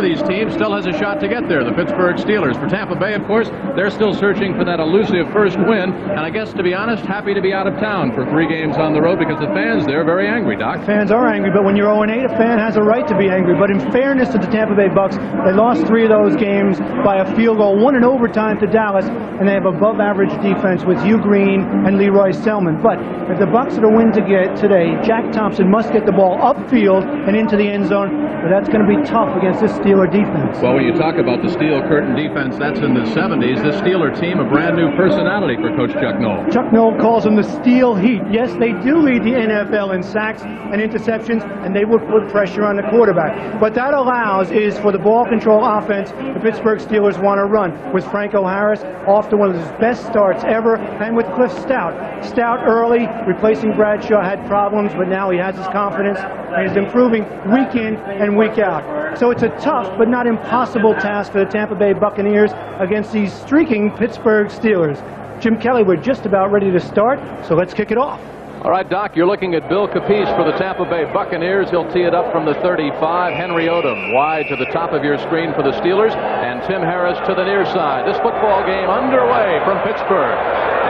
These teams still has a shot to get there. The Pittsburgh Steelers. For Tampa Bay, of course, they're still searching for that elusive first win. And I guess, to be honest, happy to be out of town for 3 games on the road because the fans there are very angry, Doc. Fans are angry, but when you're 0-8, a fan has a right to be angry. But in fairness to the Tampa Bay Bucks, they lost 3 of those games by a field goal, 1 in overtime to Dallas, and they have above-average defense with Hugh Green and Leroy Selmon. But if the Bucks are to win to get today, Jack Thompson must get the ball upfield and into the end zone. But that's going to be tough against this Steeler defense. Well, when you talk about the steel curtain defense, that's in the 70s. This Steeler team, a brand new personality for Coach Chuck Noll. Chuck Noll calls them the Steel Heat. Yes, they do lead the NFL in sacks and interceptions, and they will put pressure on the quarterback. What that allows is for the ball control offense the Pittsburgh Steelers want to run. With Franco Harris off to one of his best starts ever, and with Cliff Stoudt. Stoudt early, replacing Bradshaw, had problems, but now he has his confidence and is improving week in and week out. So it's a tough but not impossible task for the Tampa Bay Buccaneers against these streaking Pittsburgh Steelers. Jim Kelly, we're just about ready to start, so let's kick it off. All right, Doc, you're looking at Bill Capice for the Tampa Bay Buccaneers. He'll tee it up from the 35. Henry Odom wide to the top of your screen for the Steelers, and Tim Harris to the near side. This football game underway from Pittsburgh.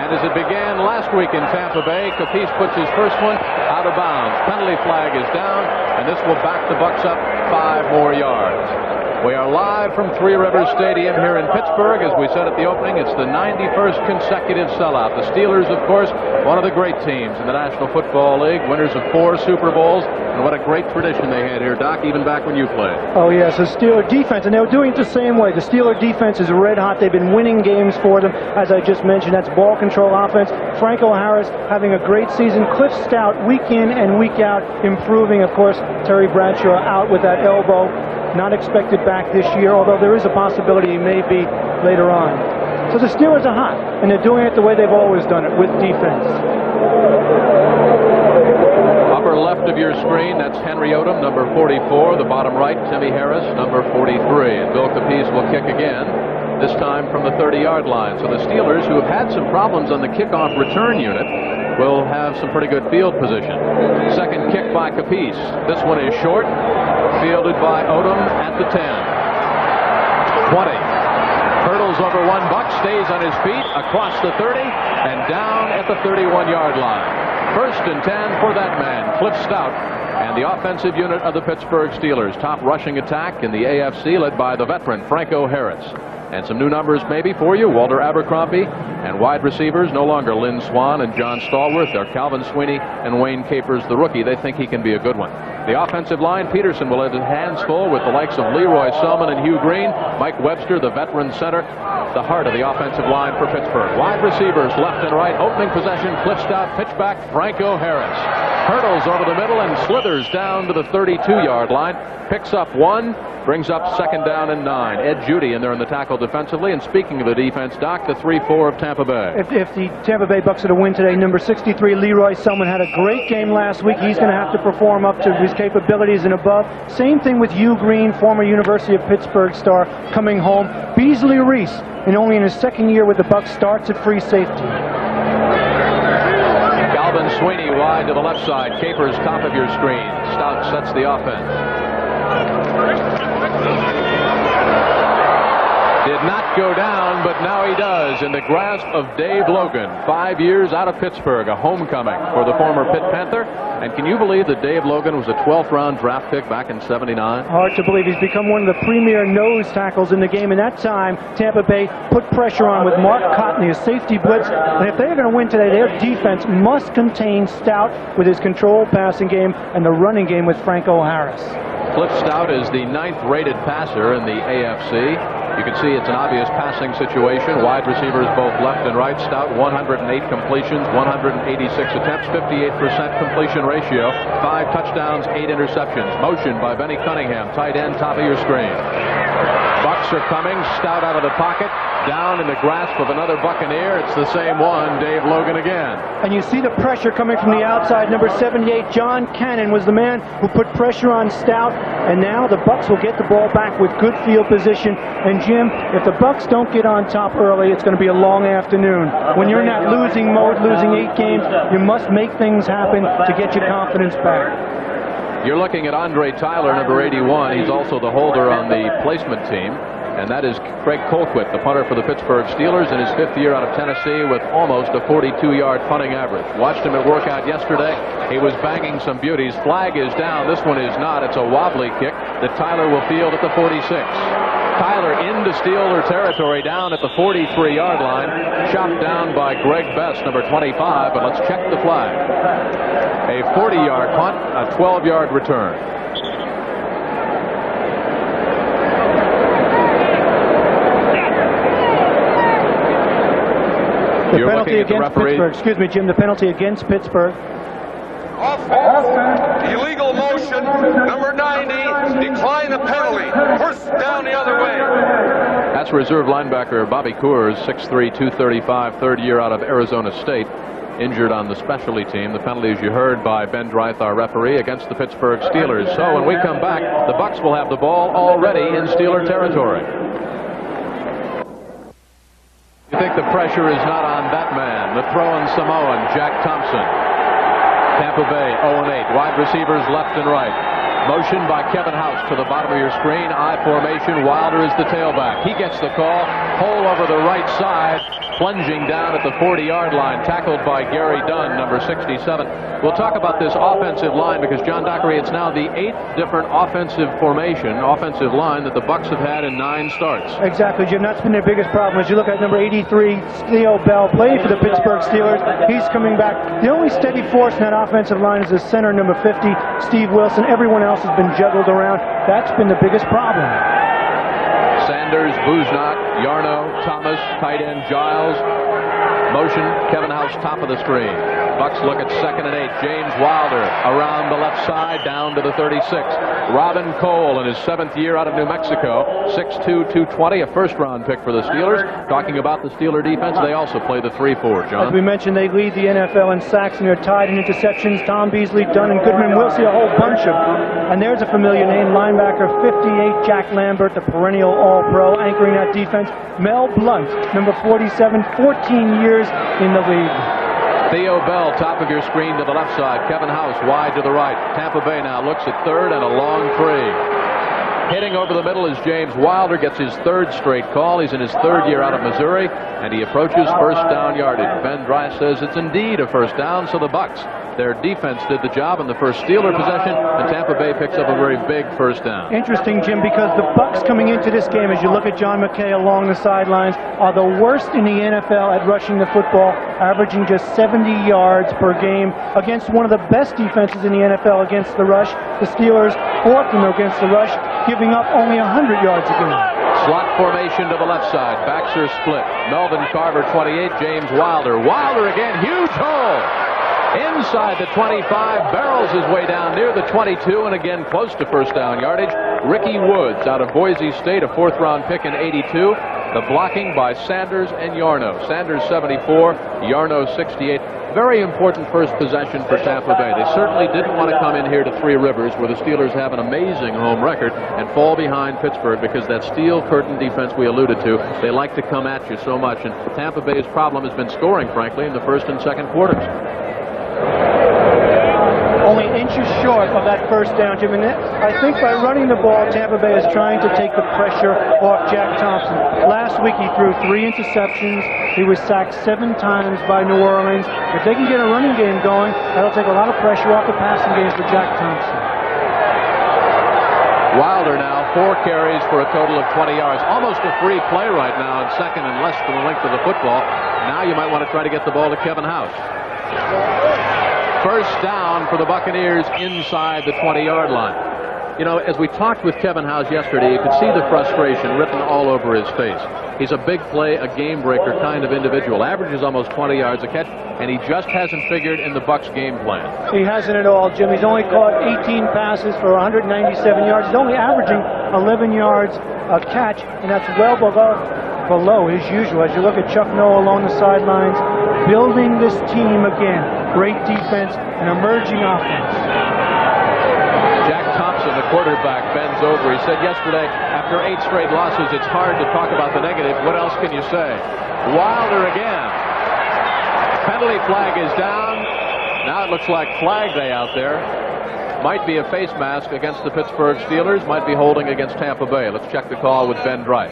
And as it began last week in Tampa Bay, Capice puts his first one out of bounds. Penalty flag is down, and this will back the Bucs up 5 more yards. We are live from Three Rivers Stadium here in Pittsburgh. As we said at the opening, it's the 91st consecutive sellout. The Steelers, of course, one of the great teams in the National Football League, winners of 4 Super Bowls, and what a great tradition they had here, Doc, even back when you played. Oh, yes, the Steeler defense, and they were doing it the same way. The Steeler defense is red hot. They've been winning games for them, as I just mentioned. That's ball control offense. Franco Harris having a great season. Cliff Stoudt, week in and week out, improving. Of course, Terry Bradshaw out with that elbow. Not expected back this year, although there is a possibility he may be later on. So the Steelers are hot, and they're doing it the way they've always done it, with defense. Upper left of your screen, that's Henry Odom, number 44. The bottom right, Timmy Harris, number 43. And Bill Capice will kick again, this time from the 30-yard line. So the Steelers, who have had some problems on the kickoff return unit, will have some pretty good field position. Second kick by Capice. This one is short, fielded by Odom at the 10. 20. Hurdles over 1 Buck, stays on his feet, across the 30, and down at the 31-yard line. First and 10 for that man, Cliff Stoudt, and the offensive unit of the Pittsburgh Steelers. Top rushing attack in the AFC, led by the veteran Franco Harris. And some new numbers maybe for you, Walter Abercrombie, and wide receivers, no longer Lynn Swann and John Stallworth. They're Calvin Sweeney and Wayne Capers, the rookie. They think he can be a good one. The offensive line, Peterson will have his hands full with the likes of Leroy Selmon and Hugh Green. Mike Webster, the veteran center, the heart of the offensive line for Pittsburgh. Wide receivers, left and right. Opening possession, Cliff Stoudt, pitchback, Franco Harris. Hurdles over the middle and slithers down to the 32-yard line. Picks up 1, brings up 2nd down and 9. Ed Judy in there in the tackle defensively. And speaking of the defense, Doc, the 3-4 of Tampa Bay. If the Tampa Bay Bucks are to win today, number 63, Leroy Selmon, had a great game last week. He's going to have to perform up to his capabilities and above. Same thing with Hugh Green, former University of Pittsburgh star, coming home. Beasley Reese, and only in his 2nd year with the Bucks, starts at free safety. Calvin Sweeney wide to the left side. Capers top of your screen. Stoudt sets the offense. Did not go down, but now he does in the grasp of Dave Logan. 5 years out of Pittsburgh, a homecoming for the former Pitt Panther. And can you believe that Dave Logan was a 12th-round draft pick back in '79? Hard to believe. He's become one of the premier nose tackles in the game. In that time, Tampa Bay put pressure on with Mark Cotton, his safety blitz. And if they're going to win today, their defense must contain Stoudt with his controlled passing game and the running game with Franco Harris. Cliff Stoudt is the 9th-rated passer in the AFC. You can see it's an obvious passing situation. Wide receivers both left and right. Stoudt 108 completions, 186 attempts, 58% completion ratio, 5 touchdowns, 8 interceptions. Motion by Benny Cunningham, tight end, top of your screen. Bucks are coming. Stoudt out of the pocket, down in the grasp of another Buccaneer. It's the same one, Dave Logan again. And you see the pressure coming from the outside. Number 78, John Cannon, was the man who put pressure on Stoudt. And now the Bucks will get the ball back with good field position. And Jim, if the Bucks don't get on top early, it's going to be a long afternoon. When you're in that losing mode, losing 8 games, you must make things happen to get your confidence back. You're looking at Andre Tyler, number 81. He's also the holder on the placement team. And that is Craig Colquitt, the punter for the Pittsburgh Steelers in his 5th year out of Tennessee with almost a 42-yard punting average. Watched him at workout yesterday. He was banging some beauties. Flag is down. This one is not. It's a wobbly kick that Tyler will field at the 46. Tyler into Steeler territory down at the 43-yard line. Chopped down by Greg Best, number 25. But let's check the flag. A 40-yard punt, a 12-yard return. The penalty against Pittsburgh. Excuse me, Jim. The penalty against Pittsburgh. Illegal motion. Number 90. Decline the penalty. First down the other way. That's reserve linebacker Bobby Coors, 6'3", 235, 3rd year out of Arizona State. Injured on the specialty team. The penalty, as you heard, by Ben Dreith, our referee, against the Pittsburgh Steelers. So when we come back, the Bucs will have the ball already in Steeler territory. You think the pressure is not on that man, the throwing Samoan, Jack Thompson. Tampa Bay 0-8. Wide receivers left and right. Motion by Kevin House to the bottom of your screen. I formation. Wilder is the tailback. He gets the call. Hole over the right side. Plunging down at the 40-yard line. Tackled by Gary Dunn, number 67. We'll talk about this offensive line because, John Dockery, it's now the 8th different offensive line that the Bucs have had in 9 starts. Exactly, Jim. That's been their biggest problem. As you look at number 83, Theo Bell, playing for the Pittsburgh Steelers. He's coming back. The only steady force in that offensive line is the center, number 50, Steve Wilson. Everyone else has been juggled around. That's been the biggest problem. Sanders, Bushnot, Yarno, Thomas, tight end Giles. Motion, Kevin House, top of the screen. Bucs look at 2nd and 8. James Wilder around the left side, down to the 36. Robin Cole in his 7th year out of New Mexico, 6'2", 220, a first-round pick for the Steelers. Talking about the Steeler defense, they also play the 3-4, John. As we mentioned, they lead the NFL in sacks, and they're tied in interceptions. Tom Beasley, Dunn, and Goodman. We'll see a whole bunch of them. And there's a familiar name, linebacker 58, Jack Lambert, the perennial All-Pro, anchoring that defense. Mel Blount, number 47, 14 years in the league. Theo Bell, top of your screen to the left side. Kevin House wide to the right. Tampa Bay now looks at 3rd and a long 3. Hitting over the middle is James Wilder, gets his 3rd straight call. He's in his 3rd year out of Missouri, and he approaches first down yardage. Ben Dreith says it's indeed a first down, so the Bucs, their defense did the job in the first Steeler possession, and Tampa Bay picks up a very big first down. Interesting, Jim, because the Bucs coming into this game, as you look at John McKay along the sidelines, are the worst in the NFL at rushing the football, averaging just 70 yards per game against one of the best defenses in the NFL against the rush. The Steelers, 4th against the rush, giving up only 100 yards a game. Slot formation to the left side. Backs are split. Melvin Carver, 28. James Wilder. Wilder again. Huge hole. Inside the 25. Barrels his way down near the 22. And again close to first down yardage. Ricky Woods out of Boise State, a 4th-round pick in 82. The blocking by Sanders and Yarno. Sanders 74. Yarno 68. Very important first possession for Tampa Bay. They certainly didn't want to come in here to Three Rivers, where the Steelers have an amazing home record, and fall behind Pittsburgh because that steel curtain defense we alluded to, they like to come at you so much. And Tampa Bay's problem has been scoring, frankly, in the 1st and 2nd quarters. Only inches short of that first down, Jim. And I think by running the ball, Tampa Bay is trying to take the pressure off Jack Thompson. Last week he threw 3 interceptions. He was sacked 7 times by New Orleans. If they can get a running game going, that'll take a lot of pressure off the passing game for Jack Thompson. Wilder now 4 carries for a total of 20 yards. Almost a free play right now in 2nd and less than the length of the football. Now you might want to try to get the ball to Kevin House. First down for the Buccaneers inside the 20-yard line. You know, as we talked with Kevin House yesterday, you could see the frustration written all over his face. He's a big play, a game-breaker kind of individual. Averages almost 20 yards a catch, and he just hasn't figured in the Bucs game plan. He hasn't at all, Jim. He's only caught 18 passes for 197 yards. He's only averaging 11 yards a catch, and that's well below his usual. As you look at Chuck Noll along the sidelines, building this team again. Great defense and emerging offense. Jack Thompson, the quarterback, bends over. He said yesterday, after 8 straight losses, it's hard to talk about the negative. What else can you say? Wilder again. Penalty flag is down. Now it looks like Flag Day out there. might be a face mask against the Pittsburgh Steelers, might be holding against Tampa Bay. Let's check the call with Ben Bright.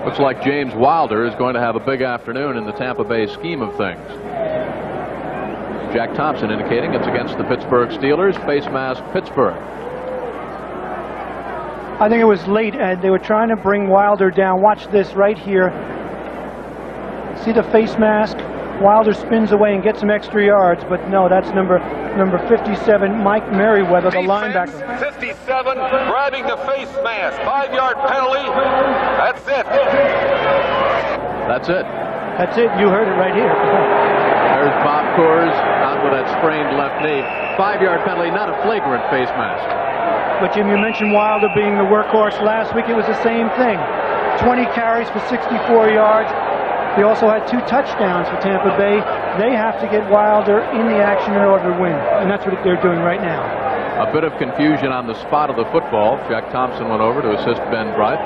Looks like James Wilder is going to have a big afternoon in the Tampa Bay scheme of things. Jack Thompson indicating it's against the Pittsburgh Steelers. Face mask, Pittsburgh. I think it was late, Ed. They were trying to bring Wilder down. Watch this right here. See the face mask? Wilder spins away and gets some extra yards, but no, that's number 57, Mike Merriweather, the linebacker. 57, grabbing the face mask. 5-yard penalty. That's it. That's it. That's it. You heard it right here. There's Bob Coors out with that sprained left knee. 5-yard penalty, not a flagrant face mask. But Jim, you mentioned Wilder being the workhorse. Last week it was the same thing. 20 carries for 64 yards. They also had 2 touchdowns for Tampa Bay. They have to get Wilder in the action in order to win, and that's what they're doing right now. A bit of confusion on the spot of the football. Jack Thompson went over to assist Ben Bright.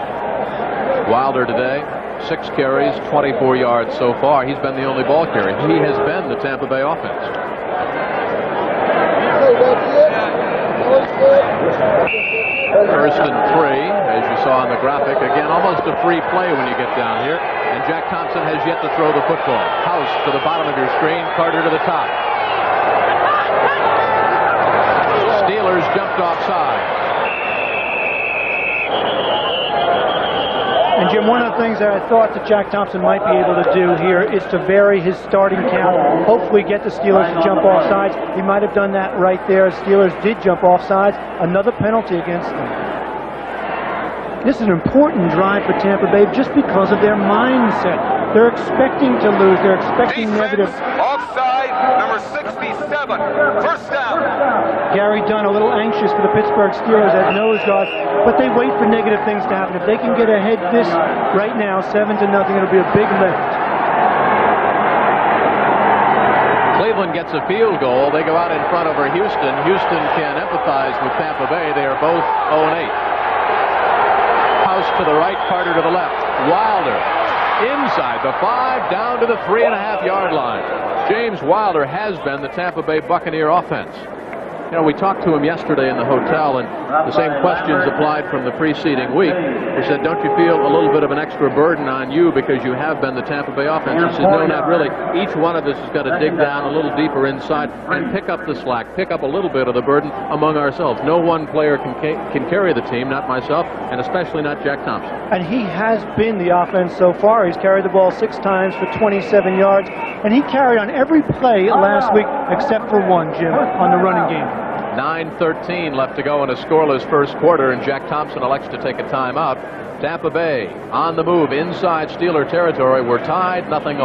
Wilder today, 6 carries, 24 yards so far. He's been the only ball carrier. He has been the Tampa Bay offense. First and 3, as you saw on the graphic. Again, almost a free play when you get down here. And Jack Thompson has yet to throw the football. House to the bottom of your screen, Carter to the top. Steelers jumped offside. And Jim, one of the things that I thought that Jack Thompson might be able to do here is to vary his starting count. Hopefully get the Steelers to jump off sides. He might have done that right there. Steelers did jump off sides. Another penalty against them. This is an important drive for Tampa Bay just because of their mindset. They're expecting to lose. They're expecting negative. Offside, number 67. First down. Gary Dunn a little anxious for the Pittsburgh Steelers at nose guard, but they wait for negative things to happen. If they can get ahead this right now, 7-0, it'll be a big lift. Cleveland gets a field goal. They go out in front over Houston. Houston can empathize with Tampa Bay. They are both 0-8. House to the right, Carter to the left. Wilder inside the 5, down to the 3.5-yard line. James Wilder has been the Tampa Bay Buccaneer offense. You know, we talked to him yesterday in the hotel, and the same questions applied from the preceding week. He said, don't you feel a little bit of an extra burden on you because you have been the Tampa Bay offense? He said, no, not really. Each one of us has got to dig down a little deeper inside and pick up the slack, pick up a little bit of the burden among ourselves. No one player can carry the team, not myself, and especially not Jack Thompson. And he has been the offense so far. He's carried the ball 6 times for 27 yards, and he carried on every play last week except for one, Jim, on the running game. 9:13 left to go in a scoreless first quarter, and Jack Thompson elects to take a timeout. Tampa Bay on the move inside Steeler territory. We're tied, 0-0.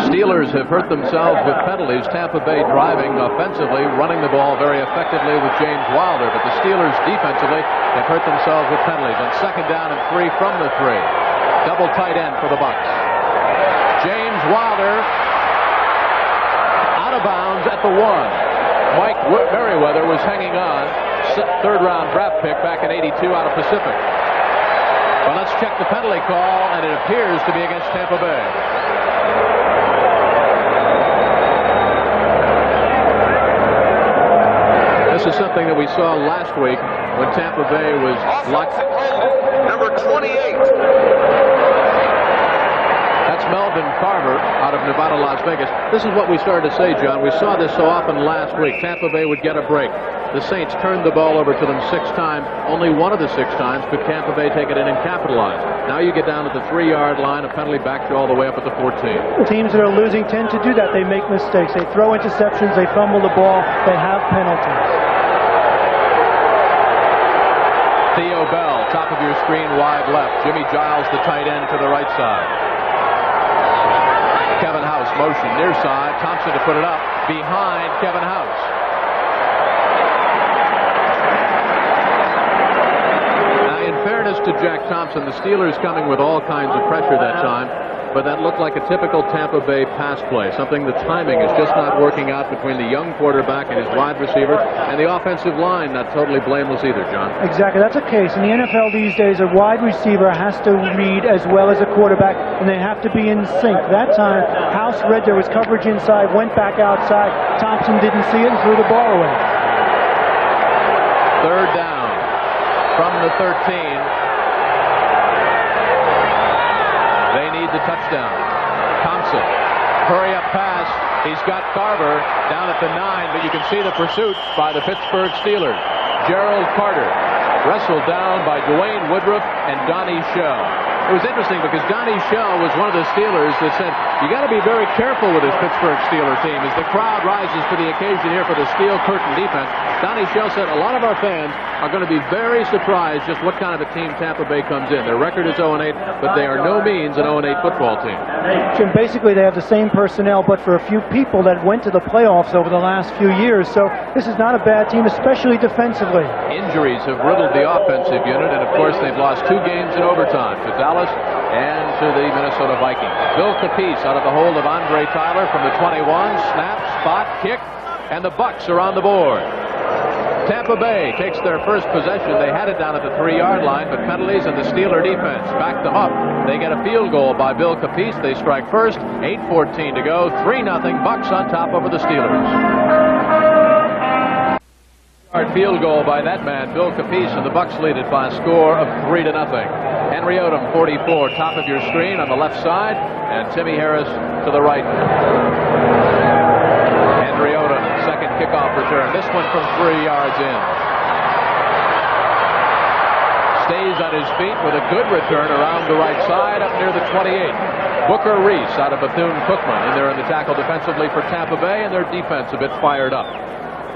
Steelers have hurt themselves with penalties. Tampa Bay driving offensively, running the ball very effectively with James Wilder, but the Steelers defensively have hurt themselves with penalties. On 2nd down and 3 from the 3. Double tight end for the Bucs. James Wilder out of bounds at the 1. Mike Merriweather was hanging on. 3rd-round draft pick back in '82 out of Pacific. But let's check the penalty call, and it appears to be against Tampa Bay. This is something that we saw last week when Tampa Bay was locked. Number 28. That's Melvin Carver out of Nevada, Las Vegas. This is what we started to say, John. We saw this so often last week. Tampa Bay would get a break. The Saints turned the ball over to them 6 times. Only one of the 6 times could Tampa Bay take it in and capitalize. Now you get down to the 3-yard line. A penalty backs you all the way up at the 14. Teams that are losing tend to do that. They make mistakes. They throw interceptions. They fumble the ball. They have penalties. Theo Bell, top of your screen, wide left. Jimmy Giles, the tight end, to the right side. Kevin House motion near side. Thompson to put it up behind Kevin House. Now, in fairness to Jack Thompson, the Steelers coming with all kinds of pressure that time. but that looked like a typical Tampa Bay pass play. Something the timing is just not working out between the young quarterback and his wide receiver, and the offensive line not totally blameless either, John. Exactly, that's a case. In the NFL these days, a wide receiver has to read as well as a quarterback, and they have to be in sync. That time, House read there was coverage inside, went back outside. Thompson didn't see it and threw the ball away. Third down from the 13. They need the touchdown. Thompson, hurry up pass. He's got Carver down at the 9, but you can see the pursuit by the Pittsburgh Steelers. Gerald Carter wrestled down by Dwayne Woodruff and Donnie Shell. It was interesting because Donnie Shell was one of the Steelers that said, you got to be very careful with this Pittsburgh Steelers team as the crowd rises to the occasion here for the steel curtain defense. Donnie Shell said a lot of our fans are going to be very surprised just what kind of a team Tampa Bay comes in. Their record is 0-8, but they are no means an 0-8 football team. Jim, basically they have the same personnel, but for a few people that went to the playoffs over the last few years. So this is not a bad team, especially defensively. Injuries have riddled the offensive unit, and of course they've lost 2 games in overtime to Dallas and to the Minnesota Vikings. Bill Capice out of the hold of Andre Tyler from the 21. Snap, spot, kick, and the Bucs are on the board. Tampa Bay takes their first possession. They had it down at the 3-yard line, but penalties and the Steeler defense backed them up. They get a field goal by Bill Capice. They strike first. 8:14 to go. 3-0 Bucs on top over the Steelers. Field goal by that man, Bill Capice, and the Bucs lead it by a score of 3-0. Henry Odom, 44, top of your screen on the left side, and Timmy Harris to the right. Henry Odom, second kickoff return. This one from 3 yards in. Stays on his feet with a good return around the right side up near the 28. Booker Reese out of Bethune-Cookman in there in the tackle defensively for Tampa Bay, and their defense a bit fired up.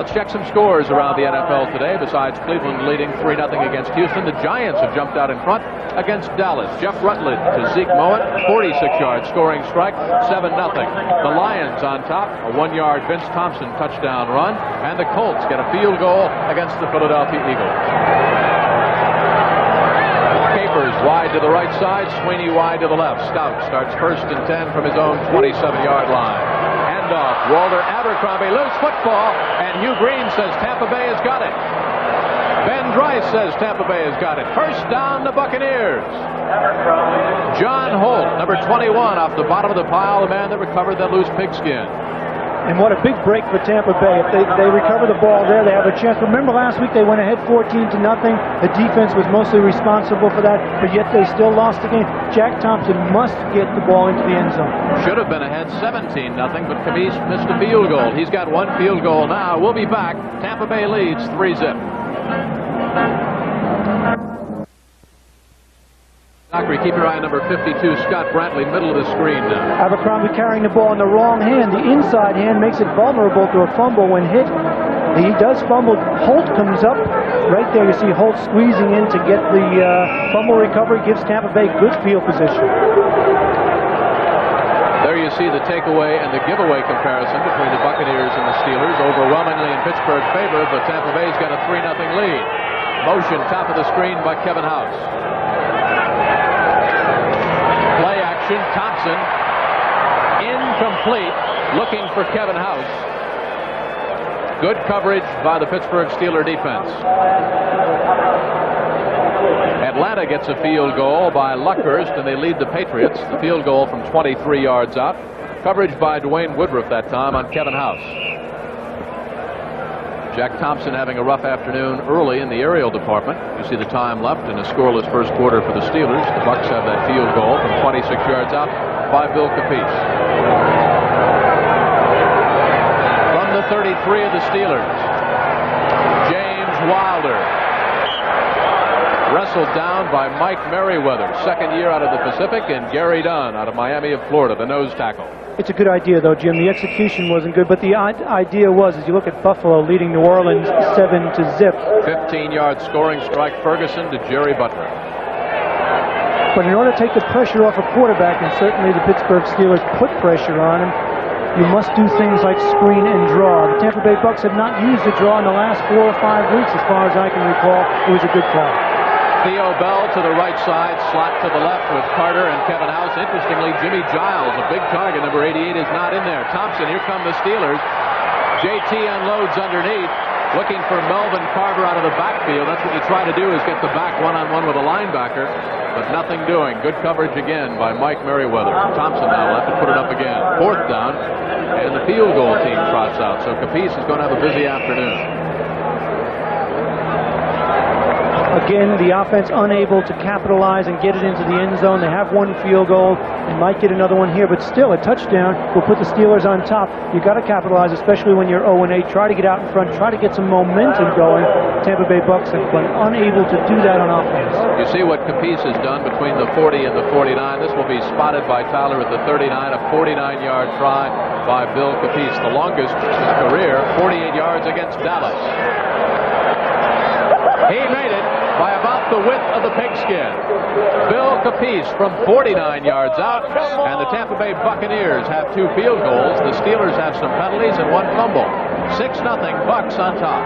Let's check some scores around the NFL today. Besides Cleveland leading 3-0 against Houston, the Giants have jumped out in front against Dallas. Jeff Rutledge to Zeke Mowat, 46-yard scoring strike, 7-0. The Lions on top, a 1-yard Vince Thompson touchdown run, and the Colts get a field goal against the Philadelphia Eagles. Capers wide to the right side, Sweeney wide to the left. Stoudt starts first and 10 from his own 27-yard line. Handoff, Walter Abercrombie, loose football, and Hugh Green says Tampa Bay has got it. Ben Dreiss says Tampa Bay has got it. First down, the Buccaneers. John Holt, number 21, off the bottom of the pile, the man that recovered that loose pigskin. And what a big break for Tampa Bay. If they recover the ball there, they have a chance. Remember last week they went ahead 14-0. The defense was mostly responsible for that, but yet they still lost the game. Jack Thompson must get the ball into the end zone. Should have been ahead 17-0, but Capice missed a field goal. He's got 1 field goal now. We'll be back. Tampa Bay leads 3-0. Dockery, keep your eye on number 52, Scott Brantley, middle of the screen now. Abercrombie carrying the ball in the wrong hand. The inside hand makes it vulnerable to a fumble when hit. He does fumble. Holt comes up. Right there you see Holt squeezing in to get the fumble recovery. Gives Tampa Bay good field position. There you see the takeaway and the giveaway comparison between the Buccaneers and the Steelers. Overwhelmingly in Pittsburgh's favor, but Tampa Bay's got a 3-0 lead. Motion top of the screen by Kevin House. Play action, Thompson, incomplete, looking for Kevin House. Good coverage by the Pittsburgh Steeler defense. Atlanta gets a field goal by Luckhurst, and they lead the Patriots. The field goal from 23 yards out. Coverage by Dwayne Woodruff that time on Kevin House. Jack Thompson having a rough afternoon early in the aerial department. You see the time left in a scoreless first quarter for the Steelers. The Bucs have that field goal from 26 yards out by Bill Capice. From the 33 of the Steelers, James Wilder. Wrestled down by Mike Merriweather, second year out of the Pacific, and Gary Dunn out of Miami of Florida, the nose tackle. It's a good idea, though, Jim. The execution wasn't good, but the idea was, as you look at Buffalo leading New Orleans 7-0. 15-yard scoring strike, Ferguson to Jerry Butler. But in order to take the pressure off a quarterback, and certainly the Pittsburgh Steelers put pressure on him, you must do things like screen and draw. The Tampa Bay Bucs have not used the draw in the last 4 or 5 weeks, as far as I can recall. It was a good call. Theo Bell to the right side, slot to the left with Carter and Kevin House. Interestingly, Jimmy Giles, a big target, number 88, is not in there. Thompson, here come the Steelers. JT unloads underneath, looking for Melvin Carter out of the backfield. That's what you try to do, is get the back one-on-one with a linebacker, but nothing doing. Good coverage again by Mike Merriweather. Thompson now left to put it up again. 4th down, and the field goal team trots out. So Capiz is going to have a busy afternoon. Again, the offense unable to capitalize and get it into the end zone. They have one field goal and might get another one here, but still a touchdown will put the Steelers on top. You've got to capitalize, especially when you're 0-8. Try to get out in front, try to get some momentum going. Tampa Bay Bucs have been unable to do that on offense. You see what Capiz has done between the 40 and the 49. This will be spotted by Tyler at the 39, a 49-yard try by Bill Capiz, the longest of his career, 48 yards against Dallas. He made it by about the width of the pigskin. Bill Capiz from 49 yards out, and the Tampa Bay Buccaneers have 2 field goals. The Steelers have some penalties and 1 fumble. 6-0, Bucs on top.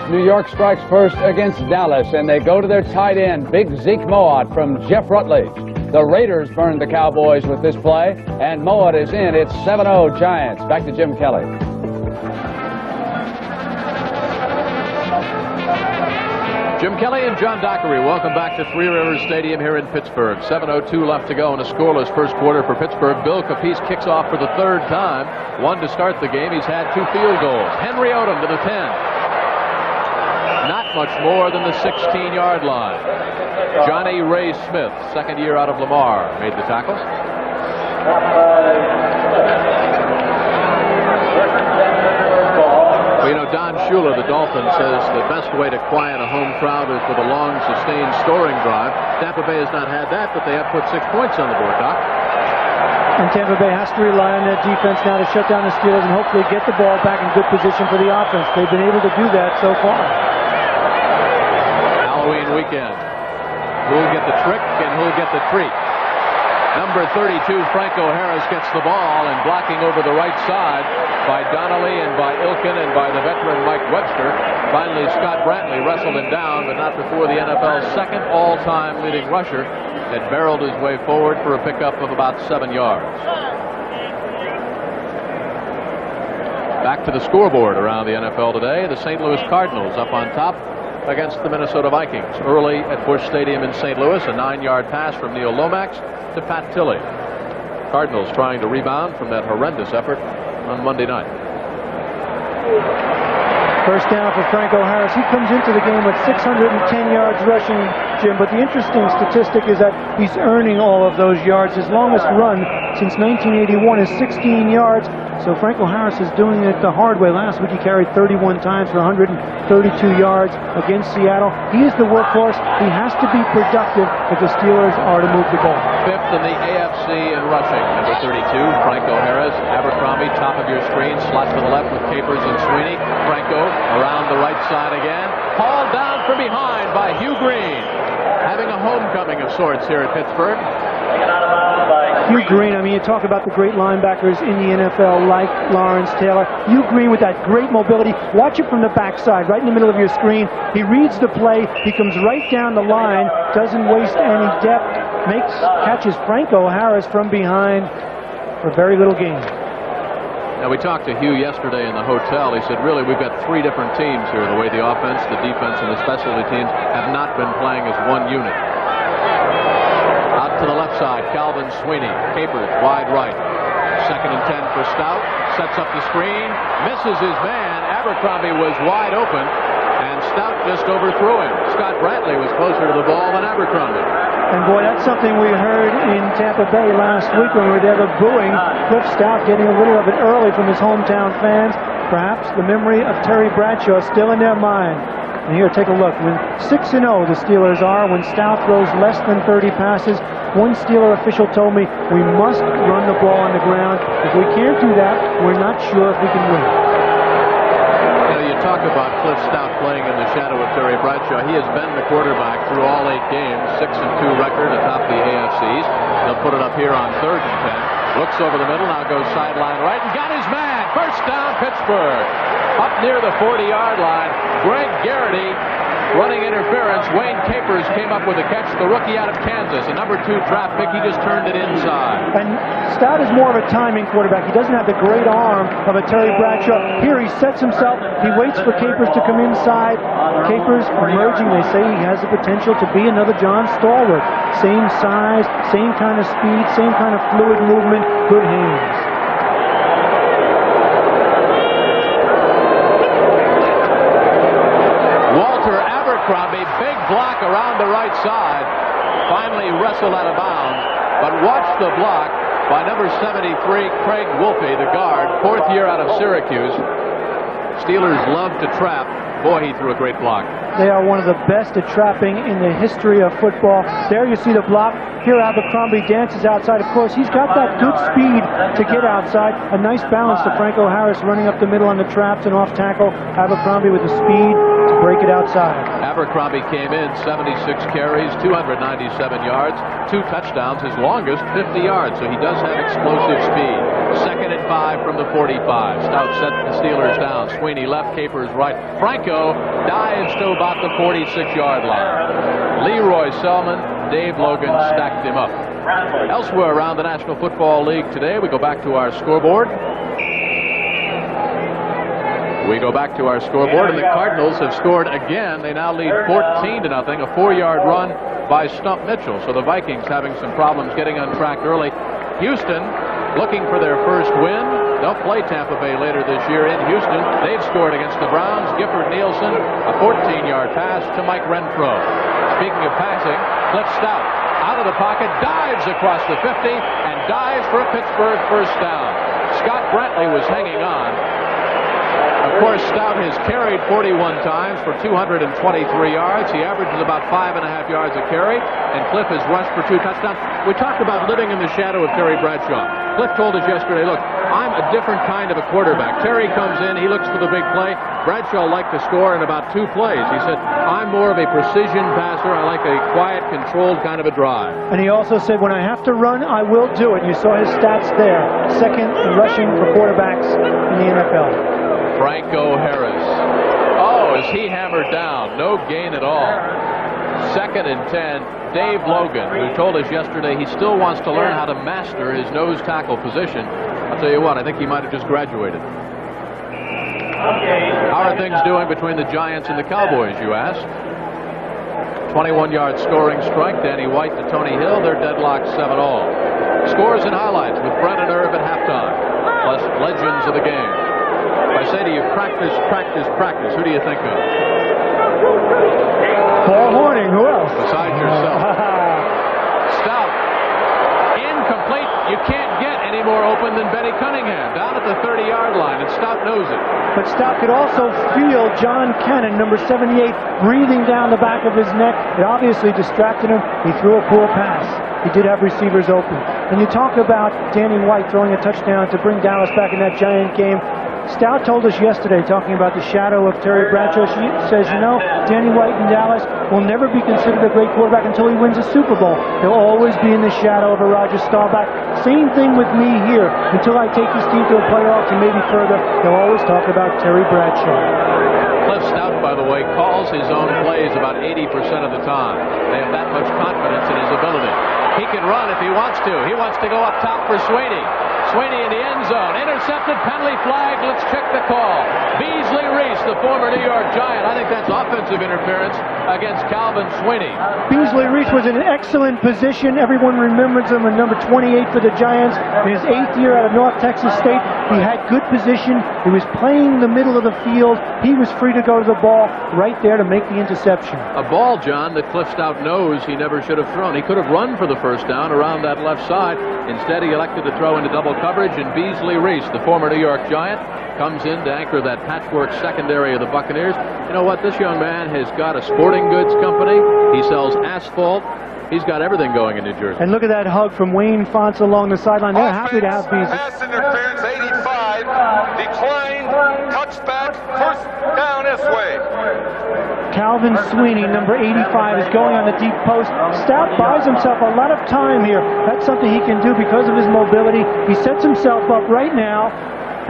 New York strikes first against Dallas, and they go to their tight end, big Zeke Mowat from Jeff Rutledge. The Raiders burned the Cowboys with this play, and Mowat is in. It's 7-0 Giants. Back to Jim Kelly. Jim Kelly and John Dockery, welcome back to Three Rivers Stadium here in Pittsburgh. 7:02 left to go in a scoreless first quarter for Pittsburgh. Bill Capiz kicks off for the 3rd time. 1 to start the game. He's had 2 field goals. Henry Odom to the 10. Not much more than the 16-yard line. Johnny Ray Smith, 2nd year out of Lamar, made the tackle. Well, you know, Don Shula, the Dolphin, says the best way to quiet a home crowd is with a long, sustained scoring drive. Tampa Bay has not had that, but they have put 6 points on the board, Doc. And Tampa Bay has to rely on that defense now to shut down the Steelers and hopefully get the ball back in good position for the offense. They've been able to do that so far. Halloween weekend. Who'll get the trick and who'll get the treat? Number 32, Franco Harris, gets the ball, and blocking over the right side by Donnelly and by Ilkin and by the veteran Mike Webster. Finally, Scott Brantley wrestled him down, but not before the NFL's 2nd all-time leading rusher had barreled his way forward for a pickup of about 7 yards. Back to the scoreboard around the NFL today. The St. Louis Cardinals up on top against the Minnesota Vikings. Early at Busch Stadium in St. Louis, a 9-yard pass from Neil Lomax to Pat Tilley. Cardinals trying to rebound from that horrendous effort on Monday night. First down for Franco Harris. He comes into the game with 610 yards rushing, Jim, but the interesting statistic is that he's earning all of those yards. His longest run since 1981 is 16 yards. So Franco Harris is doing it the hard way. Last week he carried 31 times for 132 yards against Seattle. He is the workhorse. He has to be productive if the Steelers are to move the ball. 5th in the AFC in rushing. Number 32, Franco Harris. Abercrombie, top of your screen. Slot to the left with Capers and Sweeney. Franco around the right side again. Hauled down from behind by Hugh Green. Having a homecoming of sorts here at Pittsburgh. Hugh Green, I mean, you talk about the great linebackers in the NFL like Lawrence Taylor. Hugh Green with that great mobility. Watch it from the backside, right in the middle of your screen. He reads the play. He comes right down the line, doesn't waste any depth, catches Franco Harris from behind for very little gain. Now, we talked to Hugh yesterday in the hotel. He said, really, we've got 3 different teams here. The way the offense, the defense, and the specialty teams have not been playing as one unit. Out to the left side, Calvin Sweeney. Capers, wide right. 2nd and 10 for Stoudt. Sets up the screen. Misses his man. Abercrombie was wide open, and Stoudt just overthrew him. Scott Brantley was closer to the ball than Abercrombie. And boy, that's something we heard in Tampa Bay last week when we were there, the booing. Cliff Stoudt getting a little of it early from his hometown fans. Perhaps the memory of Terry Bradshaw still in their mind. And here, take a look. When 6-0 the Steelers are, when Stoudt throws less than 30 passes, one Steeler official told me, we must run the ball on the ground. If we can't do that, we're not sure if we can win. You know, you talk about Cliff Stoudt playing in the shadow of Terry Bradshaw. He has been the quarterback through all 8 games, 6-2 record atop the AFCs. They'll put it up here on 3rd and 10. Looks over the middle, now goes sideline right, and got his man. First down, Pittsburgh. Up near the 40-yard line, Greg Garrity running interference. Wayne Capers came up with a catch, the rookie out of Kansas, a number 2 draft pick. He just turned it inside. And Stoudt is more of a timing quarterback. He doesn't have the great arm of a Terry Bradshaw. Here he sets himself. He waits for Capers to come inside. Capers emerging. They say he has the potential to be another John Stallworth. Same size, same kind of speed, same kind of fluid movement, good hands. Abercrombie, big block around the right side, finally wrestled out of bounds, but watch the block by number 73, Craig Wolfe, the guard, 4th year out of Syracuse. Steelers love to trap. Boy, he threw a great block. They are one of the best at trapping in the history of football. There you see the block. Here Abercrombie dances outside. Of course, he's got that good speed to get outside. A nice balance to Franco Harris running up the middle on the traps and off tackle. Abercrombie with the speed to break it outside. Abercrombie came in 76 carries, 297 yards, 2 touchdowns, his longest 50 yards, so he does have explosive speed. 2nd and 5 from the 45. Stoudt set the Steelers down. Sweeney left, Capers right. Franco dives to about the 46-yard line. Leroy Selman, Dave Logan stacked him up. Elsewhere around the National Football League today, we go back to our scoreboard. And the Cardinals have scored again. They now lead 14-0. A 4-yard run by Stump Mitchell. So the Vikings having some problems getting on track early. Houston looking for their first win. They'll play Tampa Bay later this year in Houston. They've scored against the Browns. Gifford Nielsen, a 14-yard pass to Mike Renfro. Speaking of passing, Cliff Stoudt out of the pocket, dives across the 50, and dives for a Pittsburgh first down. Scott Brantley was hanging on. Of course, Stoudt has carried 41 times for 223 yards. He averages about 5.5 yards a carry, and Cliff has rushed for 2 touchdowns. We talked about living in the shadow of Terry Bradshaw. Cliff told us yesterday, look, I'm a different kind of a quarterback. Terry comes in, he looks for the big play. Bradshaw liked to score in about 2 plays. He said, I'm more of a precision passer. I like a quiet, controlled kind of a drive. And he also said, when I have to run, I will do it. You saw his stats there. 2nd in rushing for quarterbacks in the NFL. Franco Harris. Oh, is he hammered down? No gain at all. 2nd and 10. Dave Logan, who told us yesterday he still wants to learn how to master his nose tackle position. I'll tell you what, I think he might have just graduated. How are things doing between the Giants and the Cowboys, you ask? 21-yard scoring strike. Danny White to Tony Hill. They're deadlocked 7-all. Scores and highlights with Brent and Irv at halftime, plus legends of the game. If I say to you, practice, practice, practice, who do you think of? Paul Hornung, who else? Besides yourself. Stoudt, incomplete. You can't get any more open than Benny Cunningham, down at the 30-yard line, and Stoudt knows it. But Stoudt could also feel John Cannon, number 78, breathing down the back of his neck. It obviously distracted him. He threw a poor pass. He did have receivers open. And you talk about Danny White throwing a touchdown to bring Dallas back in that Giant game. Stoudt told us yesterday, talking about the shadow of Terry Bradshaw, she says, you know, Danny White in Dallas will never be considered a great quarterback until he wins a Super Bowl. He'll always be in the shadow of a Roger Staubach. Same thing with me here. Until I take this team to a playoffs and maybe further, they'll always talk about Terry Bradshaw. Cliff Stoudt, by the way, calls his own plays about 80% of the time. They have that much confidence in his ability. He can run if he wants to. He wants to go up top for Sweeney. Sweeney in the end zone. Intercepted, penalty flag. Let's check the call. Beasley Reese, the former New York Giant. I think that's offensive interference against Calvin Sweeney. Beasley Reese was in an excellent position. Everyone remembers him at number 28 for the Giants. In his 8th year out of North Texas State, he had good position. He was playing the middle of the field. He was free to go to the ball right there to make the interception. A ball, John, that Cliff Stoudt knows he never should have thrown. He could have run for the first down around that left side. Instead, he elected to throw into double coverage, and Beasley Reese, the former New York Giant, comes in to anchor that patchwork secondary of the Buccaneers. You know what? This young man has got a sporting goods company. He sells asphalt. He's got everything going in New Jersey. And look at that hug from Wayne Fonts along the sideline. They're happy to have Beasley. Pass interference, 85. Decline. Touchback. First down this way. Calvin Sweeney, number 85, is going on the deep post. Stoudt buys himself a lot of time here. That's something he can do because of his mobility. He sets himself up right now.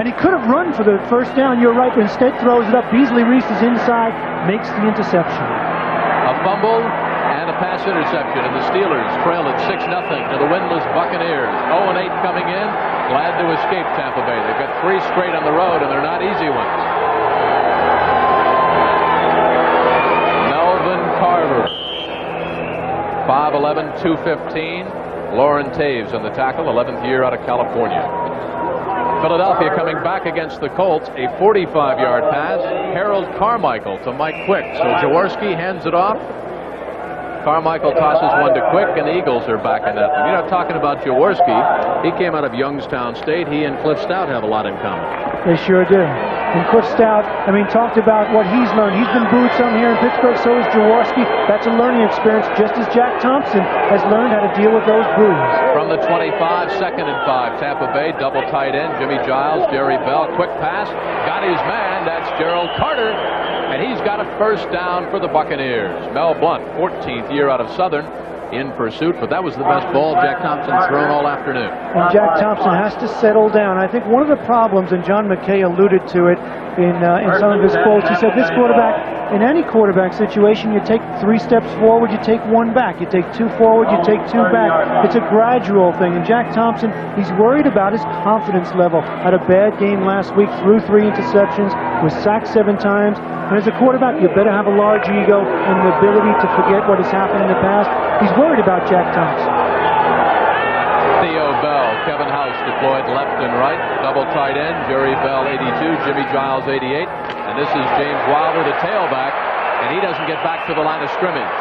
And he could have run for the first down, you're right, but instead throws it up. Beasley Reese is inside, makes the interception. A fumble and a pass interception, and the Steelers trail at 6-0 to the winless Buccaneers. 0-8 coming in, glad to escape Tampa Bay. They've got 3 straight on the road, and they're not easy ones. Melvin Carver, 5'11", 215. Lauren Taves on the tackle, 11th year out of California. Philadelphia coming back against the Colts, a 45-yard pass. Harold Carmichael to Mike Quick. So Jaworski hands it off. Carmichael tosses one to Quick, and the Eagles are back in that one. You know, talking about Jaworski, he came out of Youngstown State. He and Cliff Stoudt have a lot in common. They sure do. And Cliff Stoudt, I mean, talked about what he's learned. He's been booed some here in Pittsburgh, so is Jaworski. That's a learning experience, just as Jack Thompson has learned how to deal with those boos. From the 25, 2nd and 5, Tampa Bay, double tight end, Jimmy Giles, Jerry Bell, quick pass, got his man, that's Gerald Carter, and he's got a first down for the Buccaneers. Mel Blount, 14th year out of Southern, in pursuit, but that was the best ball Jack Thompson's thrown all afternoon. And Jack Thompson has to settle down. I think one of the problems, and John McKay alluded to it in some of his quotes, he said this quarterback, in any quarterback situation, you take 3 steps forward, you take 1 back. You take 2 forward, you take 2 back. It's a gradual thing. And Jack Thompson, he's worried about his confidence level. Had a bad game last week, threw 3 interceptions, was sacked 7 times. And as a quarterback, you better have a large ego and the ability to forget what has happened in the past. He's worried about Jack Thompson. Theo Bell, Kevin House deployed left and right. Double tight end, Jerry Bell 82, Jimmy Giles 88. And this is James Wilder, the tailback, and he doesn't get back to the line of scrimmage.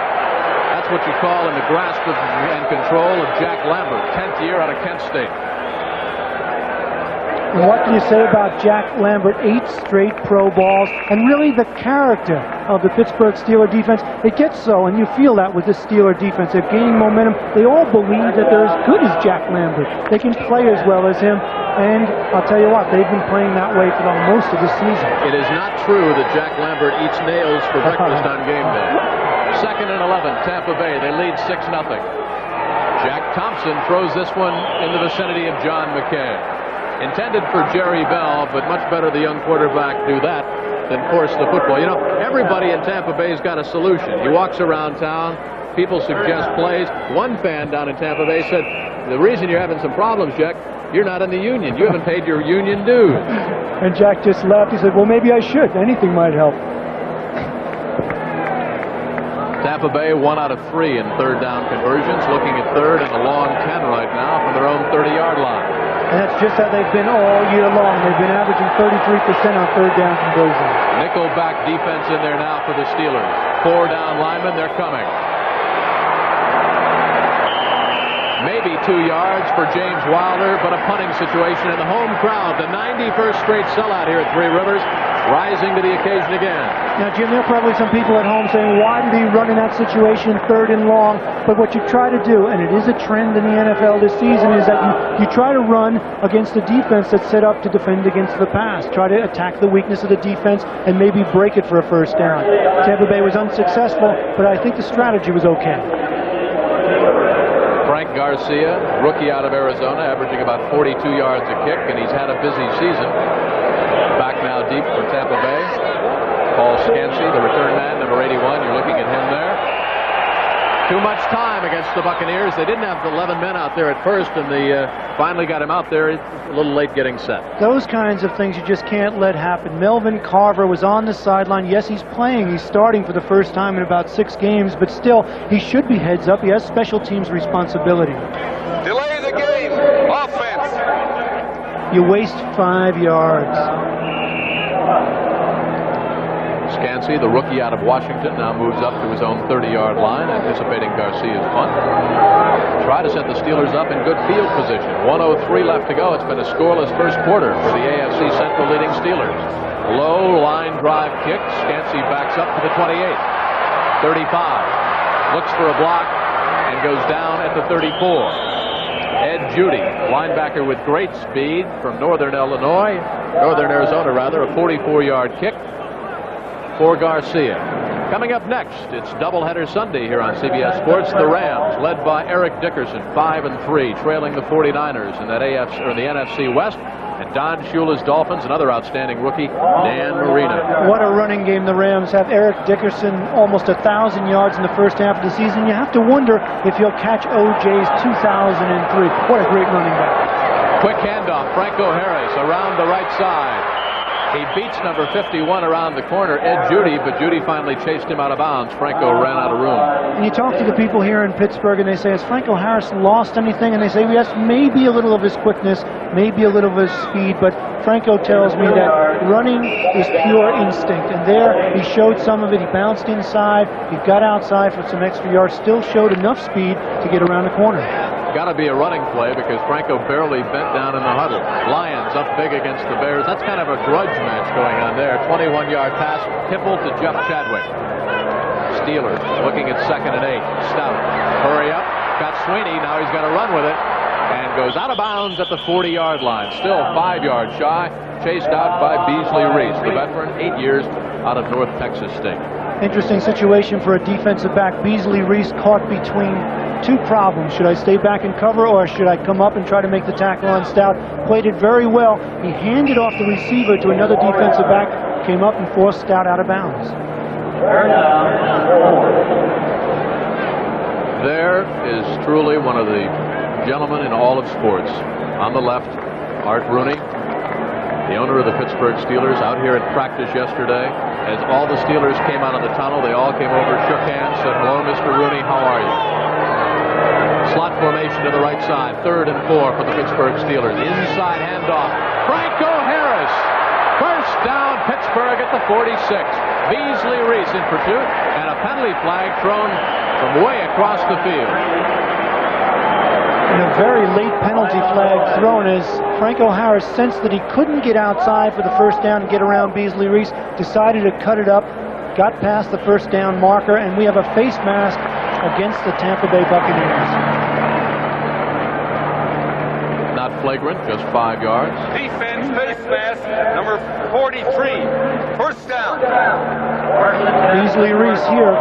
That's what you call in the grasp of and control of Jack Lambert, 10th year out of Kent State. And what can you say about Jack Lambert? 8 straight Pro Balls, and really the character of the Pittsburgh Steelers defense. It gets so, and you feel that with the Steelers defense. They're gaining momentum. They all believe that they're as good as Jack Lambert. They can play as well as him, and I'll tell you what, they've been playing that way for most of the season. It is not true that Jack Lambert eats nails for breakfast on game day. 2nd and 11, Tampa Bay. They lead 6-0. Jack Thompson throws this one in the vicinity of John McKay. Intended for Jerry Bell, but much better the young quarterback do that than force the football. You know, everybody in Tampa Bay's got a solution. He walks around town, people suggest plays. One fan down in Tampa Bay said, the reason you're having some problems, Jack, you're not in the union. You haven't paid your union dues. And Jack just laughed. He said, well, maybe I should. Anything might help. Tampa Bay 1 out of 3 in 3rd down conversions, looking at 3rd and a long 10 right now from their own 30-yard line. And that's just how they've been all year long. They've been averaging 33% on 3rd down conversions. Nickelback defense in there now for the Steelers. 4 down linemen, they're coming. Maybe 2 yards for James Wilder, but a punting situation in the home crowd. The 91st straight sellout here at Three Rivers, rising to the occasion again. Now, Jim, there are probably some people at home saying, why did he run in that situation 3rd and long? But what you try to do, and it is a trend in the NFL this season, is that you try to run against a defense that's set up to defend against the pass. Try to attack the weakness of the defense and maybe break it for a first down. Tampa Bay was unsuccessful, but I think the strategy was okay. Frank Garcia, rookie out of Arizona, averaging about 42 yards a kick, and he's had a busy season. Back now deep for Tampa Bay. Paul Scansey, the return man, number 81. You're looking at him there. Too much time against the Buccaneers. They didn't have 11 men out there at first, and they finally got him out there a little late getting set. Those kinds of things you just can't let happen. Melvin Carver was on the sideline. Yes, he's playing. He's starting for the first time in about 6 games, but still, he should be heads up. He has special teams responsibility. Delay the game. Offense. You waste 5 yards. Scansey, the rookie out of Washington, now moves up to his own 30-yard line, anticipating Garcia's punt. Try to set the Steelers up in good field position. 1:03 left to go. It's been a scoreless first quarter for the AFC Central leading Steelers. Low line drive kick. Scansey backs up to the 28. 35. Looks for a block and goes down at the 34. Ed Judy, linebacker with great speed from Northern Arizona, a 44-yard kick for Garcia. Coming up next, it's doubleheader Sunday here on CBS Sports. The Rams, led by Eric Dickerson, 5-3, trailing the 49ers in that the NFC West. And Don Shula's Dolphins, another outstanding rookie, Dan Marino. What a running game the Rams have. Eric Dickerson, almost 1,000 yards in the first half of the season. You have to wonder if he'll catch OJ's 2003. What a great running back. Quick handoff, Franco Harris around the right side. He beats number 51 around the corner, Ed Judy, but Judy finally chased him out of bounds. Franco ran out of room. And you talk to the people here in Pittsburgh and they say, has Franco Harris lost anything? And they say, yes, maybe a little of his quickness, maybe a little of his speed, but Franco tells me that running is pure instinct. And there he showed some of it. He bounced inside, he got outside for some extra yards, still showed enough speed to get around the corner. Got to be a running play because Franco barely bent down in the huddle. Lions up big against the Bears. That's kind of a grudge match going on there. 21-yard pass, Hipple to Jeff Chadwick. Steelers looking at 2nd and 8. Stoudt, hurry up. Got Sweeney. Now he's got to run with it. And goes out of bounds at the 40-yard line. Still 5 yards shy. Chased out by Beasley Reese, the veteran, 8 years out of North Texas State. Interesting situation for a defensive back. Beasley Reese caught between two problems. Should I stay back and cover, or should I come up and try to make the tackle on Stoudt? Played it very well. He handed off the receiver to another defensive back, came up and forced Stoudt out of bounds. There is truly one of the gentlemen in all of sports. On the left, Art Rooney, the owner of the Pittsburgh Steelers, out here at practice yesterday. As all the Steelers came out of the tunnel, they all came over, shook hands, said, "Hello, Mr. Rooney, how are you?" Slot formation to the right side, 3rd and 4 for the Pittsburgh Steelers. Inside handoff, Franco Harris. First down, Pittsburgh at the 46. Beasley Reese in pursuit, and a penalty flag thrown from way across the field. And a very late penalty flag thrown as Franco Harris sensed that he couldn't get outside for the first down and get around Beasley Reese, decided to cut it up, got past the first down marker, and we have a face mask against the Tampa Bay Buccaneers. Not flagrant, just 5 yards. Defense face mask, number 43. First down. Beasley Reese here,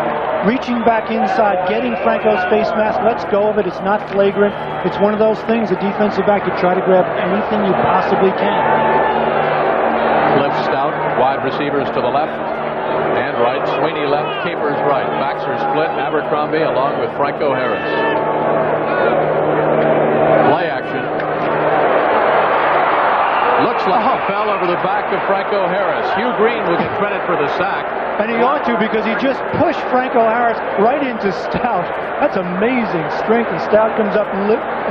reaching back inside, getting Franco's face mask. Let's go of it. It's not flagrant. It's one of those things, a defensive back, you try to grab anything you possibly can. Cliff Stoudt, wide receivers to the left and right. Sweeney left, Capers right. Backs are split. Abercrombie along with Franco Harris. Play action. Looks like he fell over the back of Franco Harris. Hugh Green will get credit for the sack. And he ought to, because he just pushed Franco Harris right into Stoudt. That's amazing strength, and Stoudt comes up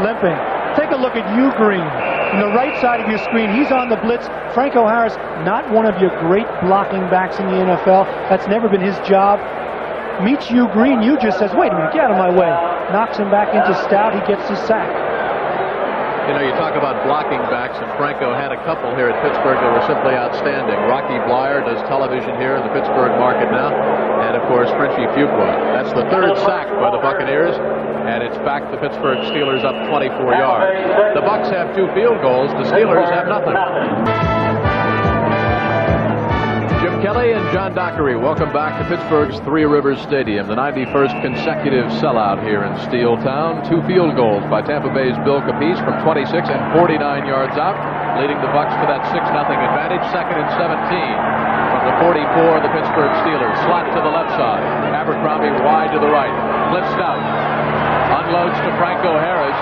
limping. Take a look at Hugh Green. On the right side of your screen, he's on the blitz. Franco Harris, not one of your great blocking backs in the NFL. That's never been his job. Meets Hugh Green. Hugh just says, wait a minute, get out of my way. Knocks him back into Stoudt. He gets his sack. You know, you talk about blocking backs, and Franco had a couple here at Pittsburgh that were simply outstanding. Rocky Blyer does television here in the Pittsburgh market now, and of course Frenchie Fuqua. That's the 3rd sack by the Buccaneers, and it's back the Pittsburgh Steelers up 24 yards. The Bucs have 2 field goals. The Steelers have nothing. Jim Kelly and John Dockery, welcome back to Pittsburgh's Three Rivers Stadium, the 91st consecutive sellout here in Steel Town. 2 field goals by Tampa Bay's Bill Capice from 26 and 49 yards out, leading the Bucs to that 6-0 advantage. 2nd and 17 from the 44 of the Pittsburgh Steelers. Slot to the left side. Abercrombie wide to the right. Cliff Stoudt unloads to Franco Harris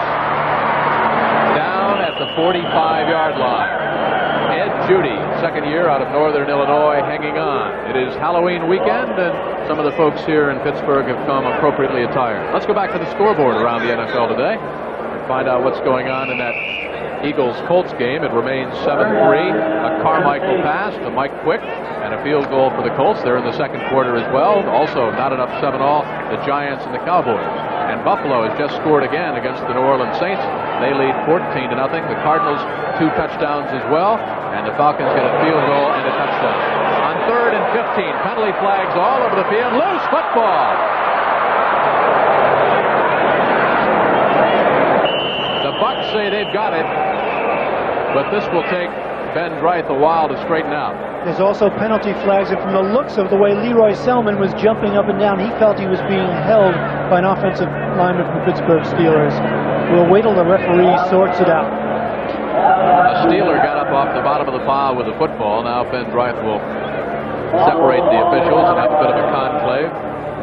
down at the 45-yard line. Ed Judy, 2nd year out of Northern Illinois, hanging on. It is Halloween weekend, and some of the folks here in Pittsburgh have come appropriately attired. Let's go back to the scoreboard around the NFL today and find out what's going on in that Eagles-Colts game. It remains 7-3. A Carmichael pass to Mike Quick, and a field goal for the Colts. They're in the 2nd quarter as well. Also, not enough 7-all, the Giants and the Cowboys. And Buffalo has just scored again against the New Orleans Saints. They lead 14-0. The Cardinals 2 touchdowns as well, and the Falcons get a field goal and a touchdown. On 3rd and 15, penalty flags all over the field. Loose football. The Bucs say they've got it, but this will take Ben Dreith a while to straighten out. There's also penalty flags, and from the looks of the way Leroy Selman was jumping up and down, he felt he was being held by an offensive lineman from the Pittsburgh Steelers. We'll wait till the referee sorts it out. A Steeler got up off the bottom of the pile with the football. Now Ben Bryant will separate the officials and have a bit of a conclave.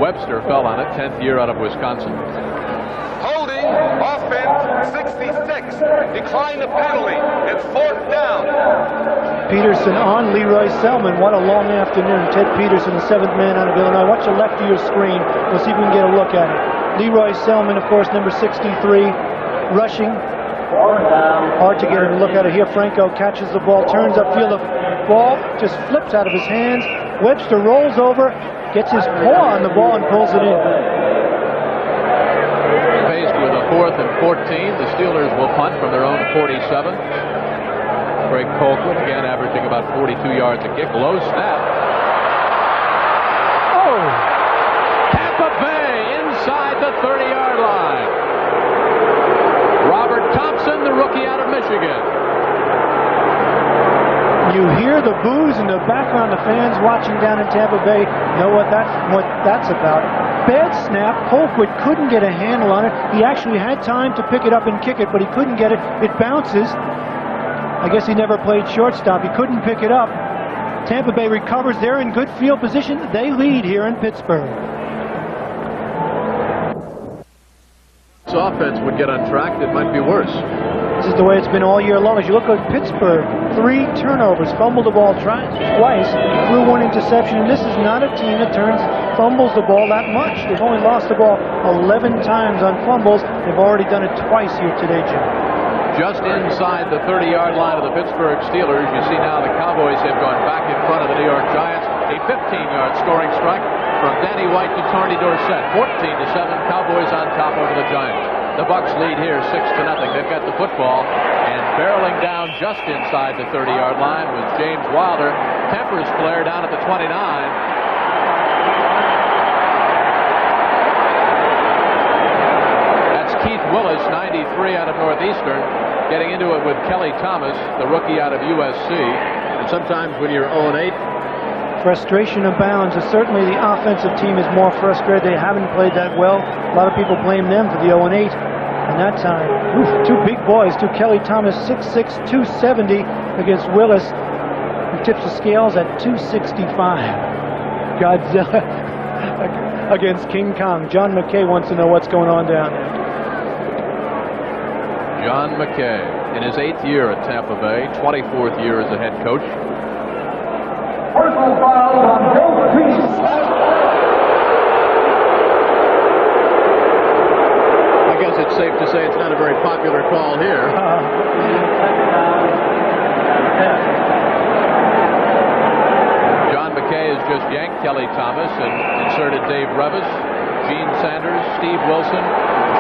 Webster fell on it, 10th year out of Wisconsin. Holding, offense, 66. Decline the penalty. It's 4th down. Peterson on Leroy Selman. What a long afternoon. Ted Peterson, the 7th man out of Illinois. Watch the left of your screen. We'll see if we can get a look at it. Leroy Selman, of course, number 63, rushing. Hard to get a look at it here. Franco catches the ball, turns upfield. The ball just flips out of his hands. Webster rolls over, gets his paw on the ball and pulls it in. Faced with a 4th and 14, the Steelers will punt from their own 47. Greg Colquitt again averaging about 42 yards a kick. Low snap. Oh! Tampa Bay inside the 30-yard line. Robert Thompson, the rookie out of Michigan. You hear the boos in the background. The fans watching down in Tampa Bay know what that's about. Bad snap. Colquitt couldn't get a handle on it. He actually had time to pick it up and kick it, but he couldn't get it. It bounces. I guess he never played shortstop. He couldn't pick it up. Tampa Bay recovers. They're in good field position. They lead here in Pittsburgh. This offense would get untracked. It might be worse. This is the way it's been all year long. As you look at Pittsburgh, 3 turnovers, fumbled the ball twice, threw 1 interception, and this is not a team that fumbles the ball that much. They've only lost the ball 11 times on fumbles. They've already done it twice here today, Jim. Just inside the 30-yard line of the Pittsburgh Steelers, you see now the Cowboys have gone back in front of the New York Giants. A 15-yard scoring strike from Danny White to Tony Dorsett. 14-7, Cowboys on top over the Giants. The Bucs lead here 6-0. They've got the football, and barreling down just inside the 30-yard line was James Wilder. Tempers flare down at the 29. That's Keith Willis, 93 out of Northeastern, getting into it with Kelly Thomas, the rookie out of USC. And sometimes when you're 0-8, frustration abounds. Certainly the offensive team is more frustrated. They haven't played that well. A lot of people blame them for the 0-8. And that time, 2 big boys, Kelly Thomas, 6'6", 270 against Willis, who tips the scales at 265. Godzilla against King Kong. John McKay wants to know what's going on down there. John McKay, in his 8th year at Tampa Bay, 24th year as a head coach. Personal foul on Dockery. I guess it's safe to say it's not a very popular call here. John McKay has just yanked Kelly Thomas and inserted Dave Revis, Gene Sanders, Steve Wilson,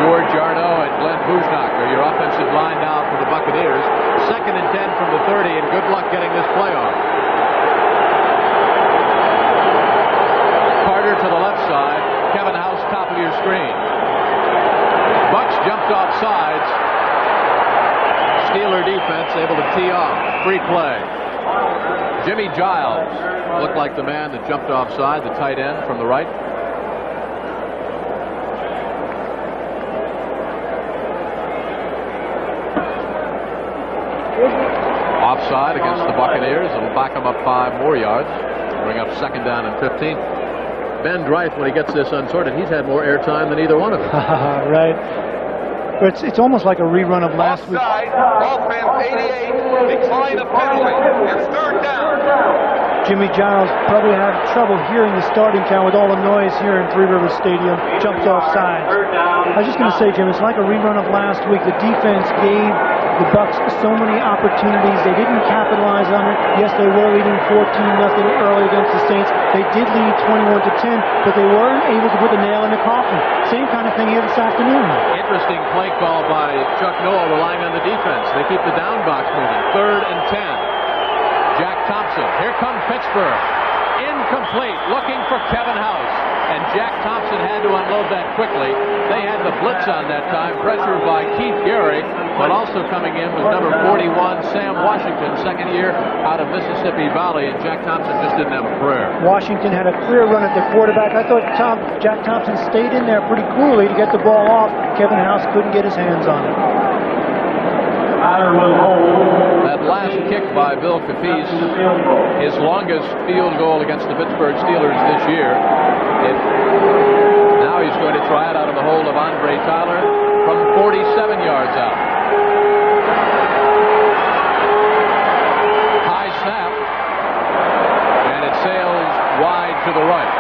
George Yarno, and Glenn Buznak are your offensive line now for the Buccaneers. 2nd and 10 from the 30, and good luck getting this play off. Carter to the left side. Kevin House, top of your screen. Bucks jumped off sides. Steeler defense able to tee off. Free play. Jimmy Giles looked like the man that jumped offside, the tight end from the right. Offside against the Buccaneers. It'll back them up 5 more yards. Bring up 2nd down and 15. Ben Bryant, when he gets this unsorted, he's had more airtime than either one of them. Right. But it's almost like a rerun of last week. Offense 88, decline the penalty. It's 3rd down. Jimmy Giles probably had trouble hearing the starting count with all the noise here in Three Rivers Stadium. Jumped offside. I was just going to say, Jim, it's like a rerun of last week. The defense gave the Bucs so many opportunities. They didn't capitalize on it. Yes, they were leading 14-0 early against the Saints. They did lead 21-10, but they weren't able to put the nail in the coffin. Same kind of thing here this afternoon. Interesting play call by Chuck Noll, relying on the defense. They keep the down box moving. 3rd and 10. Jack Thompson. Here comes Pittsburgh. Incomplete. Looking for Kevin House. And Jack Thompson had to unload that quickly. They had the blitz on that time. Pressure by Keith Gary. But also coming in was number 41, Sam Washington, 2nd year out of Mississippi Valley. And Jack Thompson just didn't have a prayer. Washington had a clear run at the quarterback. I thought Jack Thompson stayed in there pretty coolly to get the ball off. Kevin House couldn't get his hands on it. That last kick by Bill Capice, his longest field goal against the Pittsburgh Steelers this year. Now he's going to try it out of the hold of Andre Tyler from 47 yards out. High snap, and it sails wide to the right.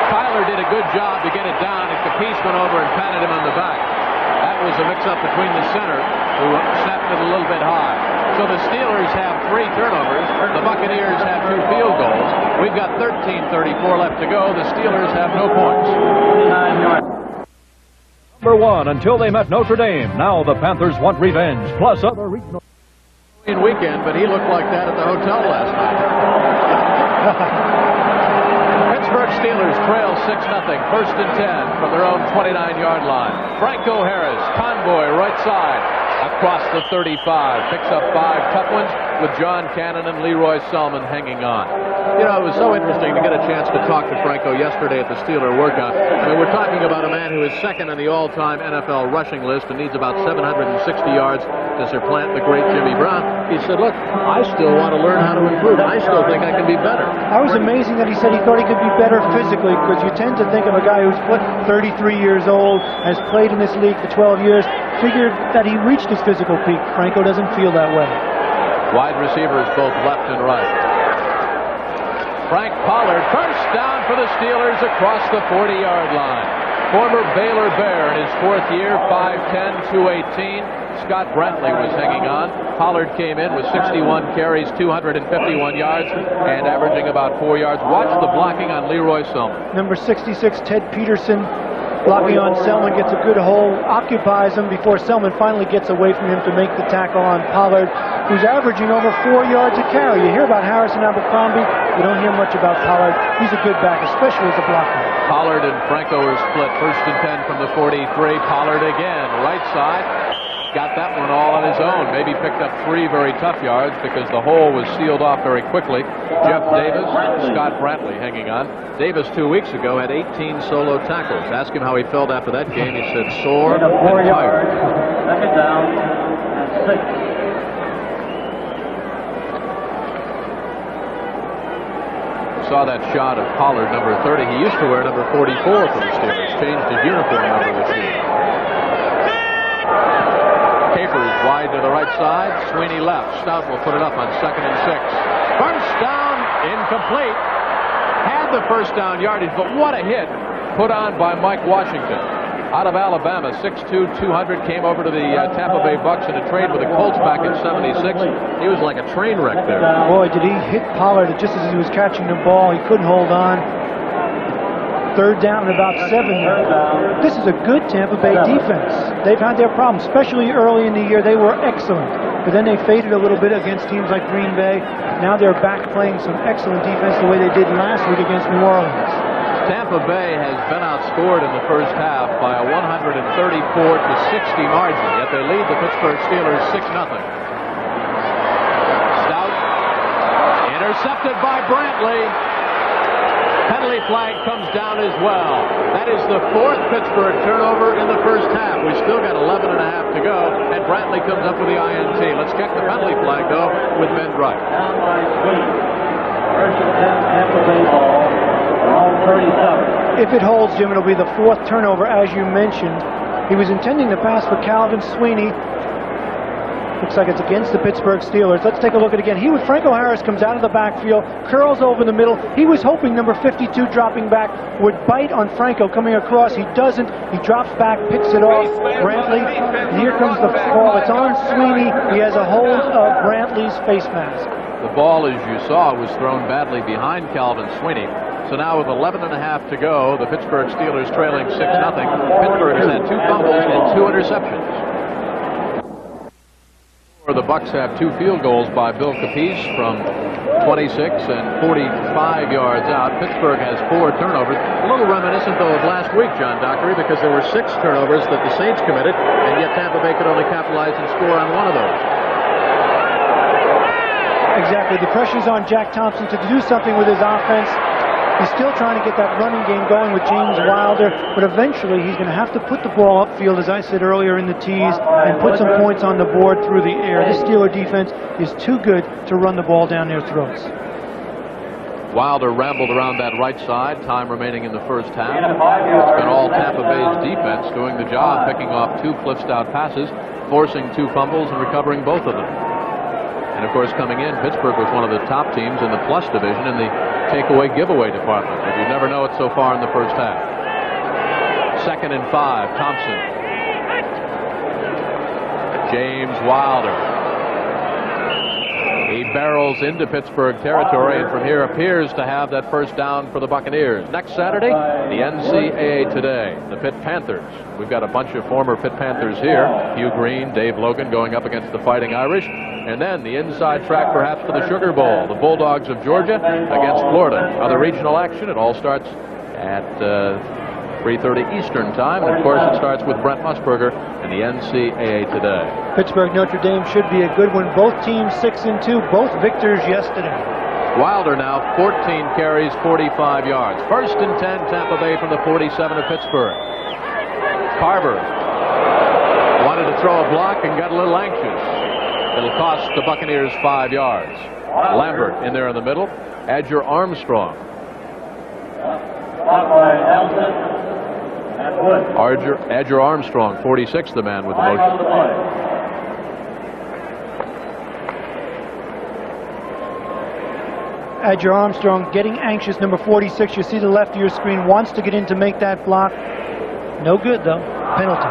Tyler did a good job to get it down, and Capice went over and patted him on the back. That was a mix-up between the center, who snapped it a little bit high. So the Steelers have 3 turnovers. The Buccaneers have 2 field goals. We've got 13:34 left to go. The Steelers have no points. Number 1 until they met Notre Dame. Now the Panthers want revenge, plus other regional Weekend, but he looked like that at the hotel last night. Pittsburgh Steelers trail 6-0, 1st and 10 from their own 29-yard line. Franco Harris, convoy right side, across the 35. Picks up 5 tough ones with John Cannon and Leroy Selman hanging on. You know, it was so interesting to get a chance to talk to Franco yesterday at the Steeler workout. I mean, we're talking about a man who is second on the all-time NFL rushing list and needs about 760 yards to supplant the great Jimmy Brown. He said, look, I still want to learn how to improve. I still think I can be better. I was amazing that he said he thought he could be better physically, because you tend to think of a guy who's 33 years old, has played in this league for 12 years, figured that he reached his physical peak. Franco doesn't feel that way. Wide receivers both left and right. Frank Pollard, first down for the Steelers across the 40-yard line. Former Baylor Bear in his 4th year, 5'10", 218. Scott Brantley was hanging on. Pollard came in with 61 carries, 251 yards, and averaging about 4 yards. Watch the blocking on Leroy Selman. Number 66, Ted Peterson, blocking on Selman, gets a good hold, occupies him before Selman finally gets away from him to make the tackle on Pollard, who's averaging over 4 yards a carry. You hear about Harrison Abercrombie, you don't hear much about Pollard. He's a good back, especially as a blocker. Pollard and Franco are split, 1st and 10 from the 43. Pollard again, right side. Got that one all on his own. Maybe picked up 3 very tough yards because the hole was sealed off very quickly. Jeff Davis, Scott Brantley hanging on. Davis 2 weeks ago had 18 solo tackles. Ask him how he felt after that game. He said sore and tired. Second down and 6. Saw that shot of Pollard, number 30. He used to wear number 44 for the Steelers. Changed his uniform number this year. Capers wide to the right side. Sweeney left. Stoudt will put it up on 2nd and 6. First down, incomplete. Had the first down yardage, but what a hit put on by Mike Washington. Out of Alabama, 6'2", 200, came over to the Tampa Bay Bucks in a trade with the Colts back in '76. He was like a train wreck there. Boy, did he hit Pollard just as he was catching the ball. He couldn't hold on. 3rd down and about 7. This is a good Tampa Bay defense. They've had their problems, especially early in the year. They were excellent, but then they faded a little bit against teams like Green Bay. Now they're back playing some excellent defense the way they did last week against New Orleans. Tampa Bay has been outscored in the first half by a 134-60 margin, yet they lead the Pittsburgh Steelers 6-0. Stoudt intercepted by Brantley. Penalty flag comes down as well. That is the 4th Pittsburgh turnover in the first half. We've still got 11 and a half to go, and Brantley comes up with the INT. Let's check the penalty flag, though, with Ben Wright. Down by 3. First and 10, Tampa Bay ball. All 37. If it holds, Jim, it'll be the 4th turnover, as you mentioned. He was intending to pass for Calvin Sweeney. Looks like it's against the Pittsburgh Steelers. Let's take a look at it again. Franco Harris comes out of the backfield, curls over the middle. He was hoping number 52 dropping back would bite on Franco coming across. He doesn't. He drops back, picks it off. Brantley, here comes the ball. It's on Sweeney. He has a hold of Brantley's face mask. The ball, as you saw, was thrown badly behind Calvin Sweeney. So now with 11 and a half to go, the Pittsburgh Steelers trailing 6-0. Pittsburgh has had 2 fumbles and 2 interceptions. The Bucks have 2 field goals by Bill Capice from 26 and 45 yards out. Pittsburgh has 4 turnovers. A little reminiscent, though, of last week, John Dockery, because there were 6 turnovers that the Saints committed, and yet Tampa Bay could only capitalize and score on 1 of those. Exactly. The pressure's on Jack Thompson to do something with his offense. He's still trying to get that running game going with James Wilder, but eventually he's going to have to put the ball upfield, as I said earlier, in the tees, and put some points on the board through the air. This Steeler defense is too good to run the ball down their throats. Wilder rambled around that right side, time remaining in the first half. It's been all Tampa Bay's defense doing the job, picking off 2 Cliff Stoudt passes, forcing 2 fumbles and recovering both of them. And of course, coming in, Pittsburgh was one of the top teams in the plus division in the takeaway giveaway department, but you never know it so far in the first half. 2nd and 5, Thompson. James Wilder. He barrels into Pittsburgh territory, and from here appears to have that first down for the Buccaneers. Next Saturday, the NCAA Today, the Pitt Panthers. We've got a bunch of former Pitt Panthers here. Hugh Green, Dave Logan going up against the Fighting Irish. And then the inside track perhaps for the Sugar Bowl, the Bulldogs of Georgia against Florida. Other regional action, it all starts at 3:30 Eastern time. And of course, it starts with Brent Musburger and the NCAA Today. Pittsburgh Notre Dame should be a good one. Both teams 6-2, both victors yesterday. Wilder now 14 carries, 45 yards. 1st and 10, Tampa Bay from the 47 of Pittsburgh. Carver wanted to throw a block and got a little anxious. It'll cost the Buccaneers 5 yards. Lambert in there in the middle. Adger Armstrong. Adger Armstrong, 46, the man with the motion. Adger Armstrong getting anxious, number 46. You see the left of your screen, wants to get in to make that block. No good, though. Penalty.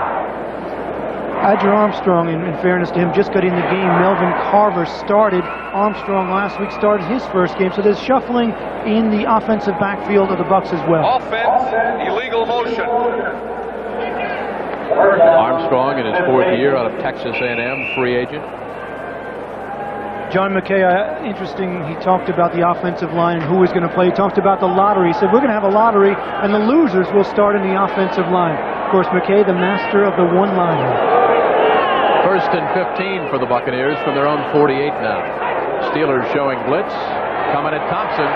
Adger Armstrong, in fairness to him, just got in the game. Melvin Carver started. Armstrong last week started his first game, so there's shuffling in the offensive backfield of the Bucs as well. Offense, illegal motion. Armstrong in his 4th year out of Texas A&M, free agent. John McKay, interesting, he talked about the offensive line and who was going to play. He talked about the lottery. He said, we're going to have a lottery, and the losers will start in the offensive line. Of course, McKay, the master of the one-liner. 1st and 15 for the Buccaneers from their own 48 now. Steelers showing blitz. Coming at Thompson.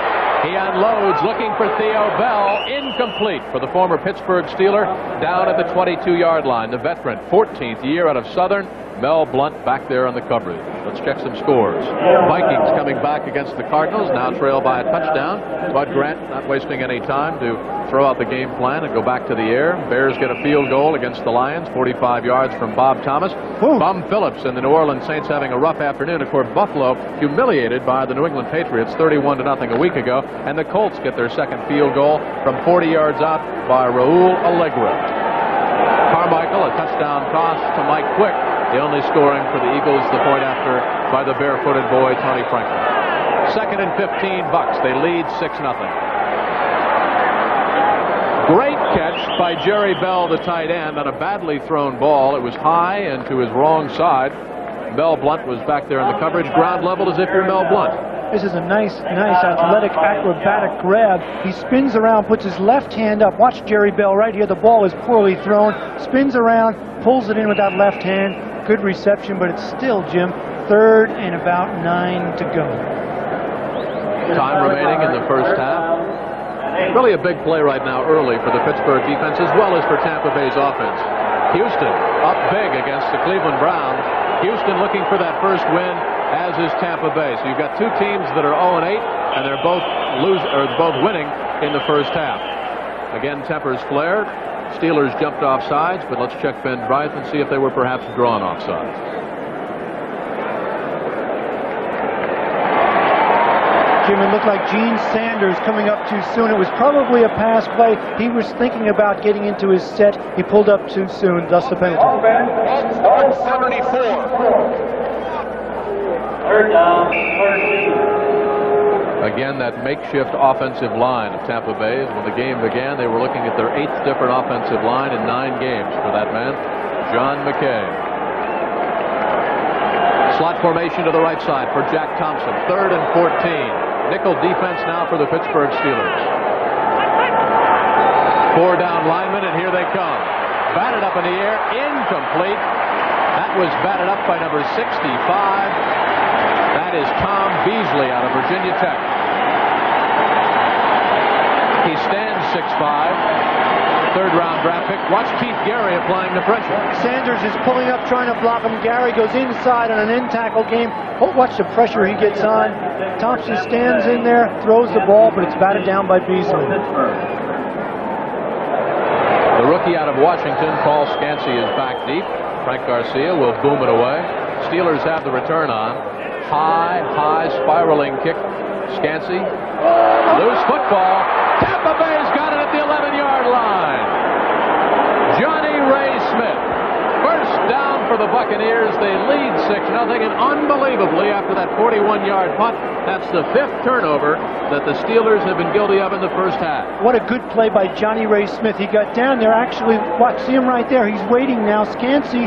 He unloads, looking for Theo Bell. Incomplete for the former Pittsburgh Steeler. Down at the 22-yard line. The veteran, 14th year out of Southern. Mel Blount back there on the coverage. Let's check some scores. Vikings coming back against the Cardinals, now trailed by a touchdown. Bud Grant not wasting any time to throw out the game plan and go back to the air. Bears get a field goal against the Lions, 45 yards from Bob Thomas. Bum Phillips and the New Orleans Saints having a rough afternoon. Of course, Buffalo humiliated by the New England Patriots 31-0 a week ago. And the Colts get their second field goal from 40 yards out by Raul Allegra. Carmichael, a touchdown toss to Mike Quick. The only scoring for the Eagles, the point after by the barefooted boy, Tony Franklin. 2nd and 15 Bucs. They lead 6-0. Great catch by Jerry Bell, the tight end, on a badly thrown ball. It was high and to his wrong side. Mel Blount was back there in the coverage, ground level as if you're Mel Blount. This is a nice athletic, acrobatic grab. He spins around, puts his left hand up. Watch Jerry Bell right here. The ball is poorly thrown. Spins around, pulls it in with that left hand. Good reception, but it's still, Jim, 3rd and about 9 to go. Time remaining in the first half. Really a big play right now early for the Pittsburgh defense as well as for Tampa Bay's offense. Houston up big against the Cleveland Browns. Houston looking for that first win, as is Tampa Bay. So you've got 2 teams that are 0-8, and they're both winning in the first half. Again, tempers flared. Steelers jumped off sides, but let's check Ben Bryant and see if they were perhaps drawn off sides. Jim, it looked like Gene Sanders coming up too soon. It was probably a pass play. He was thinking about getting into his set. He pulled up too soon, thus the penalty. 74. 3rd down, 13. Again, that makeshift offensive line of Tampa Bay. When the game began, they were looking at their 8th different offensive line in 9 games for that man, John McKay. Slot formation to the right side for Jack Thompson. 3rd and 14. Nickel defense now for the Pittsburgh Steelers. 4 down linemen, and here they come. Batted up in the air, incomplete. That was batted up by number 65. That is Tom Beasley out of Virginia Tech. third-round draft pick. Watch Keith Gary applying the pressure. Sanders is pulling up, trying to block him. Gary goes inside on an in-tackle game. Oh, watch the pressure he gets on. Thompson stands in there, throws the ball, but it's batted down by Beasley. The rookie out of Washington, Paul Scansey, is back deep. Frank Garcia will boom it away. Steelers have the return on. High spiraling kick. Scansey. Loose football. Tampa Bay's got it at the 11-yard line. Johnny Ray Smith. First down for the Buccaneers. They lead 6-0, and unbelievably, after that 41-yard punt, that's the 5th turnover that the Steelers have been guilty of in the first half. What a good play by Johnny Ray Smith. He got down there, actually, watch, see him right there. He's waiting now. Scansey,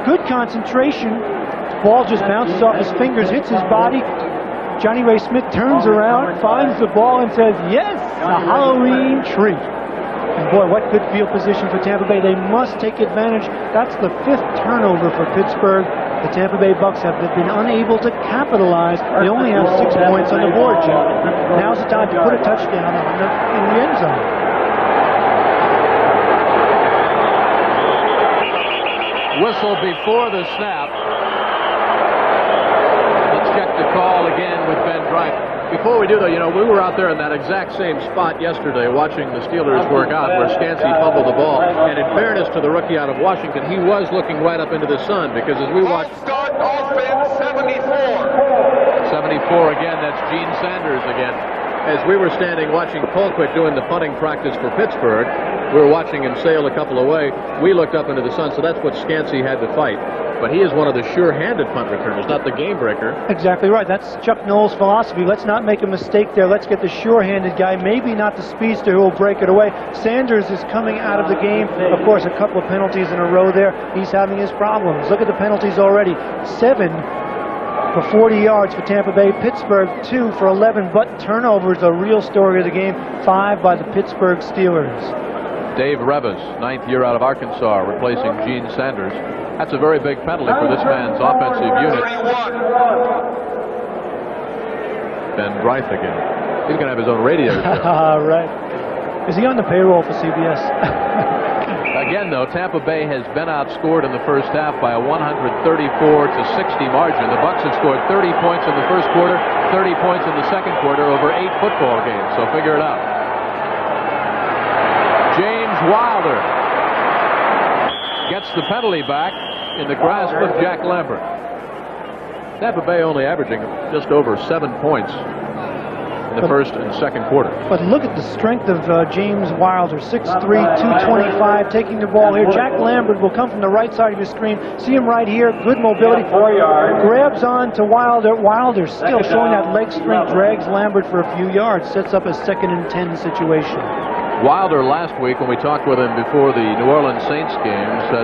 good concentration. The ball just bounces off his fingers, hits his body. Johnny Ray Smith turns around, finds the ball, and says, yes, a Halloween treat. And boy, what good field position for Tampa Bay. They must take advantage. That's the 5th turnover for Pittsburgh. The Tampa Bay Bucks have been unable to capitalize. They only have 6 points on the board, Jim. Now's the time to put a touchdown in the end zone. Whistle before the snap. Let's check the call again with Ben Drive. Before we do, though, you know, we were out there in that exact same spot yesterday watching the Steelers work out where Scansey fumbled the ball. And in fairness to the rookie out of Washington, he was looking right up into the sun, because as we watched... Start offense 74. 74 again, that's Gene Sanders again. As we were standing watching Colquitt doing the punting practice for Pittsburgh, we were watching him sail a couple away. We looked up into the sun, so that's what Scansey had to fight. But he is one of the sure-handed punt returners, not the game breaker. Exactly right. That's Chuck Noll's philosophy. Let's not make a mistake there. Let's get the sure-handed guy, maybe not the speedster who will break it away. Sanders is coming out of the game. Of course, a couple of penalties in a row there. He's having his problems. Look at the penalties already. 7 for 40 yards for Tampa Bay. Pittsburgh 2 for 11, but turnovers, a real story of the game. 5 by the Pittsburgh Steelers. Dave Revis, 9th year out of Arkansas, replacing Gene Sanders. That's a very big penalty for this man's offensive unit. 31. Ben Bryce again. He's going to have his own radio show. Right. Is he on the payroll for CBS? Again, though, Tampa Bay has been outscored in the first half by a 134-60 margin. The Bucs have scored 30 points in the first quarter, 30 points in the second quarter over 8 football games. So figure it out. James Wilder gets the penalty back in the grasp of Jack Lambert. Tampa Bay only averaging just over 7 points in the first and second quarter. But look at the strength of James Wilder, 6'3", 225, taking the ball here. Jack Lambert will come from the right side of your screen. See him right here, good mobility. 4 yards. Grabs on to Wilder. Wilder still showing that leg strength, drags Lambert for a few yards, sets up a 2nd and 10 situation. Wilder last week, when we talked with him before the New Orleans Saints game, said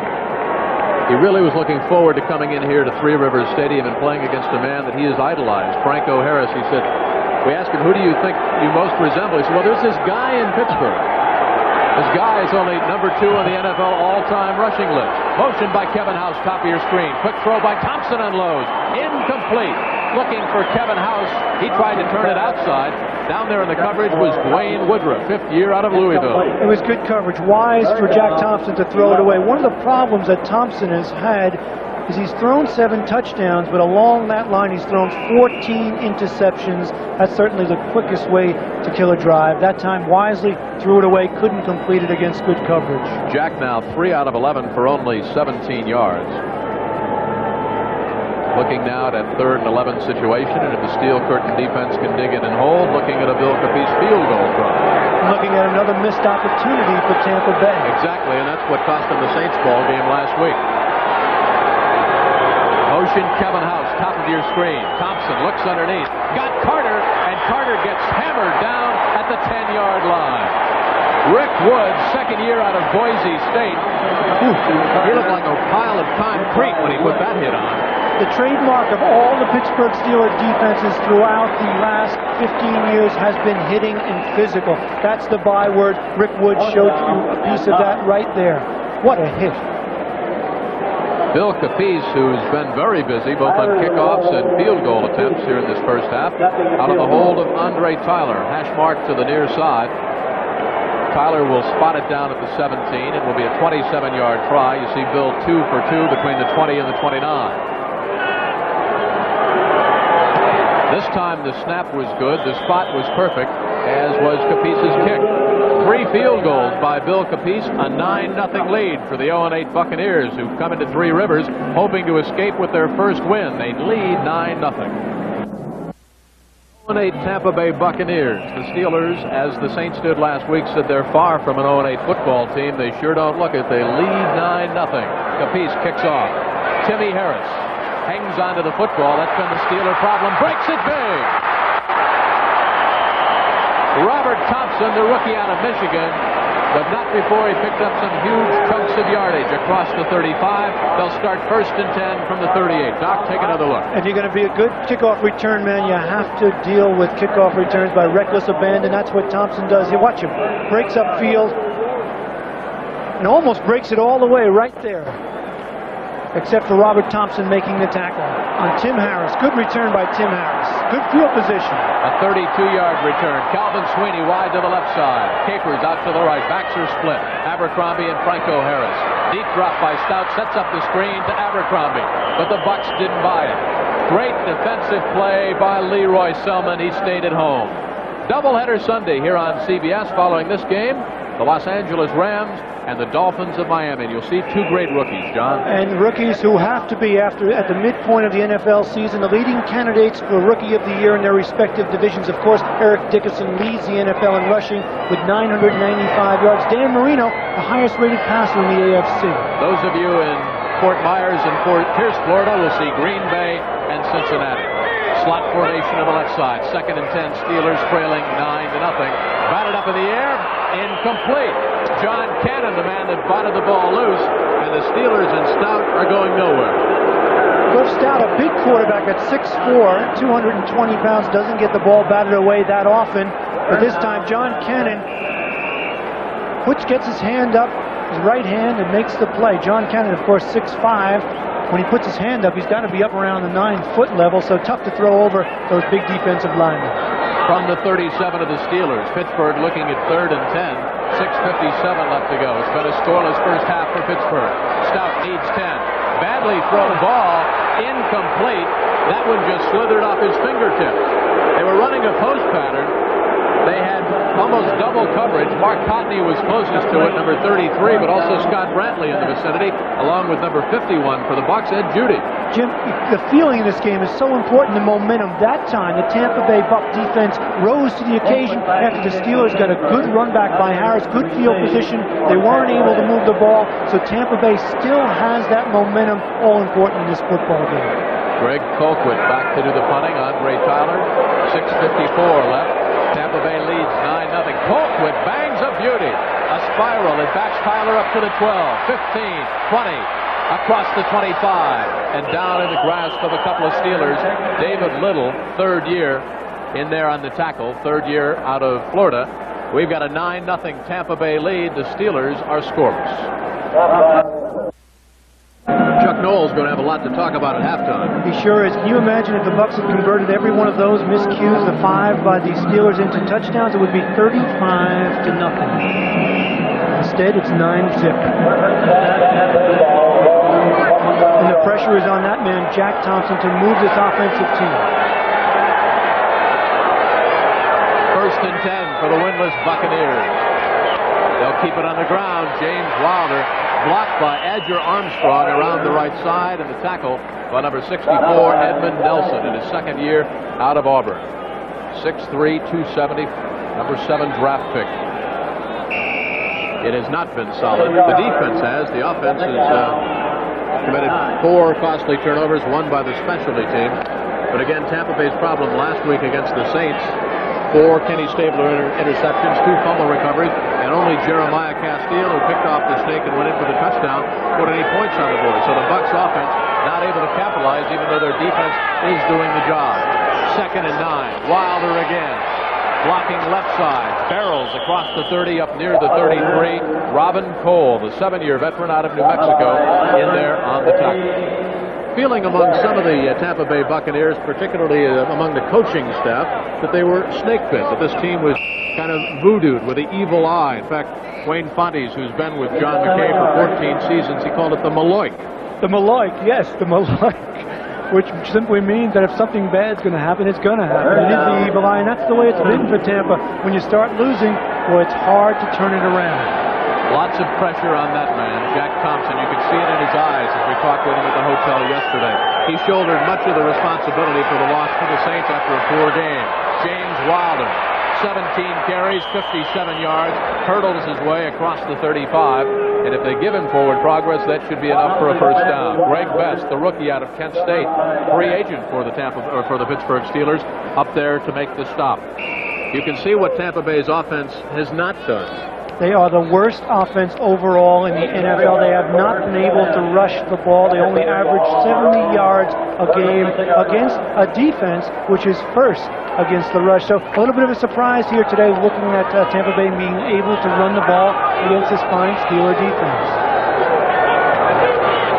he really was looking forward to coming in here to Three Rivers Stadium and playing against a man that he has idolized, Franco Harris. He said, we asked him, who do you think you most resemble? He said, well, there's this guy in Pittsburgh. This guy is only number 2 on the NFL all-time rushing list. Motion by Kevin House, top of your screen. Quick throw by Thompson unloads. Incomplete. Looking for Kevin House. He tried to turn it outside. Down there in the coverage was Dwayne Woodruff, 5th year out of Louisville. It was good coverage. Wise for Jack Thompson to throw it away. One of the problems that Thompson has had is he's thrown 7 touchdowns, but along that line he's thrown 14 interceptions. That's certainly the quickest way to kill a drive. That time Wisely threw it away, couldn't complete it against good coverage. Jack now 3 out of 11 for only 17 yards. Looking now at 3rd and 11 situation, and if the Steel Curtain defense can dig in and hold, looking at a Bill Capice field goal try. Looking at another missed opportunity for Tampa Bay. Exactly, and that's what cost them the Saints ball game last week. Motion Kevin House, top of your screen. Thompson looks underneath. Got Carter, and Carter gets hammered down at the 10-yard line. Rick Woods, 2nd year out of Boise State. He looked like a pile of concrete when he put that hit on. The trademark of all the Pittsburgh Steelers defenses throughout the last 15 years has been hitting and physical. That's the byword. Rick Woods showed you a piece of that right there. What a hit. Bill Capice, who's been very busy both on kickoffs and field goal attempts here in this first half, out of the hold of Andre Tyler. Hash mark to the near side. Tyler will spot it down at the 17. It will be a 27-yard try. You see Bill 2 for 2 between the 20 and the 29. This time the snap was good. The spot was perfect, as was Capice's kick. 3 field goals by Bill Capice, a 9-0 lead for the 0-8 Buccaneers, who've come into Three Rivers hoping to escape with their first win. They lead 9-0. 0-8 Tampa Bay Buccaneers. The Steelers, as the Saints did last week, said they're far from an 0-8 football team. They sure don't look it. They lead 9-0. Capice kicks off. Timmy Harris hangs onto the football. That's been the Steeler problem. Breaks it big. Robert Thompson, the rookie out of Michigan, but not before he picked up some huge chunks of yardage across the 35. They'll start 1st and 10 from the 38. Doc, take another look. If you're going to be a good kickoff return man, you have to deal with kickoff returns by reckless abandon. That's what Thompson does. You watch him. Breaks up field and almost breaks it all the way right there. Except for Robert Thompson making the tackle on Tim Harris. Good return by Tim Harris. Good field position. A 32-yard return. Calvin Sweeney wide to the left side. Capers out to the right. Backs are split. Abercrombie and Franco Harris. Deep drop by Stoudt. Sets up the screen to Abercrombie. But the Bucs didn't buy it. Great defensive play by Leroy Selman. He stayed at home. Doubleheader Sunday here on CBS following this game. The Los Angeles Rams and the Dolphins of Miami. And you'll see 2 great rookies, John. And rookies who have to be at the midpoint of the NFL season, the leading candidates for Rookie of the Year in their respective divisions. Of course, Eric Dickerson leads the NFL in rushing with 995 yards. Dan Marino, the highest-rated passer in the AFC. Those of you in Fort Myers and Fort Pierce, Florida, will see Green Bay and Cincinnati. Slot formation on the left side. 2nd and 10. Steelers trailing 9-0. Batted up in the air. Incomplete. John Cannon, the man that batted the ball loose, and the Steelers and Stoudt are going nowhere. Cliff Stoudt, a big quarterback at 6'4", 220 pounds, doesn't get the ball batted away that often. But this time, John Cannon gets his hand up, his right hand, and makes the play. John Cannon, of course, 6'5". When he puts his hand up, he's got to be up around the 9-foot level, so tough to throw over those big defensive linemen. From the 37 of the Steelers, Pittsburgh looking at 3rd and 10. 6:57 left to go. It's been a scoreless first half for Pittsburgh. Stoudt needs 10. Badly thrown ball, incomplete. That one just slithered off his fingertips. They were running a post pattern. They had almost double coverage. Mark Cotney was closest to it, number 33, but also Scott Brantley in the vicinity, along with number 51 for the Bucs, Ed Judy. Jim, the feeling in this game is so important, the momentum. That time, the Tampa Bay Buc defense rose to the occasion after the Steelers got a good run back by Harris, good field position. They weren't able to move the ball, so Tampa Bay still has that momentum, all important in this football game. Greg Colquitt back to do the punting. Andre Tyler, 6:54 left. Tampa Bay leads 9-0. Colquitt bangs a beauty. A spiral. It backs Tyler up to the 12, 15, 20, across the 25, and down in the grasp of a couple of Steelers. David Little, 3rd year in there on the tackle, 3rd year out of Florida. We've got a 9-0 Tampa Bay lead. The Steelers are scoreless. Chuck Noll's going to have a lot to talk about at halftime. He sure is. Can you imagine if the Bucs had converted every one of those miscues, the 5 by the Steelers, into touchdowns? It would be 35-0. Instead, it's 9-zip. And the pressure is on that man, Jack Thompson, to move this offensive team. 1st and 10 for the winless Buccaneers. They'll keep it on the ground. James Wilder blocked by Adger Armstrong around the right side, and the tackle by number 64, Edmund Nelson, in his 2nd year out of Auburn. 6'3", 270, number 7 draft pick. It has not been solid. The defense has. The offense has committed 4 costly turnovers, 1 by the specialty team. But again, Tampa Bay's problem last week against the Saints, 4 Kenny Stabler interceptions, 2 fumble recoveries, and only Jeremiah Castile, who picked off the snake and went in for the touchdown, put any points on the board. So the Bucs offense not able to capitalize, even though their defense is doing the job. 2nd and 9. Wilder again. Blocking left side. Barrels across the 30 up near the 33. Robin Cole, the 7-year veteran out of New Mexico, in there on the tackle. feeling among some of the Tampa Bay Buccaneers, particularly among the coaching staff, that they were snake bit, that this team was kind of voodooed with the evil eye. In fact, Wayne Fontes, who's been with John McKay for 14 seasons, he called it the Maloik. The Maloik, yes, the Maloik, which simply means that if something bad's going to happen, it's going to happen. It is the evil eye, and that's the way it's been for Tampa. When you start losing, well, it's hard to turn it around. Lots of pressure on that man, Jack Thompson. You could see it in his eyes as we talked with him at the hotel yesterday. He shouldered much of the responsibility for the loss to the Saints after a poor game. James Wilder, 17 carries, 57 yards, hurdles his way across the 35, and if they give him forward progress, that should be enough for a first down. Greg Best, the rookie out of Kent State, free agent for the Pittsburgh Steelers, up there to make the stop. You can see what Tampa Bay's offense has not done. They are the worst offense overall in the NFL. They have not been able to rush the ball. They only average 70 yards a game against a defense which is first against the rush. So a little bit of a surprise here today looking at Tampa Bay being able to run the ball against this fine Steeler defense.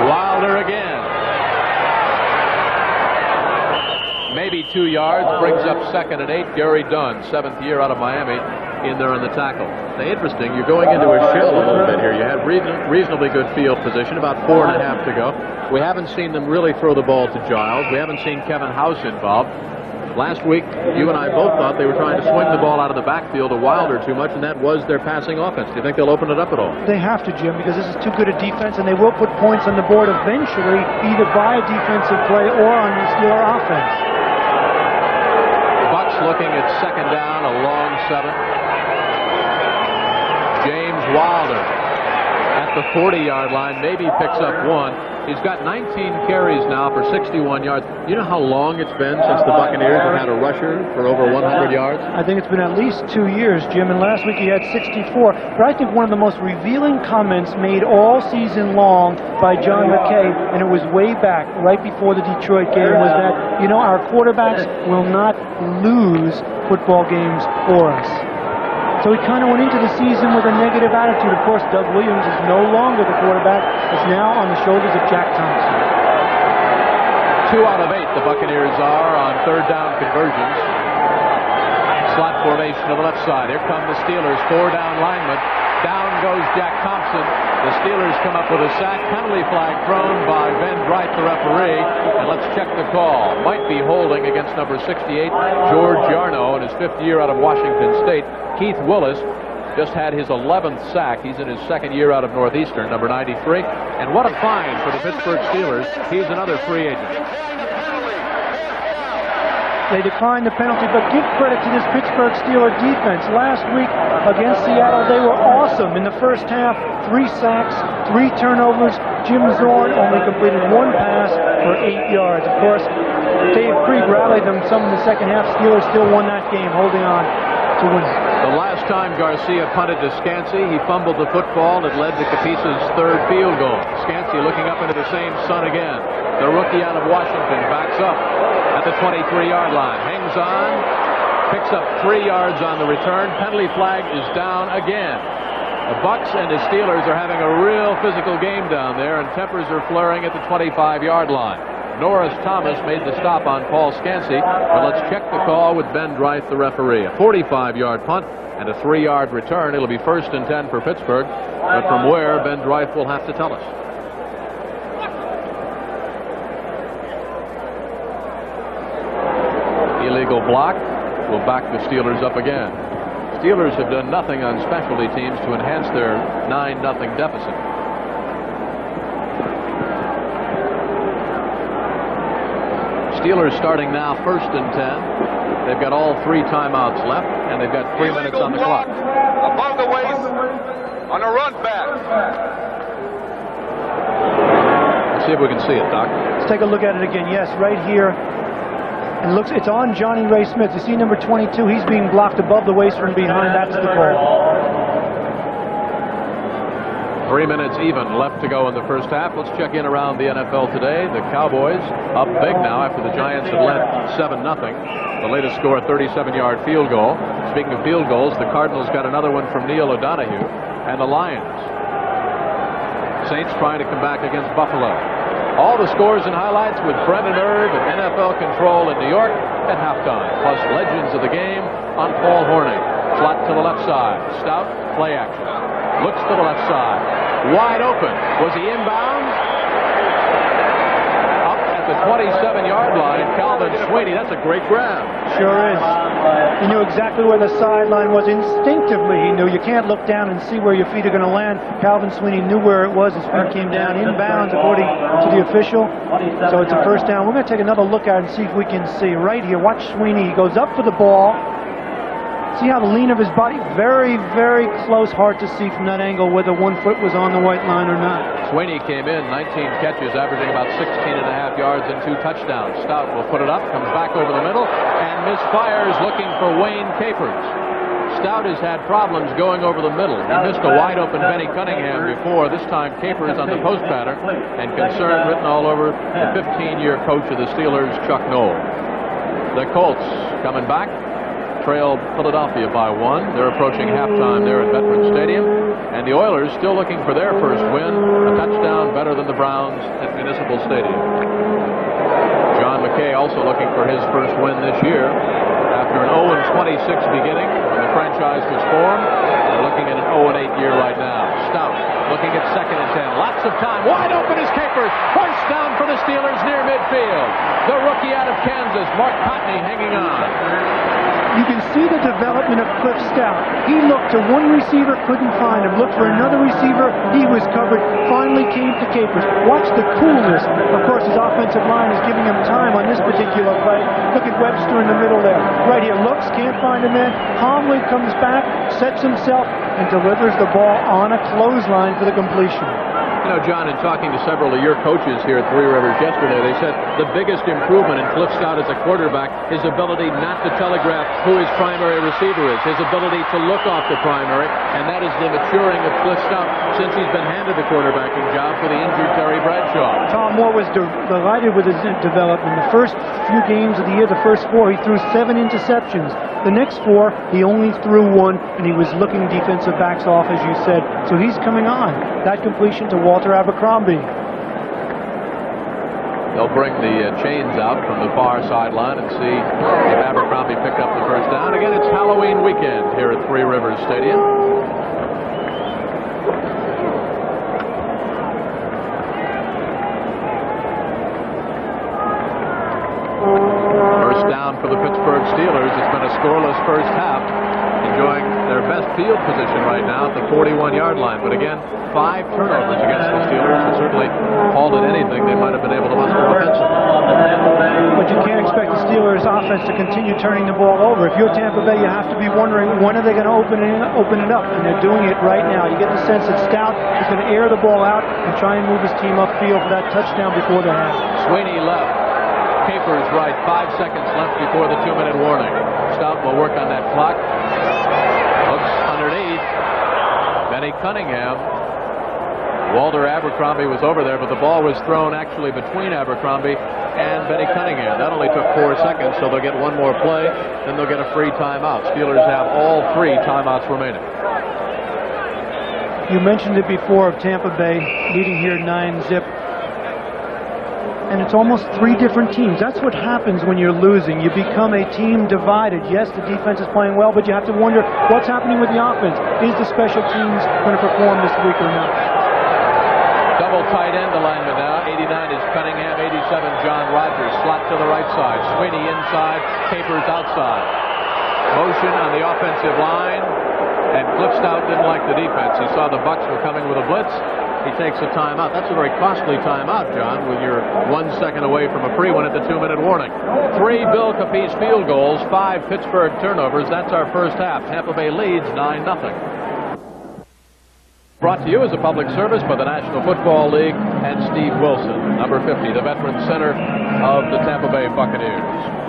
Wilder again. Maybe 2 yards, brings up 2nd and 8. Gary Dunn, 7th year out of Miami, in there on the tackle. Now, interesting, you're going into a shell a little bit here. You have reasonably good field position, about 4.5 to go. We haven't seen them really throw the ball to Giles. We haven't seen Kevin House involved. Last week, you and I both thought they were trying to swing the ball out of the backfield to Wilder too much, and that was their passing offense. Do you think they'll open it up at all? They have to, Jim, because this is too good a defense, and they will put points on the board eventually, either by a defensive play or on the Steeler offense. Bucks looking at 2nd down, a long 7. James Wilder at the 40-yard line, maybe picks up 1. He's got 19 carries now for 61 yards. You know how long it's been since the Buccaneers have had a rusher for over 100 yards? I think it's been at least 2 years, Jim, and last week he had 64. But I think one of the most revealing comments made all season long by John McKay, and it was way back, right before the Detroit game, was that, you know, our quarterbacks will not lose football games for us. So he kind of went into the season with a negative attitude. Of course, Doug Williams is no longer the quarterback. It's now on the shoulders of Jack Thompson. 2 out of 8 the Buccaneers are on 3rd down conversions. Slot formation to the left side. Here come the Steelers. 4 down linemen. Down goes Jack Thompson. The Steelers come up with a sack. Penalty flag thrown by Ben Bright, the referee. And let's check the call. Might be holding against number 68, George Yarno, in his 5th year out of Washington State. Keith Willis just had his 11th sack. He's in his 2nd year out of Northeastern, number 93. And what a find for the Pittsburgh Steelers. He's another free agent. They declined the penalty, but give credit to this Pittsburgh Steelers defense. Last week against Seattle, they were awesome. In the first half, 3 sacks, 3 turnovers. Jim Zorn only completed 1 pass for 8 yards. Of course, Dave Krieg rallied them some in the second half. Steelers still won that game, holding on to win. The last time Garcia punted to Scansey, he fumbled the football. It led to Capisa's 3rd field goal. Scansey looking up into the same sun again. The rookie out of Washington backs up at the 23-yard line. Hangs on, picks up 3 yards on the return. Penalty flag is down again. The Bucks and the Steelers are having a real physical game down there, and tempers are flaring at the 25-yard line. Norris Thomas made the stop on Paul Scansey, but let's check the call with Ben Dreith, the referee. A 45-yard punt and a 3-yard return. It'll be 1st and 10 for Pittsburgh, but from where, Ben Dreith will have to tell us. Illegal block will back the Steelers up again. Steelers have done nothing on specialty teams to enhance their 9-0 deficit. Steelers starting now 1st and 10. They've got all 3 timeouts left, and they've got 3 minutes on the clock. Above the waist on a run back. Let's see if we can see it, Doc. Let's take a look at it again. Yes, right here. And looks, it's on Johnny Ray Smith. You see number 22, he's being blocked above the waist from behind. That's the call. 3 minutes even left to go in the first half. Let's check in around the NFL today. The Cowboys up big now after the Giants had led 7-0. The latest score, a 37-yard field goal. Speaking of field goals, the Cardinals got another one from Neil O'Donohue. And the Lions. Saints trying to come back against Buffalo. All the scores and highlights with Brendan Irv and NFL Control in New York at halftime. Plus legends of the game on Paul Hornung. Flat to the left side. Stoudt, play action. Looks to the left side. Wide open. Was he inbounds? Up at the 27-yard line. Calvin Sweeney. That's a great grab. Sure is. He knew exactly where the sideline was. Instinctively, he knew. You can't look down and see where your feet are going to land. Calvin Sweeney knew where it was. His feet came down inbounds, according to the official. So it's a first down. We're going to take another look at it and see if we can see. Right here, watch Sweeney. He goes up for the ball. See how the lean of his body? Very, very close. Hard to see from that angle whether 1 foot was on the white line or not. Sweeney came in, 19 catches, averaging about 16.5 yards and 2 touchdowns. Stoudt will put it up, comes back over the middle, and misfires looking for Wayne Capers. Stoudt has had problems going over the middle. He missed a wide-open Benny Cunningham before. This time Capers on the post pattern, and concern written all over the 15-year coach of the Steelers, Chuck Noll. The Colts coming back. Trail Philadelphia by 1. They're approaching halftime there at Veterans Stadium. And the Oilers still looking for their first win. A touchdown better than the Browns at Municipal Stadium. John McKay also looking for his first win this year. After an 0-26 beginning when the franchise was formed, they're looking at an 0-8 year right now. Stoudt looking at 2nd and 10. Lots of time. Wide open is Capers. First down for the Steelers near midfield. The rookie out of Kansas, Mark Cotney, hanging on. You can see the development of Cliff Stoudt. He looked to one receiver, couldn't find him. Looked for another receiver, he was covered. Finally came to Capers. Watch the coolness. Of course, his offensive line is giving him time on this particular play. Look at Webster in the middle there. Right here, looks, can't find a man. Calmly comes back, sets himself, and delivers the ball on a clothesline for the completion. You know, John, in talking to several of your coaches here at Three Rivers yesterday, they said the biggest improvement in Cliff Stoudt as a quarterback, his ability not to telegraph who his primary receiver is, his ability to look off the primary, and that is the maturing of Cliff Stoudt since he's been handed the quarterbacking job for the injured Terry Bradshaw. Tom Moore was delighted with his development. The first few games of the year, the first 4, he threw 7 interceptions. The next 4, he only threw 1, and he was looking defensive backs off, as you said. So he's coming on. That completion to Walter Abercrombie. They'll bring the chains out from the far sideline and see if Abercrombie picked up the first down. Again, it's Halloween weekend here at Three Rivers Stadium. First down for the Pittsburgh Steelers. It's been a scoreless first half. Enjoying their best field position right now at the 41-yard line. But again, 5 turnovers against the Steelers. It certainly halted anything they might have been able to muster offensively. But you can't expect the Steelers' offense to continue turning the ball over. If you're Tampa Bay, you have to be wondering when are they going to open it up, and they're doing it right now. You get the sense that Stoudt is going to air the ball out and try and move his team upfield for that touchdown before the half. Sweeney left. Capers right. 5 seconds left before the 2-minute warning. Stoudt will work on that clock. Looks underneath. Benny Cunningham. Walter Abercrombie was over there, but the ball was thrown actually between Abercrombie and Benny Cunningham. That only took 4 seconds, so they'll get one more play, then they'll get a free timeout. Steelers have all 3 timeouts remaining. You mentioned it before of Tampa Bay leading here 9-zip. And it's almost 3 different teams. That's what happens when you're losing. You become a team divided. Yes, the defense is playing well, but you have to wonder what's happening with the offense. Is the special teams going to perform this week or not? Double tight end alignment now. 89 is Cunningham, 87 John Rogers. Slot to the right side. Sweeney inside, Capers outside. Motion on the offensive line, and Cliff Stoudt didn't like the defense. He saw the Bucs were coming with a blitz. He takes a timeout. That's a very costly timeout, John, when you're 1 second away from a free one at the 2-minute warning. 3 Bill Capiz field goals, 5 Pittsburgh turnovers. That's our first half. Tampa Bay leads 9-0. Brought to you as a public service by the National Football League and Steve Wilson, number 50, the veteran center of the Tampa Bay Buccaneers.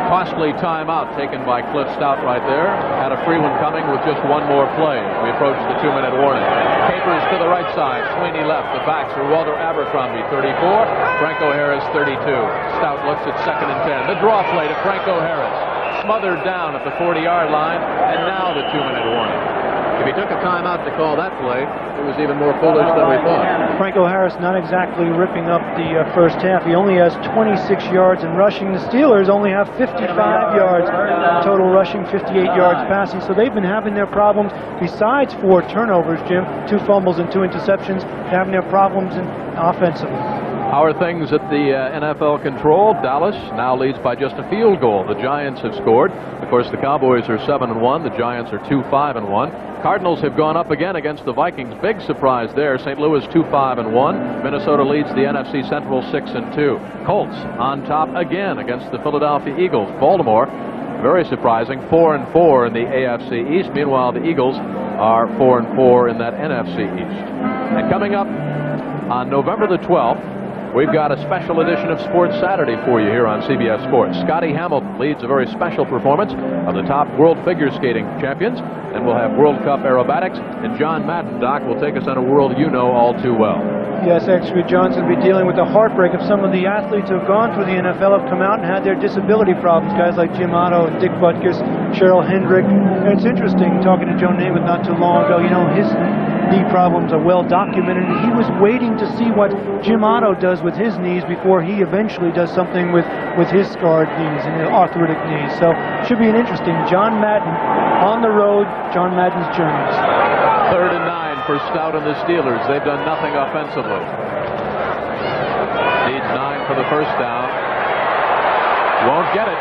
Costly timeout taken by Cliff Stoudt right there. Had a free one coming with just one more play. We approach the 2-minute warning. Capers to the right side. Sweeney left. The backs are Walter Abercrombie, 34. Franco Harris, 32. Stoudt looks at 2nd and 10. The draw play to Franco Harris. Smothered down at the 40-yard line. And now the 2-minute warning. If he took a timeout to call that play. It was even more foolish than we thought. Franco Harris not exactly ripping up the first half. He only has 26 yards in rushing. The Steelers only have 55 yards total rushing, 58 yards passing. So they've been having their problems. Besides 4 turnovers, Jim, 2 fumbles and 2 interceptions, having their problems offensively. How are things at the NFL control? Dallas now leads by just a field goal. The Giants have scored. Of course, the Cowboys are 7-1. The Giants are 2-5-1. Cardinals have gone up again against the Vikings. Big surprise there. St. Louis 2-5-1. Minnesota leads the NFC Central 6-2. Colts on top again against the Philadelphia Eagles. Baltimore, very surprising, 4-4 in the AFC East. Meanwhile, the Eagles are 4-4 in that NFC East. And coming up on November the 12th, we've got a special edition of Sports Saturday for you here on CBS Sports. Scotty Hamilton leads a very special performance of the top world figure skating champions. And we'll have World Cup aerobatics. And John Madden, Doc, will take us on a world you know all too well. Yes, actually, John's going to be dealing with the heartbreak of some of the athletes who have gone through the NFL, have come out and had their disability problems. Guys like Jim Otto, Dick Butkus, Cheryl Hendrick. And it's interesting, talking to Joe Namath not too long ago, you know, his knee problems are well documented. And he was waiting to see what Jim Otto does with his knees before he eventually does something with his scarred knees and the arthritic knees. So it should be an interesting John Madden on the road, John Madden's journeys. 3rd and 9 for Stoudt and the Steelers. They've done nothing offensively. Needs 9 for the first down. Won't get it.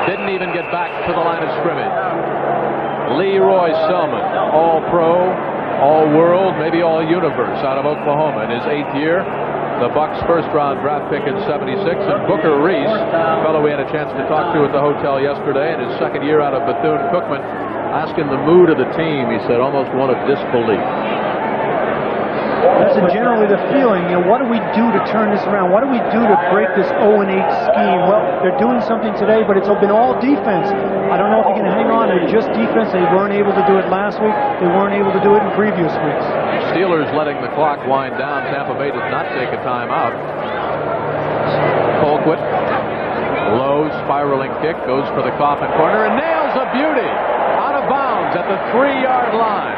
Didn't even get back to the line of scrimmage. Leroy Selman, all-pro, all-world, maybe all-universe out of Oklahoma in his 8th year. The Bucs' first-round draft pick in '76, and Booker Reese, a fellow we had a chance to talk to at the hotel yesterday, in his 2nd year out of Bethune-Cookman, asking the mood of the team. He said almost one of disbelief. That's generally the feeling. You know, what do we do to turn this around? What do we do to break this 0-8 scheme? Well, they're doing something today, but it's been all defense. I don't know if they can hang on to just defense. They weren't able to do it last week. They weren't able to do it in previous weeks. Steelers letting the clock wind down. Tampa Bay does not take a timeout. Colquitt, low spiraling kick, goes for the coffin corner and nails a beauty out of bounds at the 3-yard line.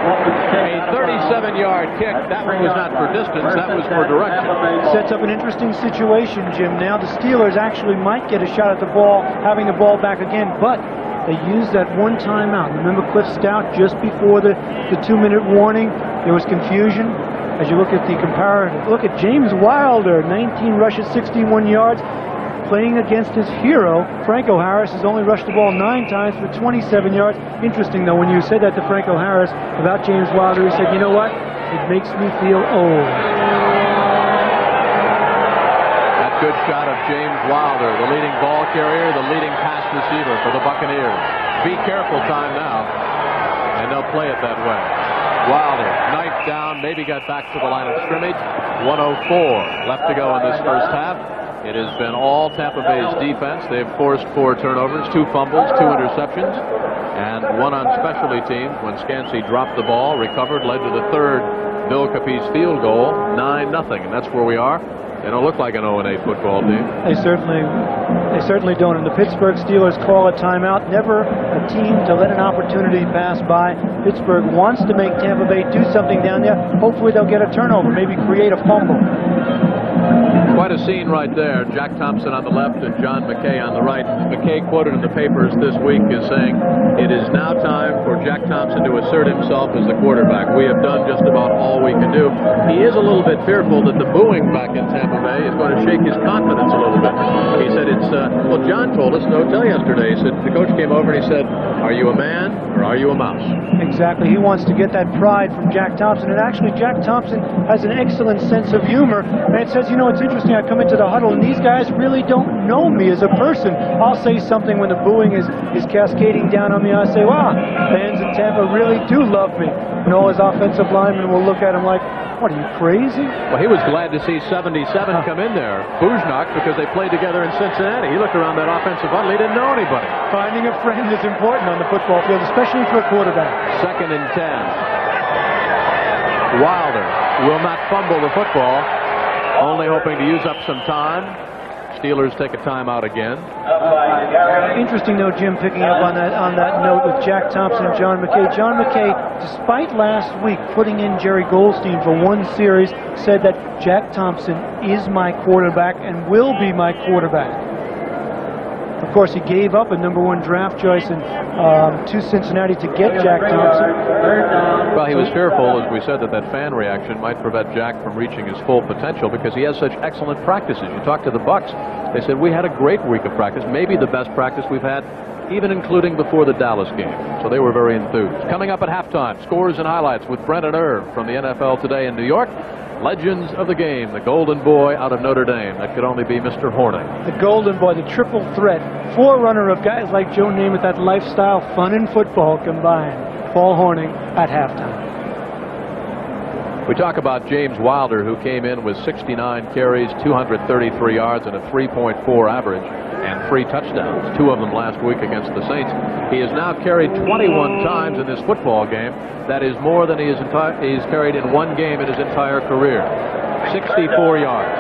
A 37-yard kick. That one was not for distance. That was for direction. Sets up an interesting situation, Jim. Now the Steelers actually might get a shot at the ball, having the ball back again, but they used that one timeout. Remember Cliff Stoudt just before the 2-minute warning? There was confusion. As you look at the comparative, look at James Wilder, 19 rushes, 61 yards. Playing against his hero, Franco Harris, has only rushed the ball 9 times for 27 yards. Interesting, though, when you said that to Franco Harris about James Wilder, he said, you know what? It makes me feel old. That good shot of James Wilder, the leading ball carrier, the leading pass receiver for the Buccaneers. Be careful time now, and they'll play it that way. Wilder, knife down, maybe got back to the line of scrimmage. 1:04 left to go in this first half. It has been all Tampa Bay's defense. They've forced 4 turnovers, 2 fumbles, 2 interceptions, and 1 on specialty teams when Scansey dropped the ball, recovered, led to the 3rd Bill Capiz field goal, 9-0, and that's where we are. They don't look like an 0-8 football team. They certainly don't. And the Pittsburgh Steelers call a timeout. Never a team to let an opportunity pass by. Pittsburgh wants to make Tampa Bay do something down there. Hopefully they'll get a turnover, maybe create a fumble. Quite a scene right there. Jack Thompson on the left and John McKay on the right. McKay, quoted in the papers this week, is saying, "It is now time for Jack Thompson to assert himself as the quarterback. We have done just about all we can do." He is a little bit fearful that the booing back in Tampa Bay is going to shake his confidence a little bit. He said well, John told us in the hotel yesterday, he said, the coach came over and he said, "Are you a man or are you a mouse?" Exactly. He wants to get that pride from Jack Thompson. And actually, Jack Thompson has an excellent sense of humor. And it says, you know, it's interesting. I come into the huddle, and these guys really don't know me as a person. I'll say something when the booing is cascading down on me. I'll say, wow, fans in Tampa really do love me. And all his offensive linemen will look at him like, what, are you crazy? Well, he was glad to see 77 come in there. Bujnak, because they played together in Cincinnati. He looked around that offensive huddle. He didn't know anybody. Finding a friend is important on the football field, especially for a quarterback. 2nd and 10. Wilder will not fumble the football, only hoping to use up some time. Steelers take a timeout again. Interesting though, Jim, picking up on that note with Jack Thompson and John McKay. John McKay, despite last week putting in Jerry Goldstein for one series, said that Jack Thompson is my quarterback and will be my quarterback. Of course, he gave up a #1 draft choice to Cincinnati to get Jack Thompson. Well, he was fearful, as we said, that fan reaction might prevent Jack from reaching his full potential because he has such excellent practices. You talk to the Bucs, they said, we had a great week of practice, maybe the best practice we've had, even including before the Dallas game. So they were very enthused. Coming up at halftime, scores and highlights with Brendan Irv from the NFL Today in New York. Legends of the game, the Golden Boy out of Notre Dame. That could only be Mr. Horning. The Golden Boy, the triple threat, forerunner of guys like Joe Namath, that lifestyle, fun and football combined. Paul Horning at halftime. We talk about James Wilder, who came in with 69 carries, 233 yards, and a 3.4 average, and 3 touchdowns, 2 of them last week against the Saints. He has now carried 21 times in this football game. That is more than he's carried in one game in his entire career. 64 yards.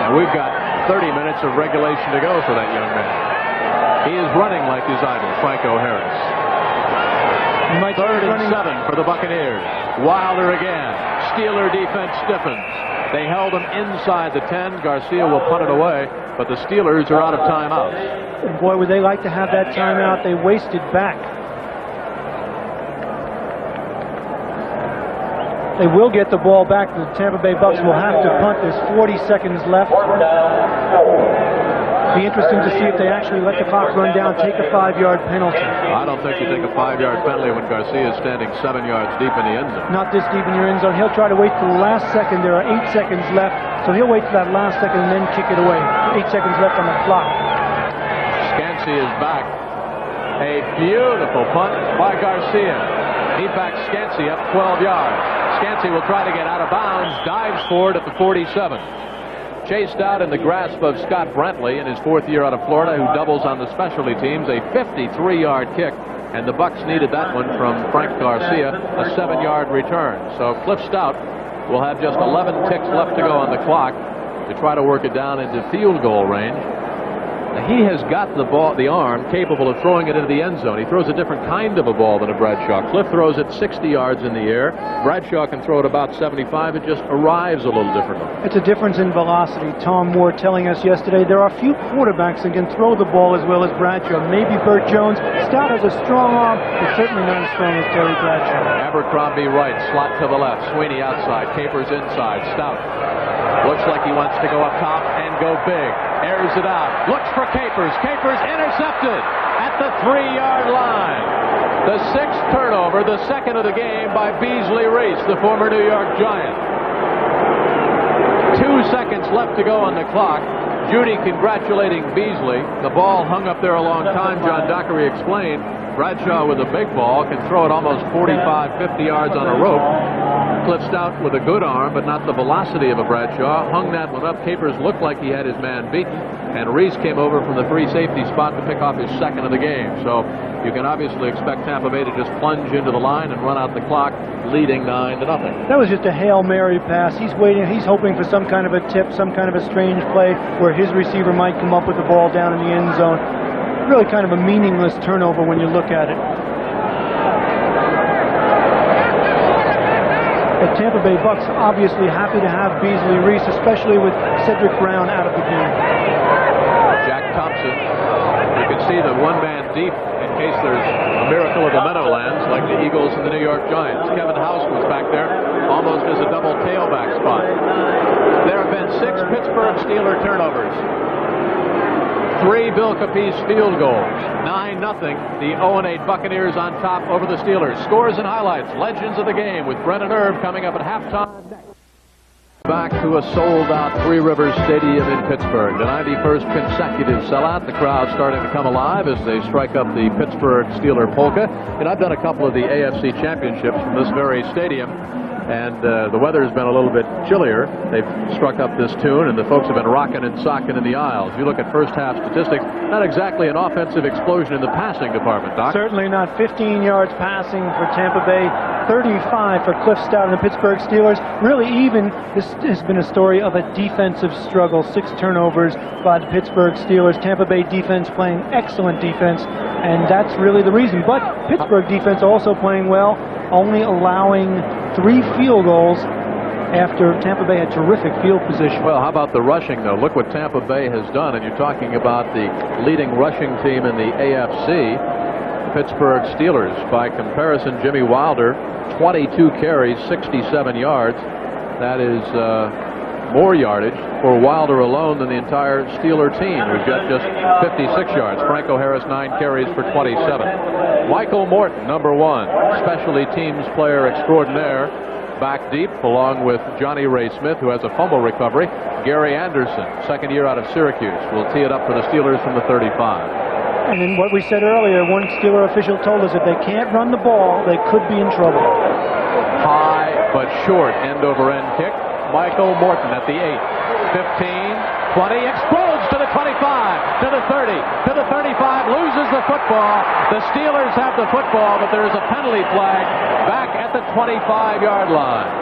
And we've got 30 minutes of regulation to go for that young man. He is running like his idol, Franco Harris. 3rd and 7 for the Buccaneers. Wilder again. Steeler defense stiffens. They held him inside the 10. Garcia will punt it away, but the Steelers are out of timeouts. And boy, would they like to have that timeout. They wasted back. They will get the ball back. The Tampa Bay Bucs will have to punt. There's 40 seconds left. Be interesting to see if they actually let the clock run down, take a 5-yard penalty. I don't think you take a 5-yard penalty when Garcia is standing 7 yards deep in the end zone. Not this deep in your end zone. He'll try to wait till the last second. There are 8 seconds left, so he'll wait till that last second and then kick it away. 8 seconds left on the clock. Scansey is back. A beautiful punt by Garcia. He backs Scansey up 12 yards. Scansey will try to get out of bounds, dives for it at the 47. Chased out in the grasp of Scott Brantley in his 4th year out of Florida, who doubles on the specialty teams, a 53-yard kick, and the Bucs needed that one from Frank Garcia, a 7-yard return. So Cliff Stoudt will have just 11 ticks left to go on the clock to try to work it down into field goal range. He has got the ball, the arm capable of throwing it into the end zone. He throws a different kind of a ball than a Bradshaw. Cliff throws it 60 yards in the air. Bradshaw can throw it about 75. It just arrives a little differently. It's a difference in velocity. Tom Moore telling us yesterday there are few quarterbacks that can throw the ball as well as Bradshaw. Maybe Burt Jones. Stoudt has a strong arm, but certainly not as strong as Terry Bradshaw. Abercrombie right, slot to the left. Sweeney outside, Capers inside. Stoudt looks like he wants to go up top and go big. Airs it out. Looks for Capers. Capers intercepted at the 3-yard line. The 6th turnover, the 2nd of the game by Beasley Reese, the former New York Giant. 2 seconds left to go on the clock. Judy congratulating Beasley. The ball hung up there a long time, John Dockery explained. Bradshaw with a big ball can throw it almost 45, 50 yards on a rope. Cliff Stoudt with a good arm, but not the velocity of a Bradshaw. Hung that one up. Capers looked like he had his man beaten, and Reese came over from the free safety spot to pick off his 2nd of the game. So you can obviously expect Tampa Bay to just plunge into the line and run out the clock, leading 9-0. That was just a Hail Mary pass. He's waiting. He's hoping for some kind of a tip, some kind of a strange play where his receiver might come up with the ball down in the end zone. Really kind of a meaningless turnover when you look at it. The Tampa Bay Bucs obviously happy to have Beasley Reese, especially with Cedric Brown out of the game. Jack Thompson, you can see the one man deep in case there's a miracle of the Meadowlands like the Eagles and the New York Giants. Kevin House was back there almost as a double tailback spot. There have been 6 Pittsburgh Steeler turnovers. 3 Bill Capiz field goals. 9-0. The 0-8 Buccaneers on top over the Steelers. Scores and highlights. Legends of the game with Brendan Irv coming up at halftime. Back to a sold-out Three Rivers Stadium in Pittsburgh. The 91st consecutive sellout. The crowd starting to come alive as they strike up the Pittsburgh Steeler polka. And I've done a couple of the AFC championships from this very stadium. and the weather has been a little bit chillier. They've struck up this tune, and the folks have been rocking and socking in the aisles. If you look at first half statistics, not exactly an offensive explosion in the passing department, Doc. Certainly not. 15 yards passing for Tampa Bay, 35 for Cliff Stoudt and the Pittsburgh Steelers. Really even, this has been a story of a defensive struggle. 6 turnovers by the Pittsburgh Steelers. Tampa Bay defense playing excellent defense, and that's really the reason. But Pittsburgh defense also playing well, only allowing 3 field goals after Tampa Bay had terrific field position. Well, how about the rushing, though? Look what Tampa Bay has done, and you're talking about the leading rushing team in the AFC, the Pittsburgh Steelers. By comparison, Jimmy Wilder, 22 carries, 67 yards. That is more yardage for Wilder alone than the entire Steeler team, who's got just 56 yards. Franco Harris, 9 carries for 27. Michael Morton, number 1, specialty teams player extraordinaire, back deep, along with Johnny Ray Smith, who has a fumble recovery. Gary Anderson, second year out of Syracuse, will tee it up for the Steelers from the 35. And then what we said earlier, one Steeler official told us if they can't run the ball, they could be in trouble. High but short end-over-end kick. Michael Morton at the 8, 15, 20, explodes to the 25, to the 30, to the 35, loses the football. The Steelers have the football, but there is a penalty flag back at the 25-yard line.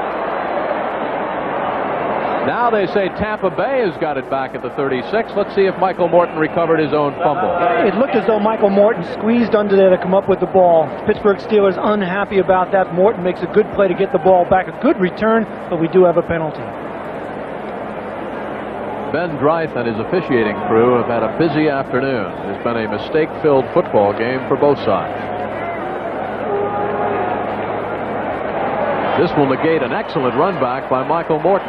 Now they say Tampa Bay has got it back at the 36. Let's see if Michael Morton recovered his own fumble. It looked as though Michael Morton squeezed under there to come up with the ball. Pittsburgh Steelers unhappy about that. Morton makes a good play to get the ball back. A good return, but we do have a penalty. Ben Dreith and his officiating crew have had a busy afternoon. It's been a mistake-filled football game for both sides. This will negate an excellent run back by Michael Morton.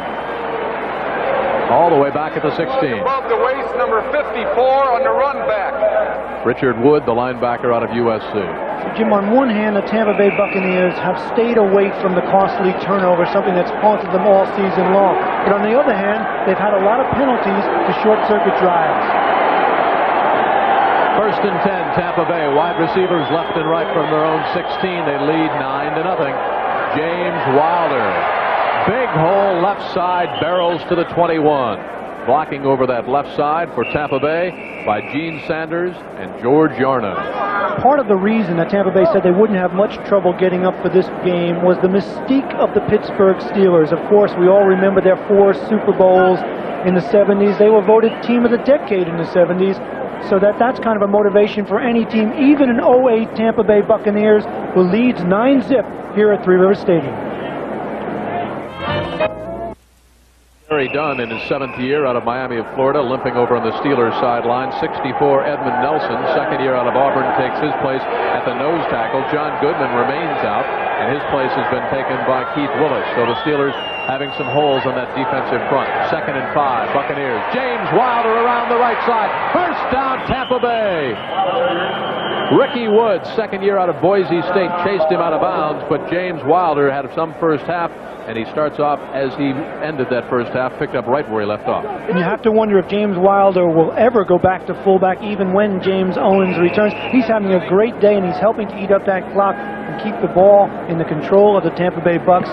All the way back at the 16. Above the waist, number 54 on the run back. Richard Wood, the linebacker out of USC. Jim, on one hand, the Tampa Bay Buccaneers have stayed away from the costly turnover, something that's haunted them all season long. But on the other hand, they've had a lot of penalties to short-circuit drives. First and 10, Tampa Bay. Wide receivers left and right from their own 16. They lead 9-0. James Wilder. Big hole left side, barrels to the 21. Blocking over that left side for Tampa Bay by Gene Sanders and George Yarno. Part of the reason that Tampa Bay said they wouldn't have much trouble getting up for this game was the mystique of the Pittsburgh Steelers. Of course, we all remember their 4 Super Bowls in the 70s. They were voted Team of the Decade in the 70s. So that's kind of a motivation for any team. Even an 08 Tampa Bay Buccaneers, who leads 9-0 here at Three Rivers Stadium. Harry Dunn in his 7th year out of Miami of Florida, limping over on the Steelers sideline. 64, Edmund Nelson, second year out of Auburn, takes his place at the nose tackle. John Goodman remains out, and his place has been taken by Keith Willis. So the Steelers having some holes on that defensive front. 2nd and 5, Buccaneers. James Wilder around the right side. First down, Tampa Bay. Ricky Woods, second year out of Boise State, chased him out of bounds, but James Wilder had some first half, and he starts off as he ended that first half, picked up right where he left off. And you have to wonder if James Wilder will ever go back to fullback, even when James Owens returns. He's having a great day, and he's helping to eat up that clock and keep the ball in the control of the Tampa Bay Bucks.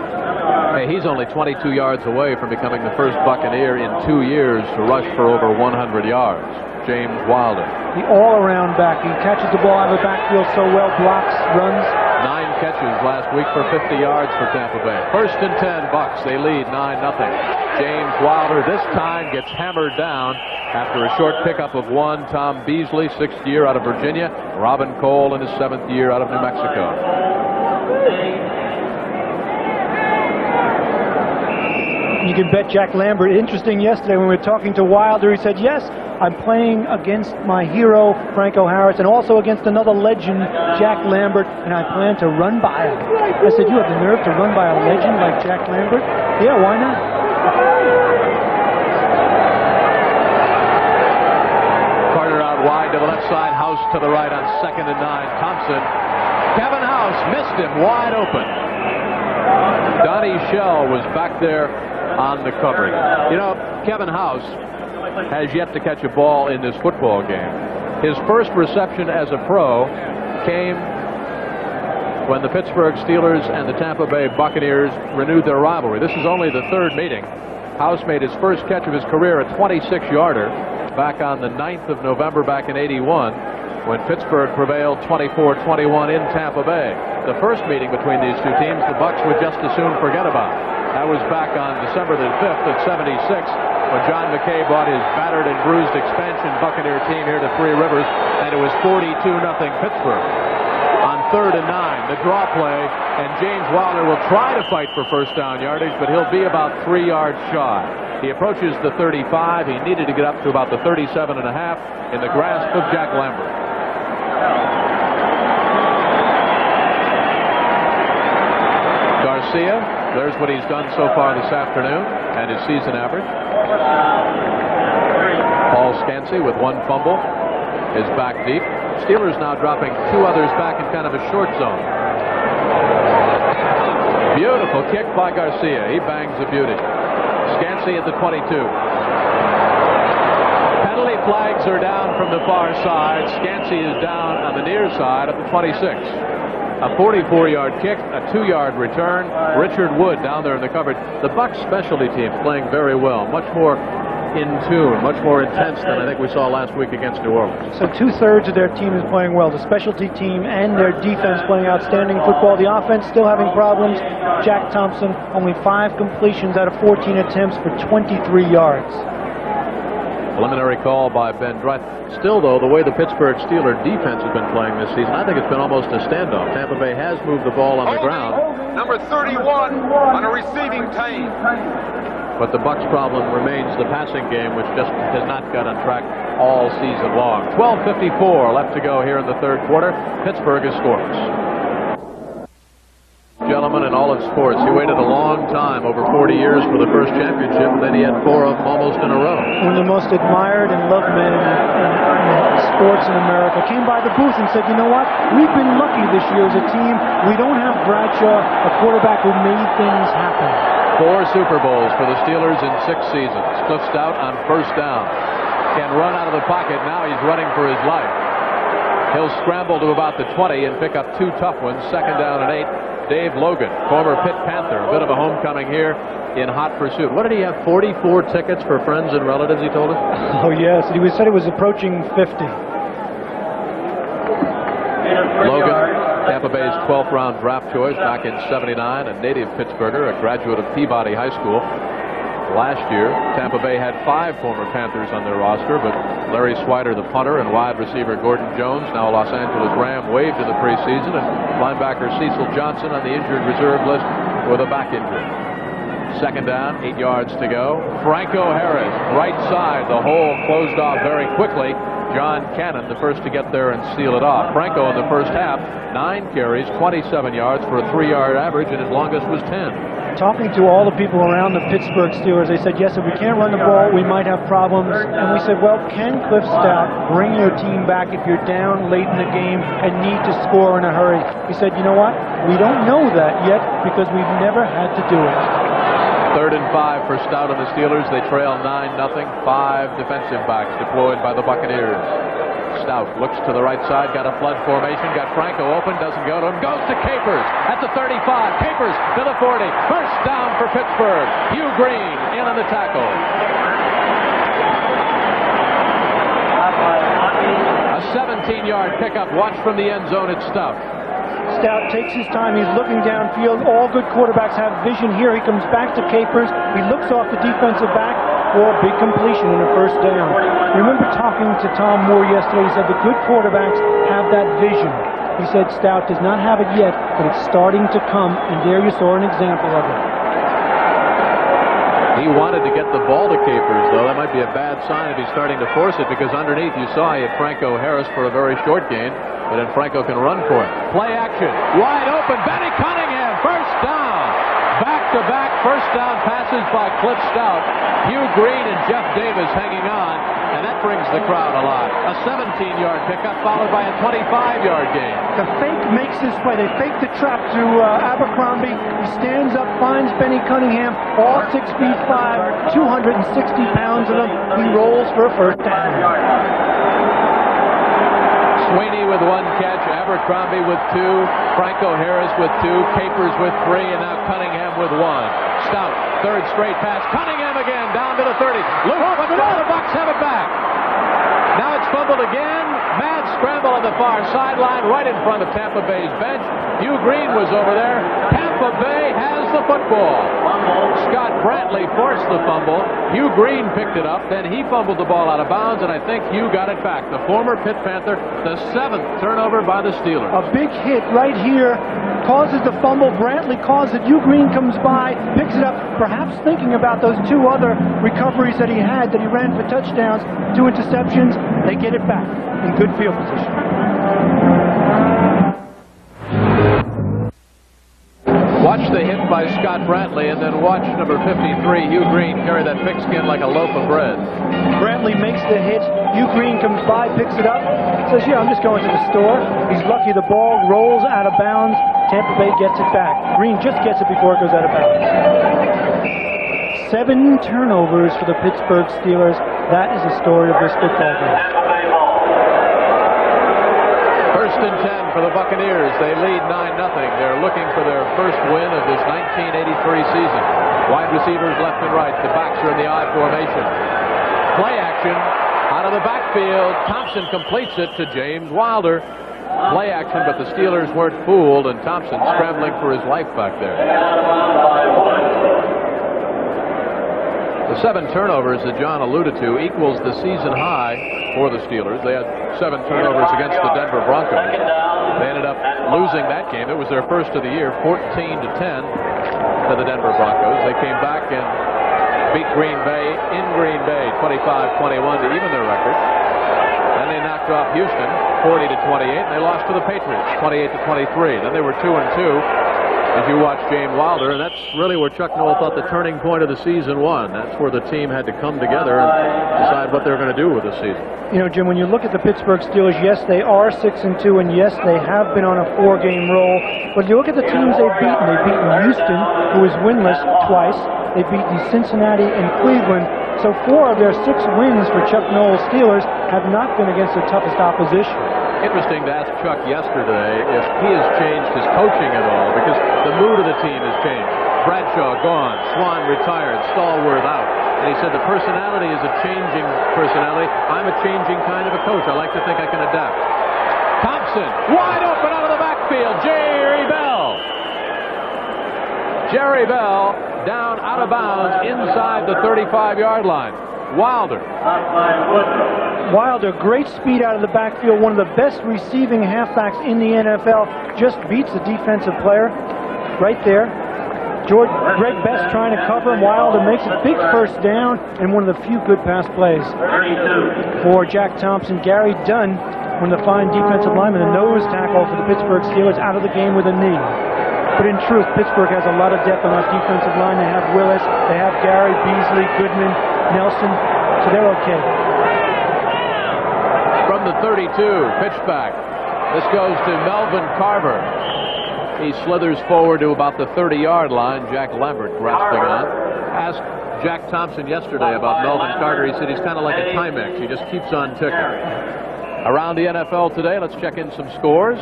Hey, he's only 22 yards away from becoming the first Buccaneer in 2 years to rush for over 100 yards. James Wilder. The all-around back. He catches the ball out of the backfield so well, blocks, runs. 9 catches last week for 50 yards for Tampa Bay. First and 10, Bucks. They lead 9-0. James Wilder this time gets hammered down after a short pickup of 1. Tom Beasley, 6th year out of Virginia. Robin Cole in his 7th year out of New Mexico. You can bet Jack Lambert. Interesting, yesterday when we were talking to Wilder, he said, yes, I'm playing against my hero, Franco Harris, and also against another legend, Jack Lambert, and I plan to run by him. I said, you have the nerve to run by a legend like Jack Lambert? Yeah, why not? Carter out wide to the left side, House to the right on 2nd and 9. Thompson. Kevin House missed him wide open. Donnie Shell was back there on the covering. You know, Kevin House has yet to catch a ball in this football game. His first reception as a pro came when the Pittsburgh Steelers and the Tampa Bay Buccaneers renewed their rivalry. This is only the third meeting. House made his first catch of his career, a 26-yarder, back on the 9th of November back in '81, when Pittsburgh prevailed 24-21 in Tampa Bay. The first meeting between these two teams, the Bucs would just as soon forget about. That was back on December the 5th of '76, when John McKay brought his battered and bruised expansion Buccaneer team here to Three Rivers, and it was 42-0 Pittsburgh. On 3rd and 9, the draw play, and James Wilder will try to fight for first down yardage, but he'll be about 3 yards shy. He approaches the 35. He needed to get up to about the 37.5 in the grasp of Jack Lambert. Garcia, there's what he's done so far this afternoon and his season average. Paul Scansey with 1 fumble is back deep. Steelers now dropping 2 others back in kind of a short zone. Beautiful kick by Garcia. He bangs a beauty. Scansey at the 22. Penalty flags are down from the far side. Scansey is down on the near side at the 26. A 44-yard kick, a 2-yard return. Richard Wood down there in the coverage. The Bucs specialty teams playing very well. Much more in tune, much more intense than I think we saw last week against New Orleans. So 2/3 of their team is playing well. The specialty team and their defense playing outstanding football. The offense still having problems. Jack Thompson, only 5 completions out of 14 attempts for 23 yards. Preliminary call by Ben Dry. Still, though, the way the Pittsburgh Steelers defense has been playing this season, I think it's been almost a standoff. Tampa Bay has moved the ball on the ground. Number 31 on a receiving team. But the Bucs' problem remains the passing game, which just has not got on track all season long. 12:54 left to go here in the third quarter. Pittsburgh is scoreless. Gentlemen, in all of sports, he waited a long time, over 40 years, for the first championship, and then he had 4 of them almost in a row. One of the most admired and loved men in sports in America came by the booth and said, you know what, we've been lucky this year as a team. We don't have Bradshaw, a quarterback who made things happen. 4 Super Bowls for the Steelers in 6 seasons. Cliff Stoudt on first down. Can run out of the pocket. Now he's running for his life. He'll scramble to about the 20 and pick up 2 tough ones. 2nd down and 8. Dave Logan, former Pitt Panther, a bit of a homecoming here in hot pursuit. What did he have, 44 tickets for friends and relatives, he told us? Oh, yes. He said it was approaching 50. Logan, Tampa Bay's 12th round draft choice back in '79, a native Pittsburgher, a graduate of Peabody High School. Last year, Tampa Bay had 5 former Panthers on their roster, but Larry Swider, the punter, and wide receiver Gordon Jones, now a Los Angeles Ram, waived in the preseason, and linebacker Cecil Johnson on the injured reserve list with a back injury. 2nd down, 8 yards to go. Franco Harris, right side, the hole closed off very quickly. John Cannon, the first to get there and seal it off. Franco in the first half, 9 carries, 27 yards for a 3-yard average, and his longest was 10. Talking to all the people around the Pittsburgh Steelers, they said, yes, if we can't run the ball, we might have problems. And we said, well, can Cliff Stoudt bring your team back if you're down late in the game and need to score in a hurry? He said, you know what? We don't know that yet because we've never had to do it. 3rd and 5 for Stoudt and the Steelers. They trail 9-0. 5 defensive backs deployed by the Buccaneers. Stoudt looks to the right side, got a flood formation, got Franco open, doesn't go to him, goes to Capers at the 35. Capers to the 40. First down for Pittsburgh. Hugh Green in on the tackle. A 17-yard pickup. Watch from the end zone at Stoudt. Stoudt takes his time. He's looking downfield. All good quarterbacks have vision here. He comes back to Capers. He looks off the defensive back for a big completion and a first down. Remember talking to Tom Moore yesterday. He said the good quarterbacks have that vision. He said Stoudt does not have it yet, but it's starting to come, and there you saw an example of it. He wanted to get the ball to Capers, though. That might be a bad sign if he's starting to force it, because underneath you saw he had Franco Harris for a very short gain, but then Franco can run for it. Play action. Wide open. Benny Cunningham. First down. Back-to-back first down passes by Cliff Stoudt. Hugh Green and Jeff Davis hanging on, and that brings the crowd alive. A 17-yard pickup followed by a 25-yard gain. The fake makes this play. They fake the trap to Abercrombie. He stands up, finds Benny Cunningham, all 6'5", 260 pounds of him. He rolls for a first down. Sweeney with with one catch, Abercrombie with two, Franco Harris with two, Capers with three, and now Cunningham with one. Stoudt, third straight pass. Cunningham again, down to the 30. Loose, but the Bucs have it back. Now it's fumbled again. Mad scramble on the far sideline, right in front of Tampa Bay's bench. Hugh Green was over there. Tampa Bay has the football. Scott Brantley forced the fumble. Hugh Green picked it up. Then he fumbled the ball out of bounds, and I think Hugh got it back. The former Pitt Panther, the 7th turnover by the Steelers. A big hit right here causes the fumble. Brantley causes it. Hugh Green comes by, picks it up, perhaps thinking about those two other recoveries that he had, that he ran for touchdowns, 2 interceptions. They get it back in good field position. Watch the hit by Scott Brantley, and then watch number 53, Hugh Green, carry that pigskin like a loaf of bread. Brantley makes the hit. Hugh Green comes by, picks it up, says, yeah, I'm just going to the store. He's lucky the ball rolls out of bounds. Tampa Bay gets it back. Green just gets it before it goes out of bounds. 7 turnovers for the Pittsburgh Steelers. That is the story of this football game. First and 10 for the Buccaneers. They lead 9-0. They're looking for their first win of this 1983 season. Wide receivers left and right. The backs are in the I formation. Play action out of the backfield. Thompson completes it to James Wilder. Play action, but the Steelers weren't fooled, and Thompson scrambling for his life back there. The 7 turnovers that John alluded to equals the season high for the Steelers. They had 7 turnovers against the Denver Broncos. They ended up losing that game. It was their first of the year, 14-10 to the Denver Broncos. They came back and beat Green Bay in Green Bay, 25-21 to even their record. Then they knocked off Houston, 40-28, and they lost to the Patriots, 28-23. Then they were 2-2. As you watch James Wilder, and that's really where Chuck Noll thought the turning point of the season was. That's where the team had to come together and decide what they were going to do with the season. You know, Jim, when you look at the Pittsburgh Steelers, yes, they are 6-2, and yes, they have been on a 4-game roll. But you look at the teams they've beaten. They've beaten Houston, who is winless twice. They've beaten Cincinnati and Cleveland. So 4 of their 6 wins for Chuck Noll's Steelers have not been against the toughest opposition. Interesting to ask Chuck yesterday if he has changed his coaching at all, because the mood of the team has changed. Bradshaw gone, Swan retired, Stallworth out. And he said the personality is a changing personality. I'm a changing kind of a coach. I like to think I can adapt. Thompson, wide open out of the backfield. Jerry Bell. Jerry Bell down out of bounds inside the 35-yard line. Wilder. Wilder, great speed out of the backfield, one of the best receiving halfbacks in the NFL, just beats the defensive player right there. Greg Best trying to cover him. Wilder makes a big first down and one of the few good pass plays for Jack Thompson. Gary Dunn, one of the fine defensive linemen, a nose tackle for the Pittsburgh Steelers, out of the game with a knee. But in truth, Pittsburgh has a lot of depth on that defensive line. They have Willis, they have Gary, Beasley, Goodman, Nelson, so they're okay. From the 32, pitch back. This goes to Melvin Carver. He slithers forward to about the 30-yard line. Jack Lambert grasping on. Asked Jack Thompson yesterday about Melvin Carter. He said he's kind of like a Timex. He just keeps on ticking. Around the NFL today, let's check in some scores.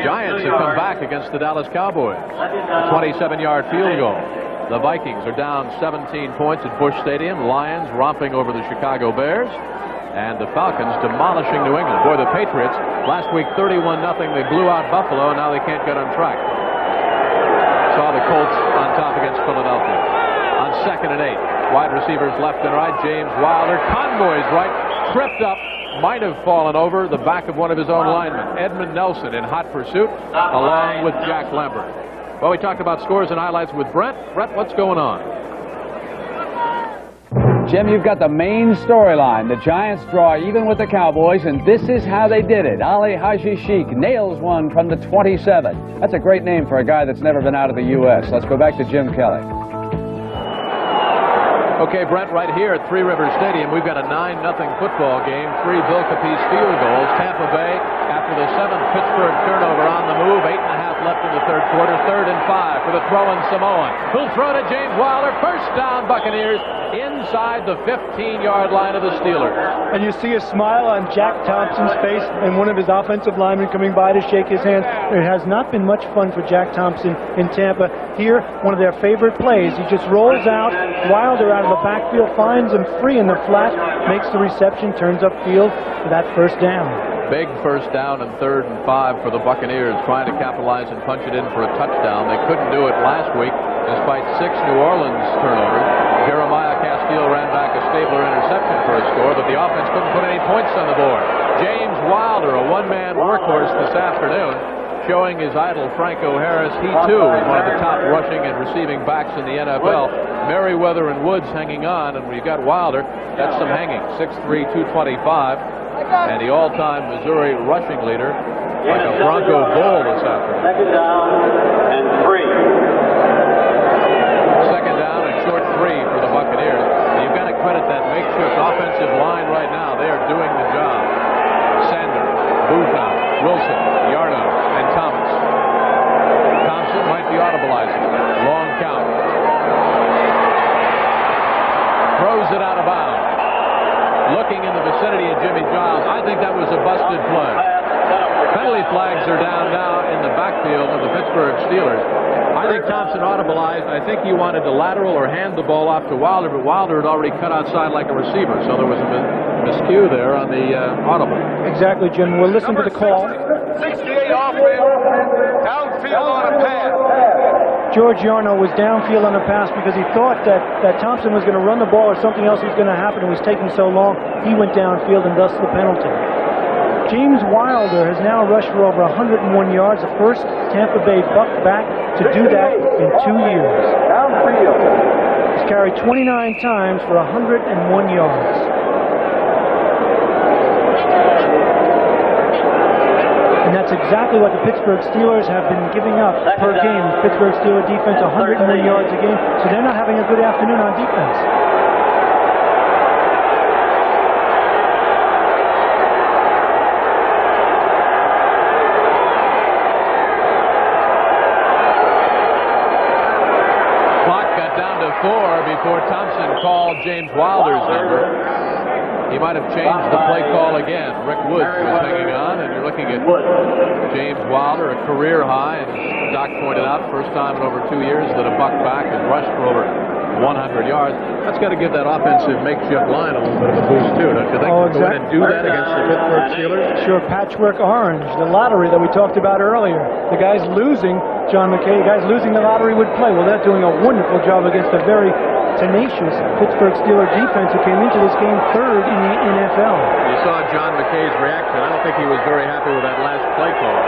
Giants have come back against the Dallas Cowboys. A 27-yard field goal. The Vikings are down 17 points at Busch Stadium. Lions romping over the Chicago Bears. And the Falcons demolishing New England. Boy, the Patriots, last week 31-0. They blew out Buffalo, and now they can't get on track. Saw the Colts on top against Philadelphia. On 2nd and 8, wide receivers left and right. James Wilder, Convoy's right, tripped up, might have fallen over the back of one of his own linemen. Edmund Nelson in hot pursuit, along with Jack Lambert. Well, we talked about scores and highlights with Brent. Brent, what's going on? Jim, you've got the main storyline. The Giants draw even with the Cowboys, and this is how they did it. Ali Haji Sheikh nails one from the 27. That's a great name for a guy that's never been out of the U.S. Let's go back to Jim Kelly. Okay, Brent, right here at Three Rivers Stadium, we've got a 9-0 football game, 3 Bill Capiz field goals. Tampa Bay, after the 7th Pittsburgh turnover on the move, 8.5 left in the third quarter, 3rd and for the throwing Samoan, who'll throw to James Wilder. First down, Buccaneers, inside the 15-yard line of the Steelers. And you see a smile on Jack Thompson's face and one of his offensive linemen coming by to shake his hand. It has not been much fun for Jack Thompson in Tampa. Here, one of their favorite plays. He just rolls out, Wilder out of the backfield, finds him free in the flat, makes the reception, turns upfield for that first down. Big first down and 3rd and 5 for the Buccaneers, trying to capitalize and punch it in for a touchdown. They couldn't do it last week despite 6 New Orleans turnovers. Jeremiah Castile ran back a Stabler interception for a score, but the offense couldn't put any points on the board. James Wilder, a one-man workhorse this afternoon, showing his idol Franco Harris. He too is one of the top rushing and receiving backs in the NFL. Merriweather and Woods hanging on, and we've got Wilder. That's some hanging. 6'3", 225. And the all-time Missouri rushing leader, like a Bronco Bull this afternoon. Second down and 3. Second down and short 3 for the Buccaneers. And you've got to credit that makeshift offensive line right now. They are doing the job. Sander, Buton, Wilson, Yarno, and Thomas. Thompson might be audibleizing. Long count. Throws it out of bounds. Looking in the vicinity of Jimmy Giles. I think that was a busted play. Penalty flags are down now in the backfield of the Pittsburgh Steelers. I think Thompson audibleized. I think he wanted to lateral or hand the ball off to Wilder, but Wilder had already cut outside like a receiver, so there was a miscue there on the audible. Exactly, Jim. We'll listen to the call. 68 offense, downfield on a pass. George Yarno was downfield on the pass because he thought that Thompson was going to run the ball or something else was going to happen. It was taking so long, he went downfield and thus the penalty. James Wilder has now rushed for over 101 yards, the first Tampa Bay Buck back to do that in 2 years. He's carried 29 times for 101 yards. And that's exactly what the Pittsburgh Steelers have been giving up per game. Pittsburgh Steelers defense 101 yards a game, so they're not having a good afternoon on defense. Clock got down to 4 before Thompson called James Wilder's number. He might have changed the play call again. Rick Woods was hanging on, and you're looking at James Wilder, a career high, and as Doc pointed out, first time in over 2 years that a Buck back has rushed for over 100 yards. That's got to give that offensive makeshift line a little bit of a boost too, don't you think? Oh, exactly. Go in and do that against the Pittsburgh Steelers? Sure, patchwork orange, the lottery that we talked about earlier. The guys losing, John McKay, the guys losing the lottery would play. Well, they're doing a wonderful job against a very tenacious Pittsburgh Steelers defense who came into this game 3rd in the NFL. You saw John McKay's reaction. I don't think he was very happy with that last play call.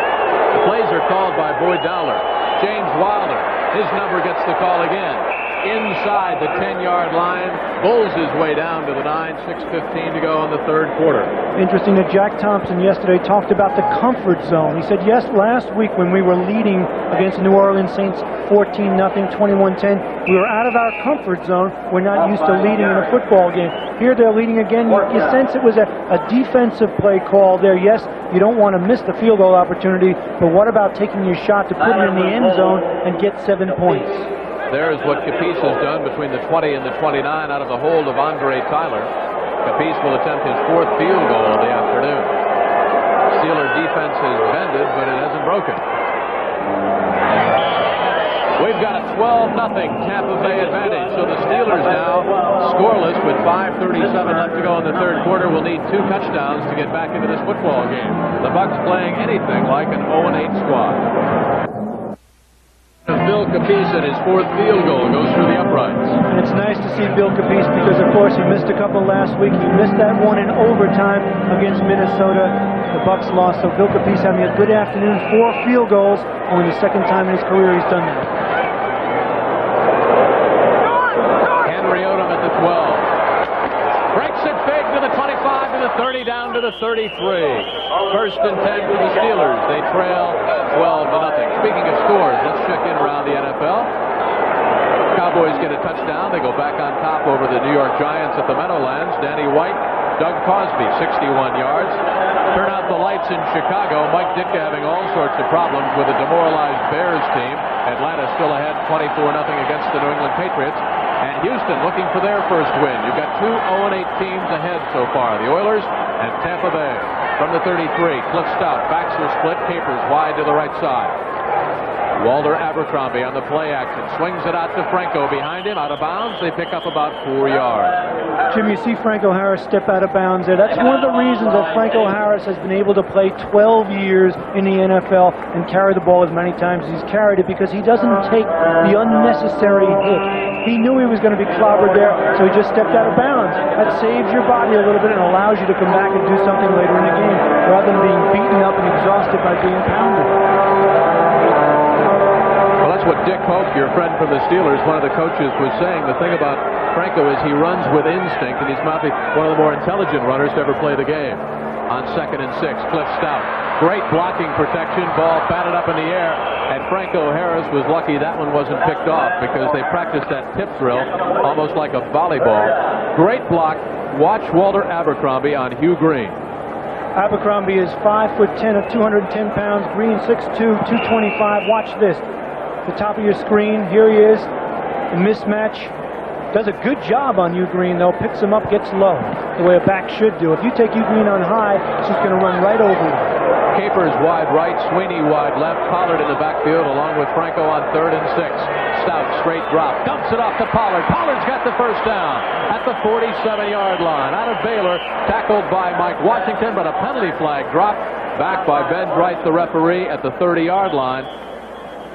The plays are called by Boyd Dowler. James Wilder, his number gets the call again. Inside the 10-yard line, bulls his way down to the 9, 6:15 to go in the 3rd quarter. Interesting that Jack Thompson yesterday talked about the comfort zone. He said, yes, last week when we were leading against the New Orleans Saints 14-0, 21-10, we were out of our comfort zone. We're not used to leading in a football game. Here they're leading again. You sense it was a defensive play call there. Yes, you don't want to miss the field goal opportunity, but what about taking your shot to put it in the end zone and get 7 points? There's what Capice has done between the 20 and the 29 out of the hold of Andre Tyler. Capice will attempt his 4th field goal of the afternoon. Steeler defense has bended, but it hasn't broken. We've got a 12-0 Tampa Bay advantage. So the Steelers now scoreless with 5:37 left to go in the 3rd quarter. Will need 2 touchdowns to get back into this football game. The Bucs playing anything like an 0-8 squad. Bill Capice at his 4th field goal goes through the uprights. And it's nice to see Bill Capice because, of course, he missed a couple last week. He missed that one in overtime against Minnesota. The Bucs lost, so Bill Capice having a good afternoon. 4 field goals, only the 2nd time in his career he's done that. Henry Odom at the 12. Breaks it big to the 25, to the 30, down to the 33. 1st and 10 for the Steelers. They trail 12-0. Speaking of scores, let's check in around the NFL. Cowboys get a touchdown. They go back on top over the New York Giants at the Meadowlands. Danny White Doug Cosby, 61 yards. Turn out the lights in Chicago. Mike Ditka having all sorts of problems with a demoralized Bears team. Atlanta still ahead 24-0 against the New England Patriots. And Houston looking for their first win. You've got two 0-8 teams ahead so far, the Oilers and Tampa Bay. From the 33, Cliff Stoudt backs the split, capers wide to the right side. Walter Abercrombie on the play action, swings it out to Franco behind him, out of bounds. They pick up about 4 yards. Jim, you see Franco Harris step out of bounds there. That's one of the reasons that Franco Harris has been able to play 12 years in the NFL and carry the ball as many times as he's carried it, because he doesn't take the unnecessary hit. He knew he was going to be clobbered there, so he just stepped out of bounds. That saves your body a little bit and allows you to come back and do something later in the game, rather than being beaten up and exhausted by being pounded. Well, that's what Dick Hope, your friend from the Steelers, one of the coaches, was saying. The thing about Franco is he runs with instinct, and he's probably one of the more intelligent runners to ever play the game. On 2nd and 6, Cliff Stoudt. Great blocking protection, ball batted up in the air, and Franco Harris was lucky that one wasn't picked off, because they practiced that tip drill almost like a volleyball. Great block. Watch Walter Abercrombie on Hugh Green. Abercrombie is 5'10" of 210 pounds. Green 6'2", 225. Watch this. The top of your screen. Here he is. The mismatch. Does a good job on Hugh Green, though. Picks him up, gets low, the way a back should do. If you take Hugh Green on high, it's just going to run right over you. Capers wide right, Sweeney wide left, Pollard in the backfield along with Franco on 3rd and 6. Stoudt straight drop, dumps it off to Pollard. Pollard's got the first down at the 47-yard line. Out of Baylor, tackled by Mike Washington, but a penalty flag dropped back by Ben Bright, the referee, at the 30-yard line.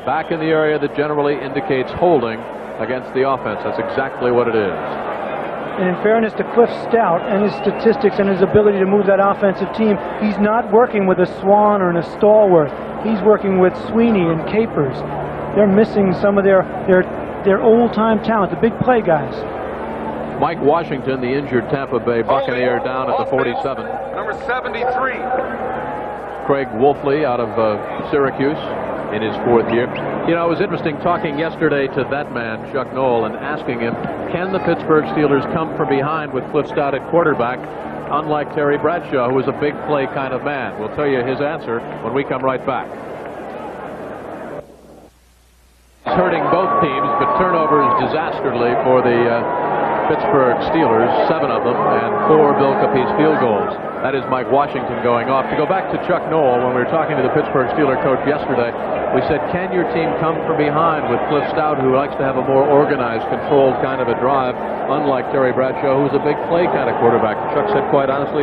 Back in the area that generally indicates holding against the offense. That's exactly what it is. And in fairness to Cliff Stoudt and his statistics and his ability to move that offensive team, he's not working with a Swan or a Stallworth. He's working with Sweeney and Capers. They're missing some of their old-time talent, the big play guys. Mike Washington, the injured Tampa Bay Buccaneer, down at the 47. Number 73. Craig Wolfley out of Syracuse in his 4th year. You know, it was interesting talking yesterday to that man, Chuck Noll, and asking him, can the Pittsburgh Steelers come from behind with Cliff Stoudt at quarterback, unlike Terry Bradshaw, who was a big play kind of man? We'll tell you his answer when we come right back. It's hurting both teams, but turnovers disastrously for the Pittsburgh Steelers, 7 of them, and 4 Bill Capiz field goals. That is Mike Washington going off. To go back to Chuck Noll, when we were talking to the Pittsburgh Steelers coach yesterday, we said, can your team come from behind with Cliff Stoudt, who likes to have a more organized, controlled kind of a drive, unlike Terry Bradshaw, who's a big play kind of quarterback? Chuck said, quite honestly,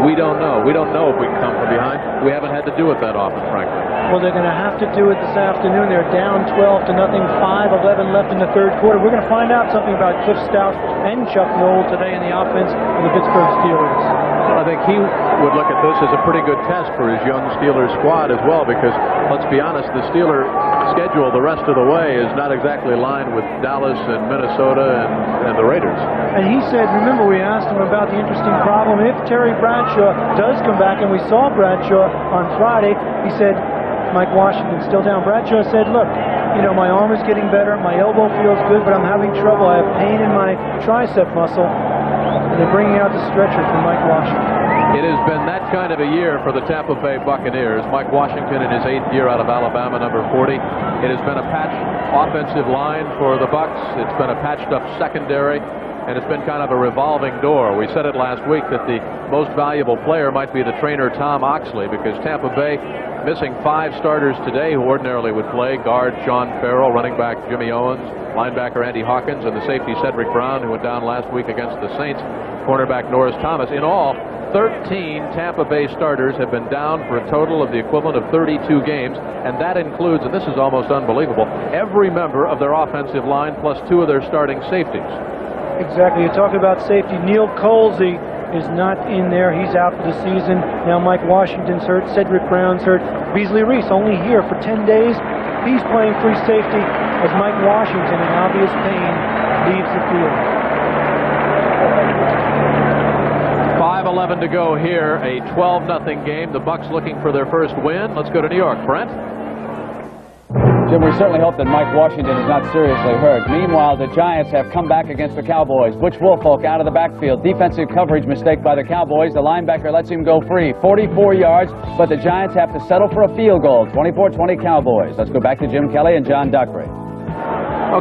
we don't know. We don't know if we can come from behind. We haven't had to do it that often, frankly. Well, they're going to have to do it this afternoon. They're down 12-0, 5:11 left in the 3rd quarter. We're going to find out something about Cliff Stoudt and Chuck Noll today in the offense of the Pittsburgh Steelers. I think he would look at this as a pretty good test for his young Steelers squad as well, because, let's be honest, the Steeler schedule the rest of the way is not exactly lined with Dallas and Minnesota and the Raiders. And he said, remember, we asked him about the interesting problem. If Terry Bradshaw does come back, and we saw Bradshaw on Friday, he said, Mike Washington still down. Bradshaw said, look, you know, my arm is getting better, my elbow feels good, but I'm having trouble. I have pain in my tricep muscle. And they're bringing out the stretcher for Mike Washington. It has been that kind of a year for the Tampa Bay Buccaneers. Mike Washington in his 8th year out of Alabama, number 40. It has been a patched offensive line for the Bucs. It's been a patched up secondary, and it's been kind of a revolving door. We said it last week that the most valuable player might be the trainer Tom Oxley, because Tampa Bay missing 5 starters today who ordinarily would play. Guard Sean Farrell, running back Jimmy Owens, linebacker Andy Hawkins, and the safety Cedric Brown, who went down last week against the Saints, cornerback Norris Thomas. In all, 13 Tampa Bay starters have been down for a total of the equivalent of 32 games, and that includes, and this is almost unbelievable, every member of their offensive line plus 2 of their starting safeties. Exactly. You talk about safety. Neil Colsey is not in there. He's out for the season. Now Mike Washington's hurt. Cedric Brown's hurt. Beasley Reese only here for 10 days. He's playing free safety as Mike Washington, in obvious pain, leaves the field. 5:11 to go here. A 12-0 game. The Bucs looking for their first win. Let's go to New York. Brent? Jim, we certainly hope that Mike Washington is not seriously hurt. Meanwhile, the Giants have come back against the Cowboys. Butch Woolfolk out of the backfield. Defensive coverage mistake by the Cowboys. The linebacker lets him go free. 44 yards, but the Giants have to settle for a field goal. 24-20 Cowboys. Let's go back to Jim Kelly and John Dockery.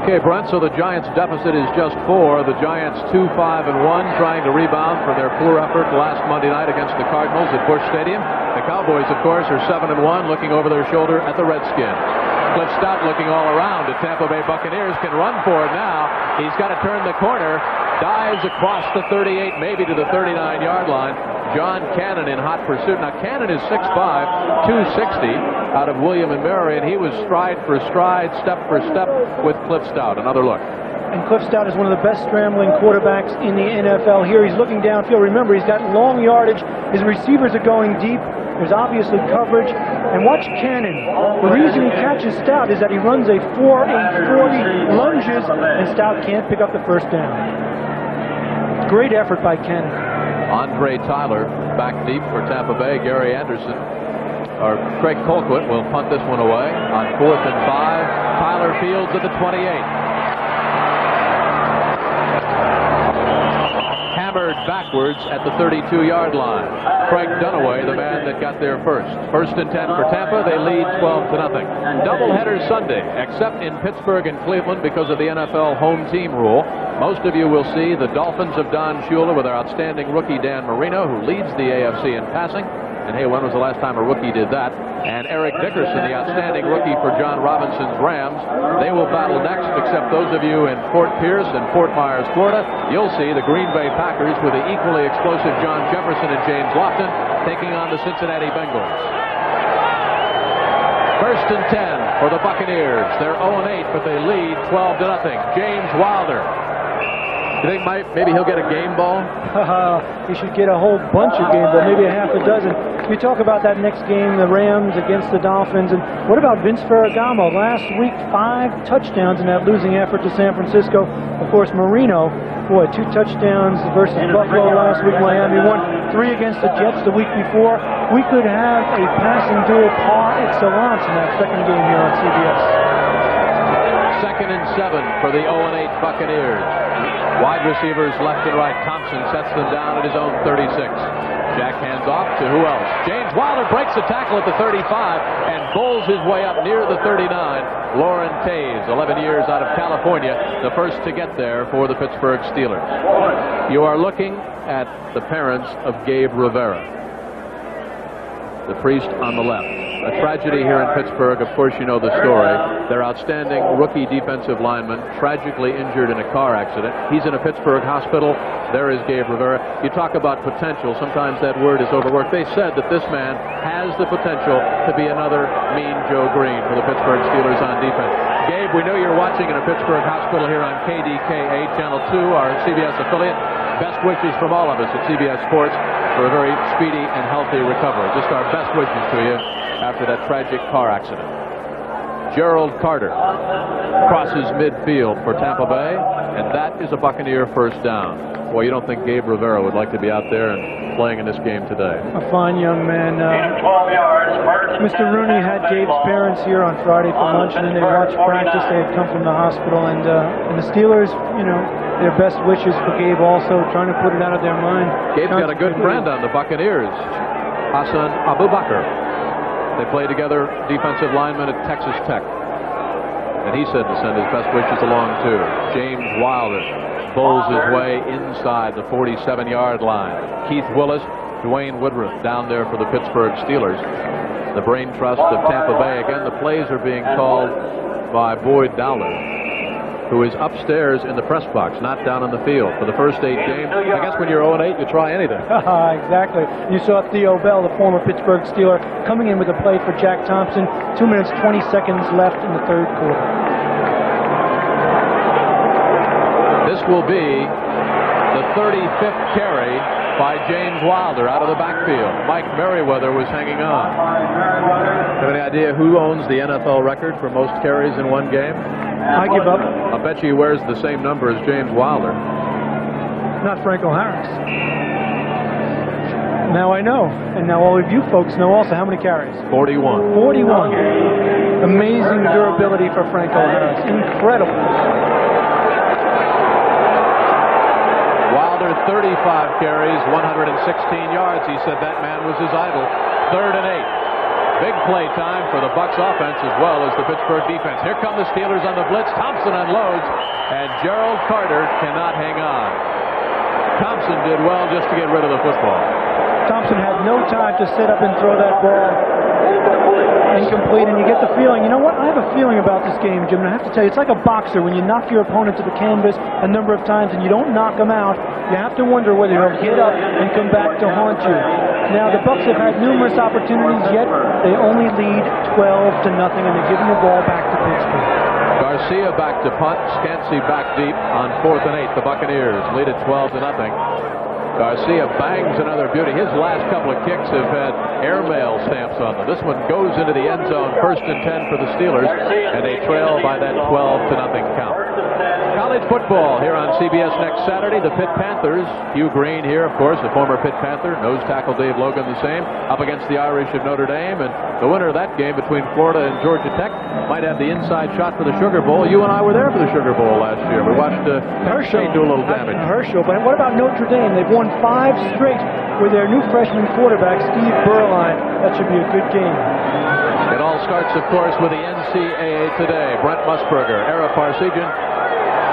Okay, Brent, so the Giants' deficit is just 4. The Giants 2-5-1, trying to rebound from their poor effort last Monday night against the Cardinals at Busch Stadium. The Cowboys, of course, are 7-1, looking over their shoulder at the Redskins. Cliff Stoudt looking all around. The Tampa Bay Buccaneers can run for it now. He's got to turn the corner. Dives across the 38, maybe to the 39-yard line. John Cannon in hot pursuit. Now, Cannon is 6'5", 260 out of William & Mary, and he was stride for stride, step for step with Cliff Stoudt. Another look. And Cliff Stoudt is one of the best scrambling quarterbacks in the NFL. Here he's looking downfield. Remember, he's got long yardage. His receivers are going deep. There's obviously coverage. And watch Cannon. The reason he catches Stoudt is that he runs a 4.840, lunges, and Stoudt can't pick up the first down. Great effort by Cannon. Andre Tyler back deep for Tampa Bay. Gary Anderson, or Craig Colquitt will punt this one away on 4th and 5. Tyler fields at the 28. Hammered backwards at the 32-yard line. Craig Dunaway, the man that got there first. 1st and 10 for Tampa. They lead 12-0. Doubleheader Sunday, except in Pittsburgh and Cleveland because of the NFL home team rule. Most of you will see the Dolphins of Don Shula with their outstanding rookie Dan Marino, who leads the AFC in passing. And hey, when was the last time a rookie did that? And Eric Dickerson, the outstanding rookie for John Robinson's Rams. They will battle next, except those of you in Fort Pierce and Fort Myers, Florida. You'll see the Green Bay Packers with the equally explosive John Jefferson and James Lofton taking on the Cincinnati Bengals. 1st and 10 for the Buccaneers. They're 0-8, but they lead 12-0. James Wilder. You think maybe he'll get a game ball? He should get a whole bunch of game ball, maybe a half a dozen. You talk about that next game, the Rams against the Dolphins, and what about Vince Ferragamo? Last week, 5 touchdowns in that losing effort to San Francisco. Of course, Marino, 2 touchdowns versus Buffalo last week. Miami won 3 against the Jets the week before. We could have a passing duel par excellence in that second game here on CBS. 2nd and 7 for the 0-8 Buccaneers. Wide receivers left and right. Thompson sets them down at his own 36. Jack hands off to who else? James Wilder breaks the tackle at the 35 and bowls his way up near the 39. Lauren Taves, 11 years out of California, the first to get there for the Pittsburgh Steelers. You are looking at the parents of Gabe Rivera, the priest on the left. A tragedy here in Pittsburgh. Of course, you know the story. Their outstanding rookie defensive lineman tragically injured in a car accident. He's in a Pittsburgh hospital. There is Gabe Rivera. You talk about potential. Sometimes that word is overworked. They said that this man has the potential to be another Mean Joe Green for the Pittsburgh Steelers on defense. Gabe, we know you're watching in a Pittsburgh hospital here on KDKA Channel 2, our CBS affiliate. Best wishes from all of us at CBS Sports for a very speedy and healthy recovery. Just our best wishes to you after that tragic car accident. Gerald Carter crosses midfield for Tampa Bay, and that is a Buccaneer first down. Well, you don't think Gabe Rivera would like to be out there and playing in this game today? A fine young man. Mr. Rooney had Gabe's parents here on Friday for lunch, and then they watched practice. They had come from the hospital, and the Steelers, you know, their best wishes for Gabe also, trying to put it out of their mind. Gabe's got a good friend on the Buccaneers, Hassan Abu Bakr. They play together, defensive lineman at Texas Tech. And he said to send his best wishes along, too. James Wilder bowls his way inside the 47-yard line. Keith Willis, Dwayne Woodruff down there for the Pittsburgh Steelers. The brain trust of Tampa Bay. Again, the plays are being called by Boyd Dowler, who is upstairs in the press box, not down on the field. For the first 8 games, I guess when you're 0-8, you try anything. Exactly. You saw Theo Bell, the former Pittsburgh Steeler, coming in with a play for Jack Thompson. 2 minutes, 20 seconds left in the 3rd quarter. This will be the 35th carry by James Wilder out of the backfield. Mike Merriweather was hanging on. Have any idea who owns the NFL record for most carries in one game? I give up. I bet you he wears the same number as James Wilder. Not Franco Harris. Now I know. And now all of you folks know also how many carries. 41. 41. Amazing durability for Franco Harris. Incredible. Wilder, 35 carries, 116 yards. He said that man was his idol. 3rd and 8. Big play time for the Bucs offense as well as the Pittsburgh defense. Here come the Steelers on the blitz. Thompson unloads, and Gerald Carter cannot hang on. Thompson did well just to get rid of the football. Thompson had no time to set up and throw that ball. Incomplete, and you get the feeling, you know what, I have a feeling about this game, Jim, and I have to tell you, it's like a boxer. When you knock your opponent to the canvas a number of times and you don't knock him out, you have to wonder whether he'll get up and come back to haunt you. Now, the Bucs have had numerous opportunities, yet they only lead 12-0, and they're giving the ball back to Pittsburgh. Garcia back to punt, Scansey back deep on 4th and 8. The Buccaneers lead it 12-0. Garcia bangs another beauty. His last couple of kicks have had airmail stamps on them. This one goes into the end zone, 1st and 10 for the Steelers, and they trail by that 12-0 count. College football here on CBS next Saturday. The Pitt Panthers, Hugh Green here, of course, the former Pitt Panther, nose tackle Dave Logan the same, up against the Irish of Notre Dame, and the winner of that game between Florida and Georgia Tech might have the inside shot for the Sugar Bowl. You and I were there for the Sugar Bowl last year. We watched Herschel do a little damage. Herschel, but what about Notre Dame? They've won 5 straight with their new freshman quarterback, Steve Berline. That should be a good game. It all starts, of course, with the NCAA today. Brent Musburger, Ara Parseghian,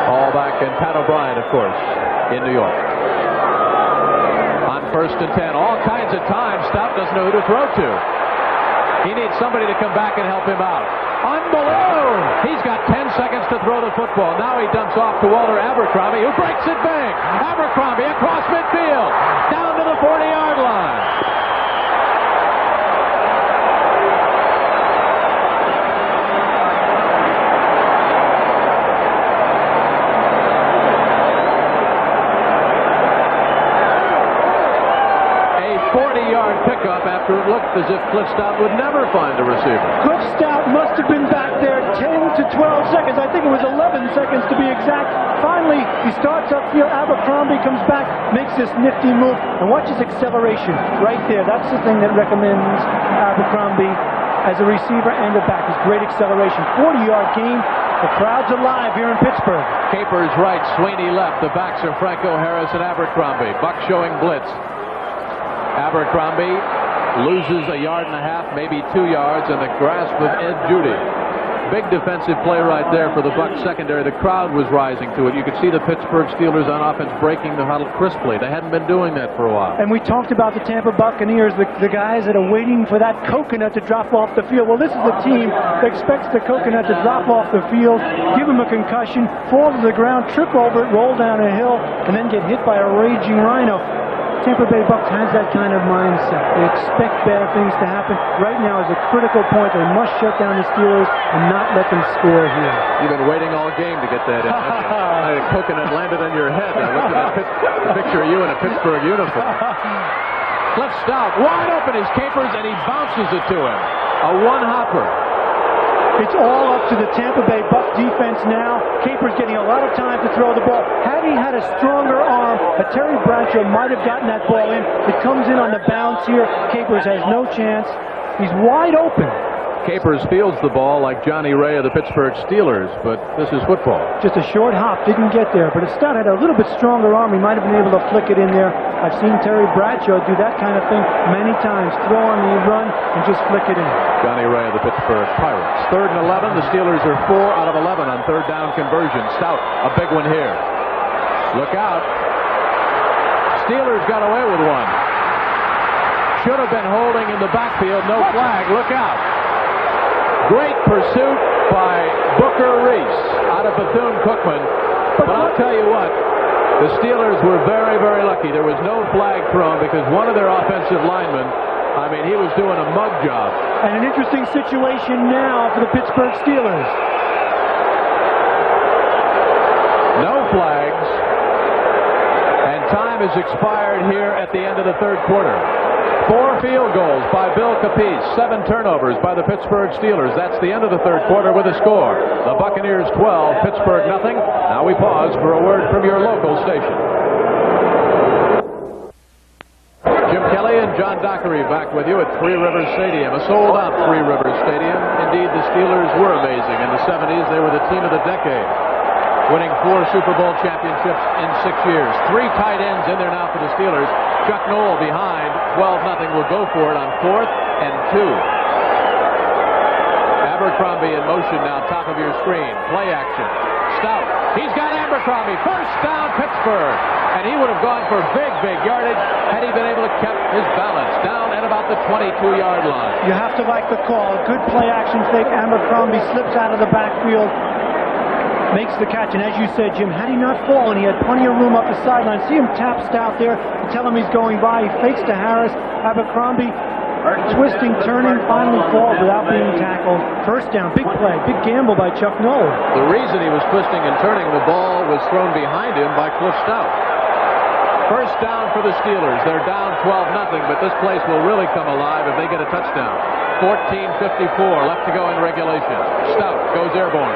all back, and Pat O'Brien, of course, in New York. On 1st and 10, all kinds of time. Stoudt doesn't know who to throw to. He needs somebody to come back and help him out. Unbelievable! He's got 10 seconds to throw the football. Now he dumps off to Walter Abercrombie, who breaks it big. Abercrombie across midfield, down to the 40-yard line. A 40-yard pickup after it looked as if Cliff Stoudt would never find a receiver. Cliff Stoudt must have been back there 10 to 12 seconds. I think it was 11 seconds to be exact. Finally, he starts upfield. Abercrombie comes back, makes this nifty move, and watch his acceleration right there. That's the thing that recommends Abercrombie as a receiver and a back. His great acceleration. 40-yard gain. The crowd's alive here in Pittsburgh. Capers right, Sweeney left. The backs are Franco Harris and Abercrombie. Buck showing blitz. Abercrombie loses 1.5 yards, maybe 2 yards, in the grasp of Ed Judy. Big defensive play right there for the Bucs secondary. The crowd was rising to it. You could see the Pittsburgh Steelers on offense breaking the huddle crisply. They hadn't been doing that for a while. And we talked about the Tampa Buccaneers, the guys that are waiting for that coconut to drop off the field. Well, this is the team that expects the coconut to drop off the field, give him a concussion, fall to the ground, trip over it, roll down a hill, and then get hit by a raging rhino. Tampa Bay Bucs has that kind of mindset. They expect bad things to happen. Right now is a critical point. They must shut down the Steelers and not let them score here. You've been waiting all game to get that in. A coconut landed on your head. I looked at the picture of you in a Pittsburgh uniform. Cliff Stoudt, wide open, his capers, and he bounces it to him. A one-hopper. It's all up to the Tampa Bay Bucs defense now. Capers getting a lot of time to throw the ball. Had he had a stronger arm, Terry Bradshaw might have gotten that ball in. It comes in on the bounce here. Capers has no chance. He's wide open. Capers fields the ball like Johnny Ray of the Pittsburgh Steelers, but this is football. Just a short hop, didn't get there. But if Stoudt had a little bit stronger arm, he might have been able to flick it in there. I've seen Terry Bradshaw do that kind of thing many times. Throw on the run and just flick it in. Johnny Ray of the Pittsburgh Pirates. 3rd and 11. The Steelers are 4 out of 11 on 3rd down conversion. Stoudt, a big one here. Look out. Steelers got away with one. Should have been holding in the backfield. No flag. Look out. Great pursuit by Booker Reese out of Bethune-Cookman. But I'll tell you what, the Steelers were very, very lucky. There was no flag thrown because one of their offensive linemen, I mean, he was doing a mug job. And an interesting situation now for the Pittsburgh Steelers. No flags. And time has expired here at the end of the 3rd quarter. 4 field goals by Bill Capice, 7 turnovers by the Pittsburgh Steelers. That's the end of the 3rd quarter with a score. The Buccaneers 12, Pittsburgh nothing. Now we pause for a word from your local station. Jim Kelly and John Dockery back with you at Three Rivers Stadium, a sold-out Three Rivers Stadium. Indeed, the Steelers were amazing. In the 70s, they were the team of the decade, winning 4 Super Bowl championships in 6 years. 3 tight ends in there now for the Steelers. Chuck Noll behind, 12-0 will go for it on 4th and 2. Abercrombie in motion now, top of your screen. Play action. Stoudt. He's got Abercrombie. First down, Pittsburgh. And he would have gone for big yardage had he been able to keep his balance down at about the 22-yard line. You have to like the call. Good play action fake. Abercrombie slips out of the backfield, makes the catch. And as you said, Jim, had he not fallen, he had plenty of room up the sideline. See him tap Stoudt there to tell him he's going by. He fakes to Harris. Abercrombie twisting, turning, finally falls without being tackled. First down, big play, big gamble by Chuck Noll. The reason he was twisting and turning, the ball was thrown behind him by Cliff Stoudt. First down for the Steelers. They're down 12-0, but this place will really come alive if they get a touchdown. 14:54 left to go in regulation. Stoudt goes airborne.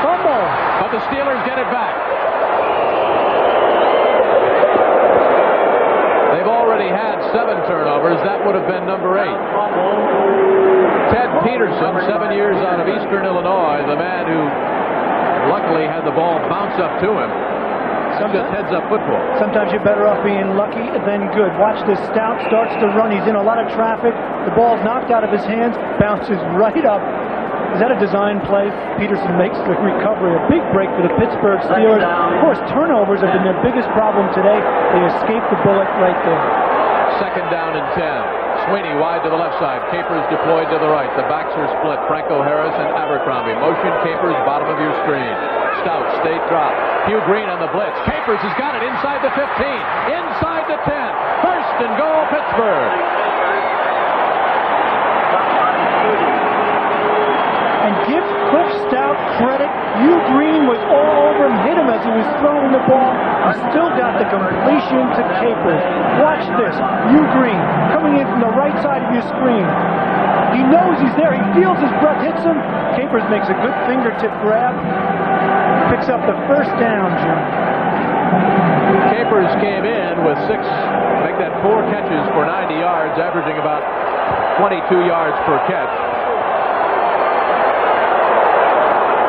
Fumble! But the Steelers get it back. They've already had 7 turnovers. That would have been number 8. Ted Peterson, 7 years out of Eastern Illinois, the man who luckily had the ball bounce up to him. Just heads-up football. Sometimes you're better off being lucky than good. Watch this. Stoudt starts to run. He's in a lot of traffic. The ball's knocked out of his hands, bounces right up. Is that a design play? Peterson makes the recovery. A big break for the Pittsburgh Steelers. Of course, turnovers have been their biggest problem today. They escaped the bullet right there. Second down and 10. Sweeney wide to the left side. Capers deployed to the right. The backs are split. Franco Harris and Abercrombie. Motion Capers, bottom of your screen. Stoudt, state drop. Hugh Green on the blitz. Capers has got it inside the 15. Inside the 10. First and goal, Pittsburgh. And give Cliff Stoudt credit. Hugh Green was all over him, hit him as he was throwing the ball. He still got the completion to Capers. Watch this. Hugh Green coming in from the right side of your screen. He knows he's there. He feels his breath hits him. Capers makes a good fingertip grab. Picks up the first down, Jim. Capers came in with 4 catches for 90 yards, averaging about 22 yards per catch.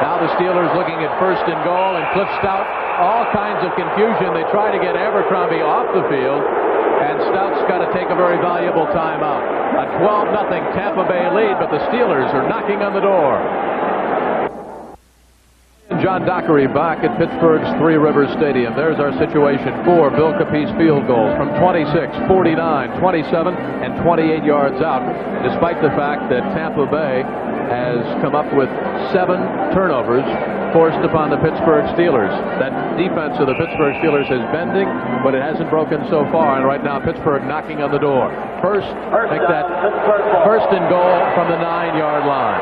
Now the Steelers looking at first and goal, and Cliff Stoudt, all kinds of confusion. They try to get Abercrombie off the field, and Stout's got to take a very valuable timeout. A 12-0 Tampa Bay lead, but the Steelers are knocking on the door. John Dockery back at Pittsburgh's Three Rivers Stadium. There's our situation. 4 Bill Capiz field goals from 26, 49, 27, and 28 yards out, despite the fact that Tampa Bay has come up with 7 turnovers forced upon the Pittsburgh Steelers. That defense of the Pittsburgh Steelers is bending, but it hasn't broken so far, and right now Pittsburgh knocking on the door. First and goal from the 9-yard line.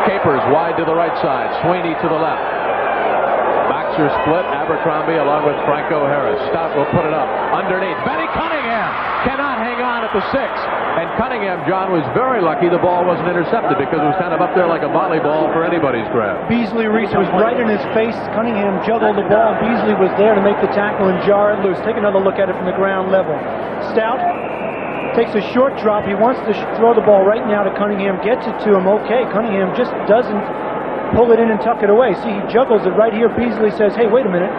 Capers wide to the right side. Sweeney to the left. Backs are split. Abercrombie along with Franco Harris. Stoudt will put it up. Underneath. Benny Cunningham cannot hang on at the 6. And Cunningham, John, was very lucky the ball wasn't intercepted because it was kind of up there like a volleyball for anybody's grab. Beasley Reese was right in his face. Cunningham juggled the ball, and Beasley was there to make the tackle and jar it loose. Take another look at it from the ground level. Stoudt takes a short drop. He wants to throw the ball right now to Cunningham. Gets it to him. Okay, Cunningham just doesn't pull it in and tuck it away. See, he juggles it right here. Beasley says, hey, wait a minute.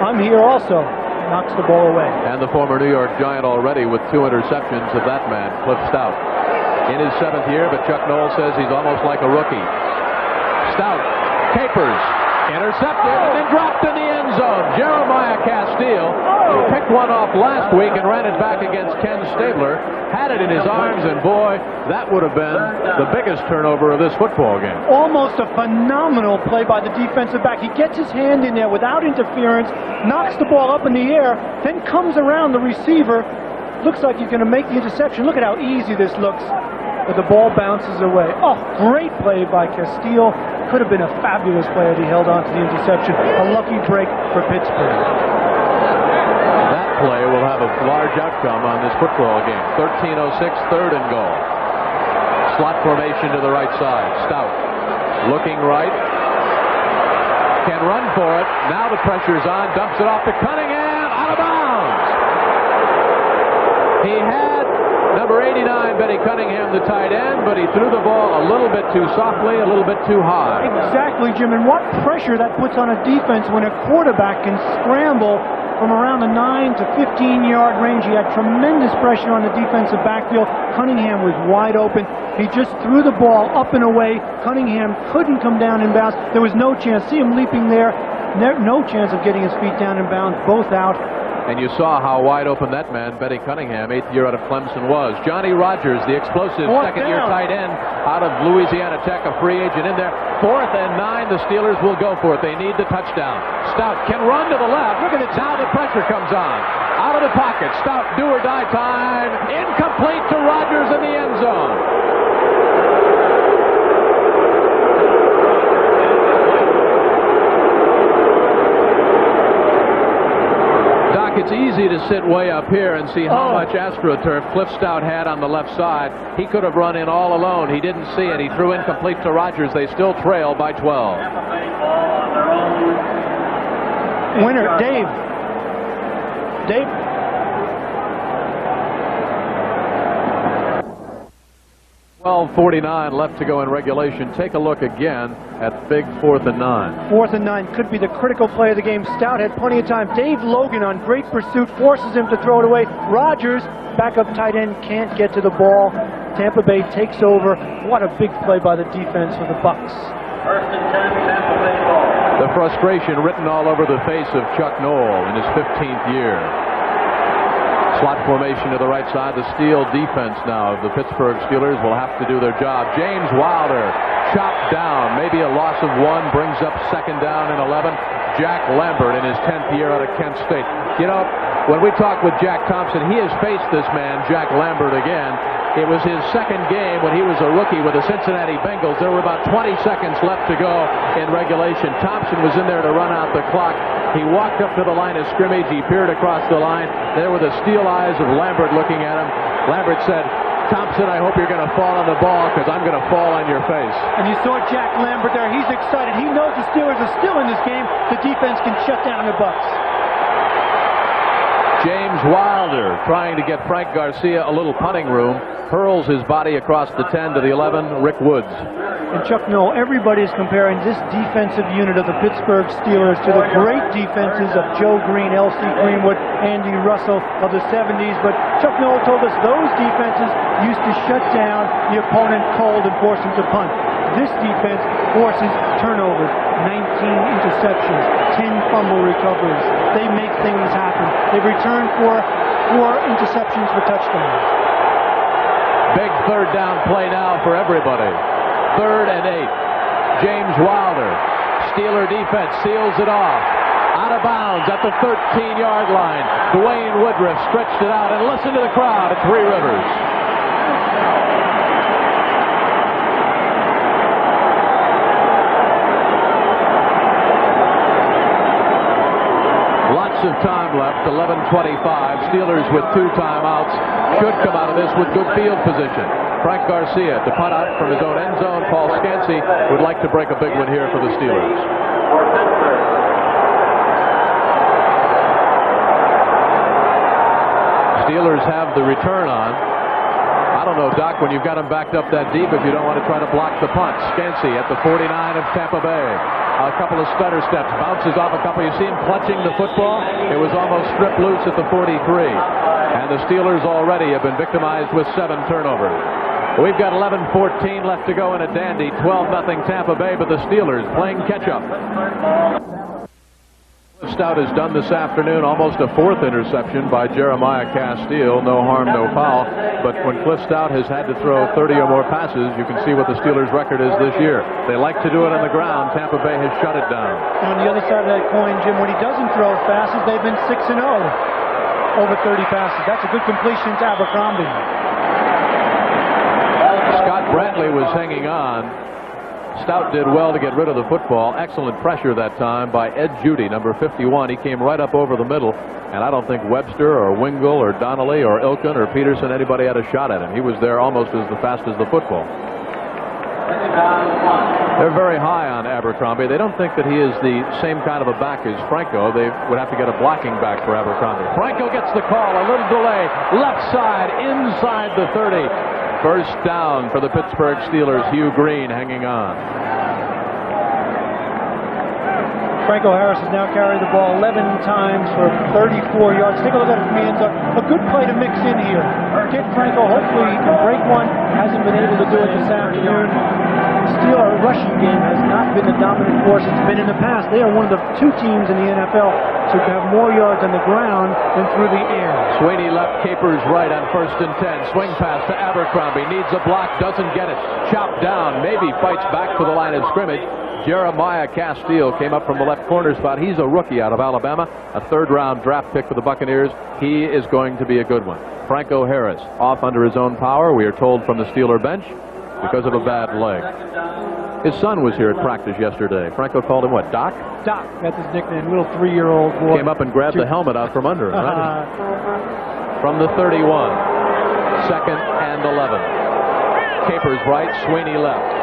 I'm here also. Knocks the ball away. And the former New York Giant already with 2 interceptions of that man, Cliff Stoudt. In his 7th year, but Chuck Noll says he's almost like a rookie. Stoudt, Capers, intercepted and dropped in the end zone. Jeremiah Castile picked one off last week and ran it back against Ken Stabler. Had it in his arms, and boy, that would have been the biggest turnover of this football game. Almost a phenomenal play by the defensive back. He gets his hand in there without interference, knocks the ball up in the air, then comes around the receiver. Looks like he's going to make the interception. Look at how easy this looks. But the ball bounces away. Oh, great play by Castile. Could have been a fabulous play had he held on to the interception. A lucky break for Pittsburgh. That play will have a large outcome on this football game. 13:06, 3rd and goal. Slot formation to the right side. Stoudt looking right. can run for it. Now the pressure's on. Dumps it off to Cunningham. Out of bounds. He had number 89, Benny Cunningham, the tight end, but he threw the ball a little bit too softly, a little bit too high. Exactly, Jim. And what pressure that puts on a defense when a quarterback can scramble from around the 9 to 15-yard range. He had tremendous pressure on the defensive backfield. Cunningham was wide open. He just threw the ball up and away. Cunningham couldn't come down in bounds. There was no chance. See him leaping there. No chance of getting his feet down in bounds. Both out. And you saw how wide open that man, Benny Cunningham, 8th year out of Clemson, was. Johnny Rodgers, the explosive second-year tight end out of Louisiana Tech, a free agent in there. 4th and 9, the Steelers will go for it. They need the touchdown. Stoudt can run to the left. Look at it now, the pressure comes on. Out of the pocket, Stoudt, do or die time. Incomplete to Rodgers in the end zone. It's easy to sit way up here and see how much AstroTurf Cliff Stoudt had on the left side. He could have run in all alone. He didn't see it. He threw incomplete to Rodgers. They still trail by 12. Winner, Dave. 12:49 left to go in regulation. Take a look again at big 4th and 9. 4th and 9 could be the critical play of the game. Stoudt had plenty of time. Dave Logan on great pursuit forces him to throw it away. Rodgers, backup tight end, can't get to the ball. Tampa Bay takes over. What a big play by the defense for the Bucs. 1st and 10, Tampa Bay ball. The frustration written all over the face of Chuck Noll in his 15th year. Slot formation to the right side. The steel defense now of the Pittsburgh Steelers will have to do their job. James Wilder chopped down. Maybe a loss of 1. Brings up 2nd down and 11. Jack Lambert in his 10th year out of Kent State. You know, when we talk with Jack Thompson, he has faced this man, Jack Lambert, again. It was his 2nd game when he was a rookie with the Cincinnati Bengals. There were about 20 seconds left to go in regulation. Thompson was in there to run out the clock. He walked up to the line of scrimmage. He peered across the line. There were the steel eyes of Lambert looking at him. Lambert said, "Thompson, I hope you're going to fall on the ball because I'm going to fall on your face." And you saw Jack Lambert there. He's excited. He knows the Steelers are still in this game. The defense can shut down the Bucs. James Wilder trying to get Frank Garcia a little punting room. Hurls his body across the 10 to the 11. Rick Woods. And Chuck Noll, everybody is comparing this defensive unit of the Pittsburgh Steelers to the great defenses of Joe Green, L.C. Greenwood, Andy Russell of the 70s. But Chuck Noll told us those defenses used to shut down the opponent cold and force him to punt. This defense forces turnovers, 19 interceptions, 10 fumble recoveries. They make things happen. They return for 4 interceptions for touchdowns. Big 3rd down play now for everybody. 3rd and 8. James Wilder. Steeler defense seals it off. Out of bounds at the 13-yard line. Dwayne Woodruff stretched it out, and listen to the crowd at Three Rivers. Lots of time left, 11:25. Steelers with 2 timeouts should come out of this with good field position. Frank Garcia to punt out from his own end zone. Paul Scansey would like to break a big one here for the Steelers. Steelers have the return on. I don't know, Doc, when you've got them backed up that deep, if you don't want to try to block the punt. Scansey at the 49 of Tampa Bay. A couple of stutter steps, bounces off a couple. You see him clutching the football. It was almost stripped loose at the 43. And the Steelers already have been victimized with 7 turnovers. We've got 11:14 left to go in a dandy. 12-0 Tampa Bay, but the Steelers playing catch-up. Stoudt has done this afternoon almost a 4th interception by Jeremiah Castile. No harm, no foul. But when Cliff Stoudt has had to throw 30 or more passes, you can see what the Steelers' record is this year. They like to do it on the ground. Tampa Bay has shut it down. And on the other side of that coin, Jim, when he doesn't throw passes, they've been 6-0 over 30 passes. That's a good completion to Abercrombie. Scott Brantley was hanging on. Stoudt did well to get rid of the football. Excellent pressure that time by Ed Judy, number 51. He came right up over the middle, and I don't think Webster or Wingle or Donnelly or Ilkin or Peterson, anybody had a shot at him. He was there almost as fast as the football. They're very high on Abercrombie. They don't think that he is the same kind of a back as Franco. They would have to get a blocking back for Abercrombie. Franco gets the call. A little delay. Left side, inside the 30. First down for the Pittsburgh Steelers. Hugh Green hanging on. Franco Harris has now carried the ball 11 times for 34 yards. Take a look at it from the end zone. A good play to mix in here. Get Franco, hopefully he can break one. Hasn't been able to do it this afternoon. Steeler rushing game has not been the dominant force it's been in the past. They are one of the 2 teams in the NFL to have more yards on the ground than through the air. Sweeney left, Capers right on 1st and 10. Swing pass to Abercrombie. Needs a block, doesn't get it. Chopped down, maybe fights back to the line of scrimmage. Jeremiah Castile came up from the left corner spot. He's a rookie out of Alabama, a 3rd-round draft pick for the Buccaneers. He is going to be a good one. Franco Harris off under his own power, we are told from the Steeler bench, because of a bad leg. His son was here at practice yesterday. Franco called him what, Doc? Doc, that's his nickname, little 3-year-old boy. Came up and grabbed the helmet out from under him. Right? From the 31, 2nd and 11. Capers right, Sweeney left.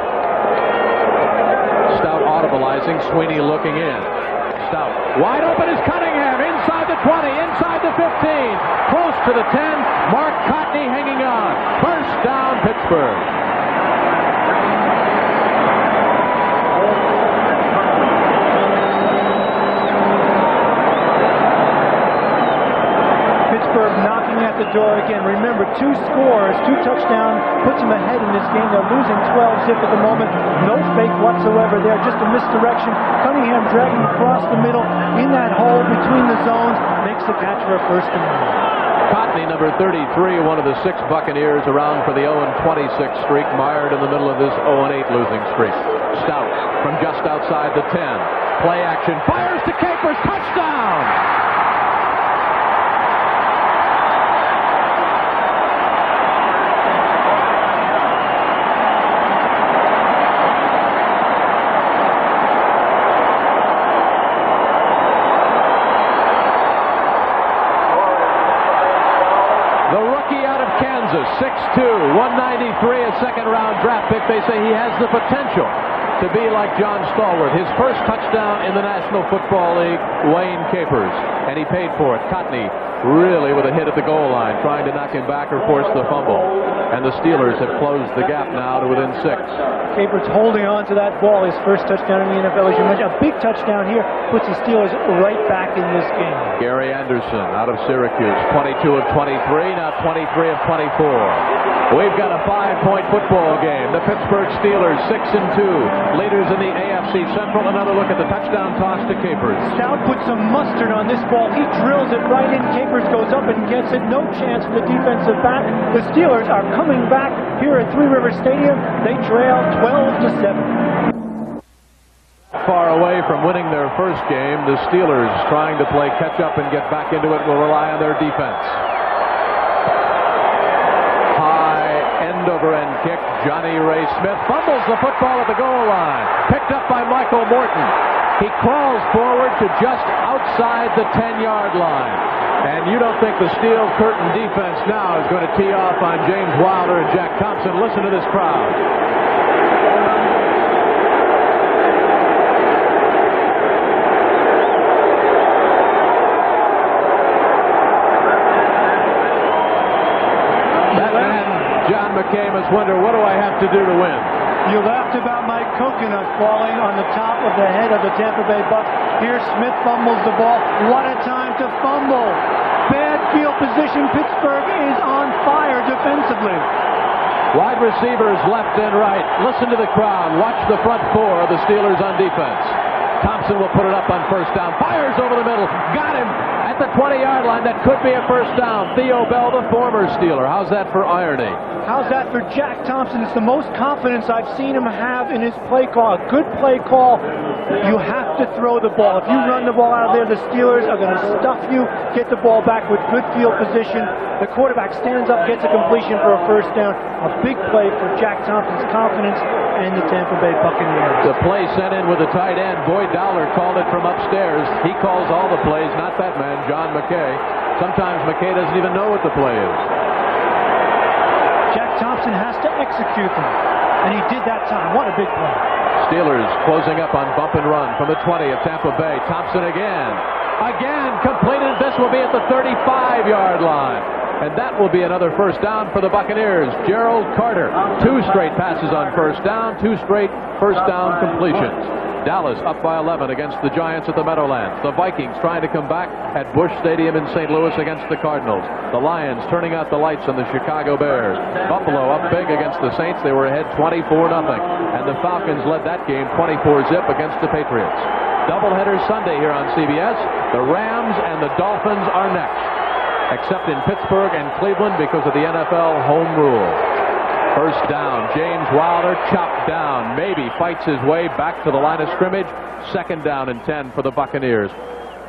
Stoudt audibilizing, Sweeney looking in. Stoudt wide open is Cunningham, inside the 20, inside the 15, close to the 10. Mark Cotney hanging on. First down, Pittsburgh. Pittsburgh knocking at the door again. Remember, 2 scores, 2 touchdowns, puts them ahead in this game. They're losing 12-zip at the moment. No fake whatsoever there, just a misdirection. Cunningham dragging across the middle in that hole between the zones, makes the catch for a first down. Cotney, number 33, one of the 6 Buccaneers around for the 0-26 streak, mired in the middle of this 0-8 losing streak. Stoudt from just outside the 10. Play action, fires to Capers, touchdown! The rookie out of Kansas, 6'2", 193, a 2nd-round draft pick. They say he has the potential to be like John Stallworth. His first touchdown in the National Football League, Wayne Capers, and he paid for it. Cotney really with a hit at the goal line, trying to knock him back or force the fumble. And the Steelers have closed the gap now to within 6. Capers holding on to that ball, his first touchdown in the NFL, as you mentioned. A big touchdown here puts the Steelers right back in this game. Gary Anderson out of Syracuse, 22 of 23, now 23 of 24. We've got a 5-point football game. The Pittsburgh Steelers 6-2, leaders in the AFC Central. Another look at the touchdown toss to Capers. Stoudt puts some mustard on this ball. He drills it right in. Capers goes up and gets it. No chance for the defensive back. The Steelers are coming back here at Three River Stadium. They trail 12-7. Far away from winning their first game, the Steelers trying to play catch up and get back into it will rely on their defense. High end-over-end kick. Johnny Ray Smith fumbles the football at the goal line. Picked up by Michael Morton. He crawls forward to just outside the 10-yard line. And you don't think the steel curtain defense now is going to tee off on James Wilder and Jack Thompson. Listen to this crowd. That man, John McKay, must wonder, what do I have to do to win? You laughed about my coconut falling on the top of the head of the Tampa Bay Bucs. Here Smith fumbles the ball. What a time to fumble. Bad field position. Pittsburgh is on fire defensively. Wide receivers left and right. Listen to the crowd. Watch the front 4 of the Steelers on defense. Thompson will put it up on first down. Fires over the middle. Got him at the 20-yard line. That could be a first down. Theo Bell, the former Steeler. How's that for irony? How's that for Jack Thompson? It's the most confidence I've seen him have in his play call. A good play call. You have to throw the ball. If you run the ball out of there, the Steelers are going to stuff you, get the ball back with good field position. The quarterback stands up, gets a completion for a first down. A big play for Jack Thompson's confidence and the Tampa Bay Buccaneers. The play sent in with the tight end. Boyd Dowler called it from upstairs. He calls all the plays, not that man, John McKay. Sometimes McKay doesn't even know what the play is. Jack Thompson has to execute them. and he did that time. What a big play. Steelers closing up on bump and run from the 20 of Tampa Bay. Thompson again completed. This will be at the 35-yard line. And that will be another first down for the Buccaneers. Gerald Carter, 2 straight passes on first down, 2 straight first down completions. Dallas up by 11 against the Giants at the Meadowlands. The Vikings trying to come back at Busch Stadium in St. Louis against the Cardinals. The Lions turning out the lights on the Chicago Bears. Buffalo up big against the Saints. They were ahead 24-0. And the Falcons led that game 24-zip against the Patriots. Doubleheader Sunday here on CBS. The Rams and the Dolphins are next, except in Pittsburgh and Cleveland because of the NFL home rule. First down, James Wilder chopped down, maybe fights his way back to the line of scrimmage. Second down and 10 for the Buccaneers.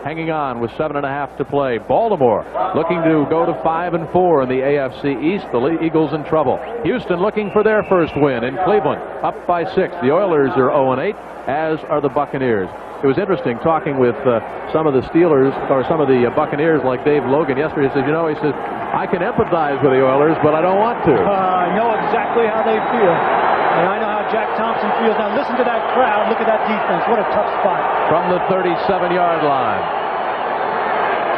Hanging on with 7.5 to play. Baltimore looking to go to 5-4 in the AFC East. The Eagles in trouble. Houston looking for their first win in Cleveland, up by 6. The Oilers are 0-8, as are the Buccaneers. It was interesting talking with some of the Steelers, or some of the Buccaneers, like Dave Logan yesterday. He says, he says, I can empathize with the Oilers, but I don't want to. I know exactly how they feel. And I know how Jack Thompson feels. Now listen to that crowd. Look at that defense. What a tough spot. From the 37-yard line.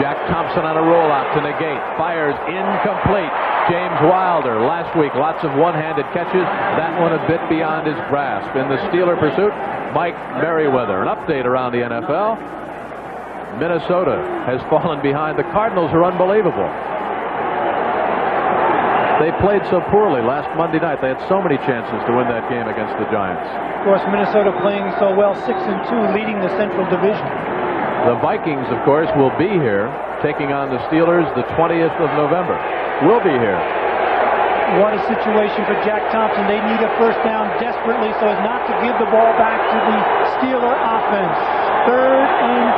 Jack Thompson on a rollout to negate. Fires incomplete. James Wilder last week, lots of one-handed catches. That one a bit beyond his grasp. In the Steeler pursuit, Mike Merriweather. An update around the NFL. Minnesota has fallen behind. The Cardinals are unbelievable. They played so poorly last Monday night. They had so many chances to win that game against the Giants. Of course, Minnesota playing so well, 6-2, leading the Central Division. The Vikings, of course, will be here, taking on the Steelers the 20th of November. Will be here. What a situation for Jack Thompson. They need a first down desperately so as not to give the ball back to the Steeler offense. 3rd and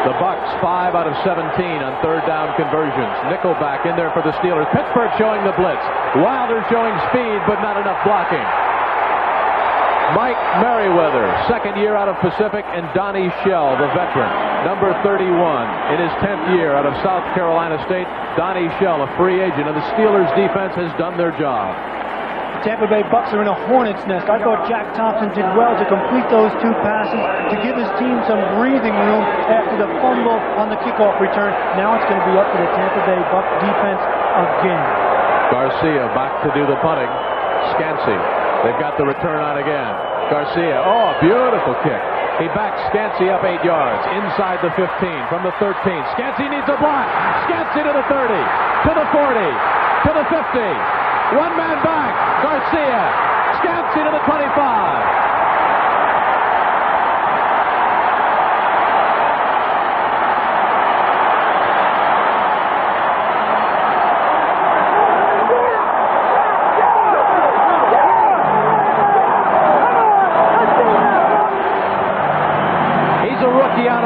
10. The Bucs 5 out of 17 on third down conversions. Nickelback in there for the Steelers. Pittsburgh showing the blitz. Wilder showing speed, but not enough blocking. Mike Merriweather, second year out of Pacific, and Donnie Shell, the veteran, number 31 in his 10th year out of South Carolina State. Donnie Shell, a free agent, and the Steelers defense has done their job. Tampa Bay Bucs are in a hornet's nest. I thought Jack Thompson did well to complete those 2 passes to give his team some breathing room after the fumble on the kickoff return. Now it's going to be up to the Tampa Bay Bucs defense again. Garcia back to do the punting. Scansey. They've got the return on again. Garcia. Oh, a beautiful kick. He backs Scansey up 8 yards. Inside the 15. From the 13. Scansey needs a block. Scansey to the 30. To the 40. To the 50. One man back. Garcia. Scansey to the 25.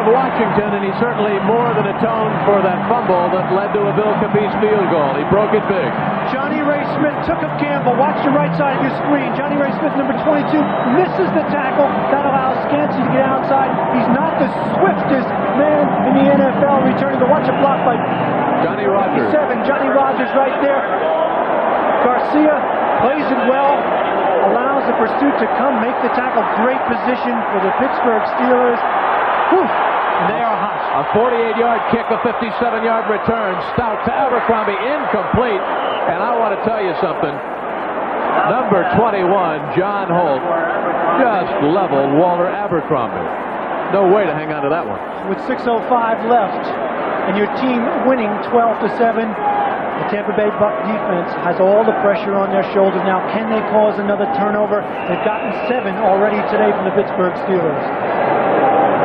Washington, and he certainly more than atoned for that fumble that led to a Bill Capiz field goal. He broke it big. Johnny Ray Smith took a gamble. Watch the right side of your screen. Johnny Ray Smith, number 22, misses the tackle. That allows Scansey to get outside. He's not the swiftest man in the NFL returning, but watch a block by Johnny Rodgers. Johnny Rodgers right there. Garcia plays it well, allows the pursuit to come, make the tackle. Great position for the Pittsburgh Steelers. Whew. They are hot. A 48-yard kick, a 57-yard return. Stoudt to Abercrombie, incomplete. And I want to tell you something. Number 21, John Holt, just leveled Walter Abercrombie. No way to hang on to that one. With 6:05 left, and your team winning 12-7, the Tampa Bay Buc defense has all the pressure on their shoulders. Now, can they cause another turnover? They've gotten 7 already today from the Pittsburgh Steelers.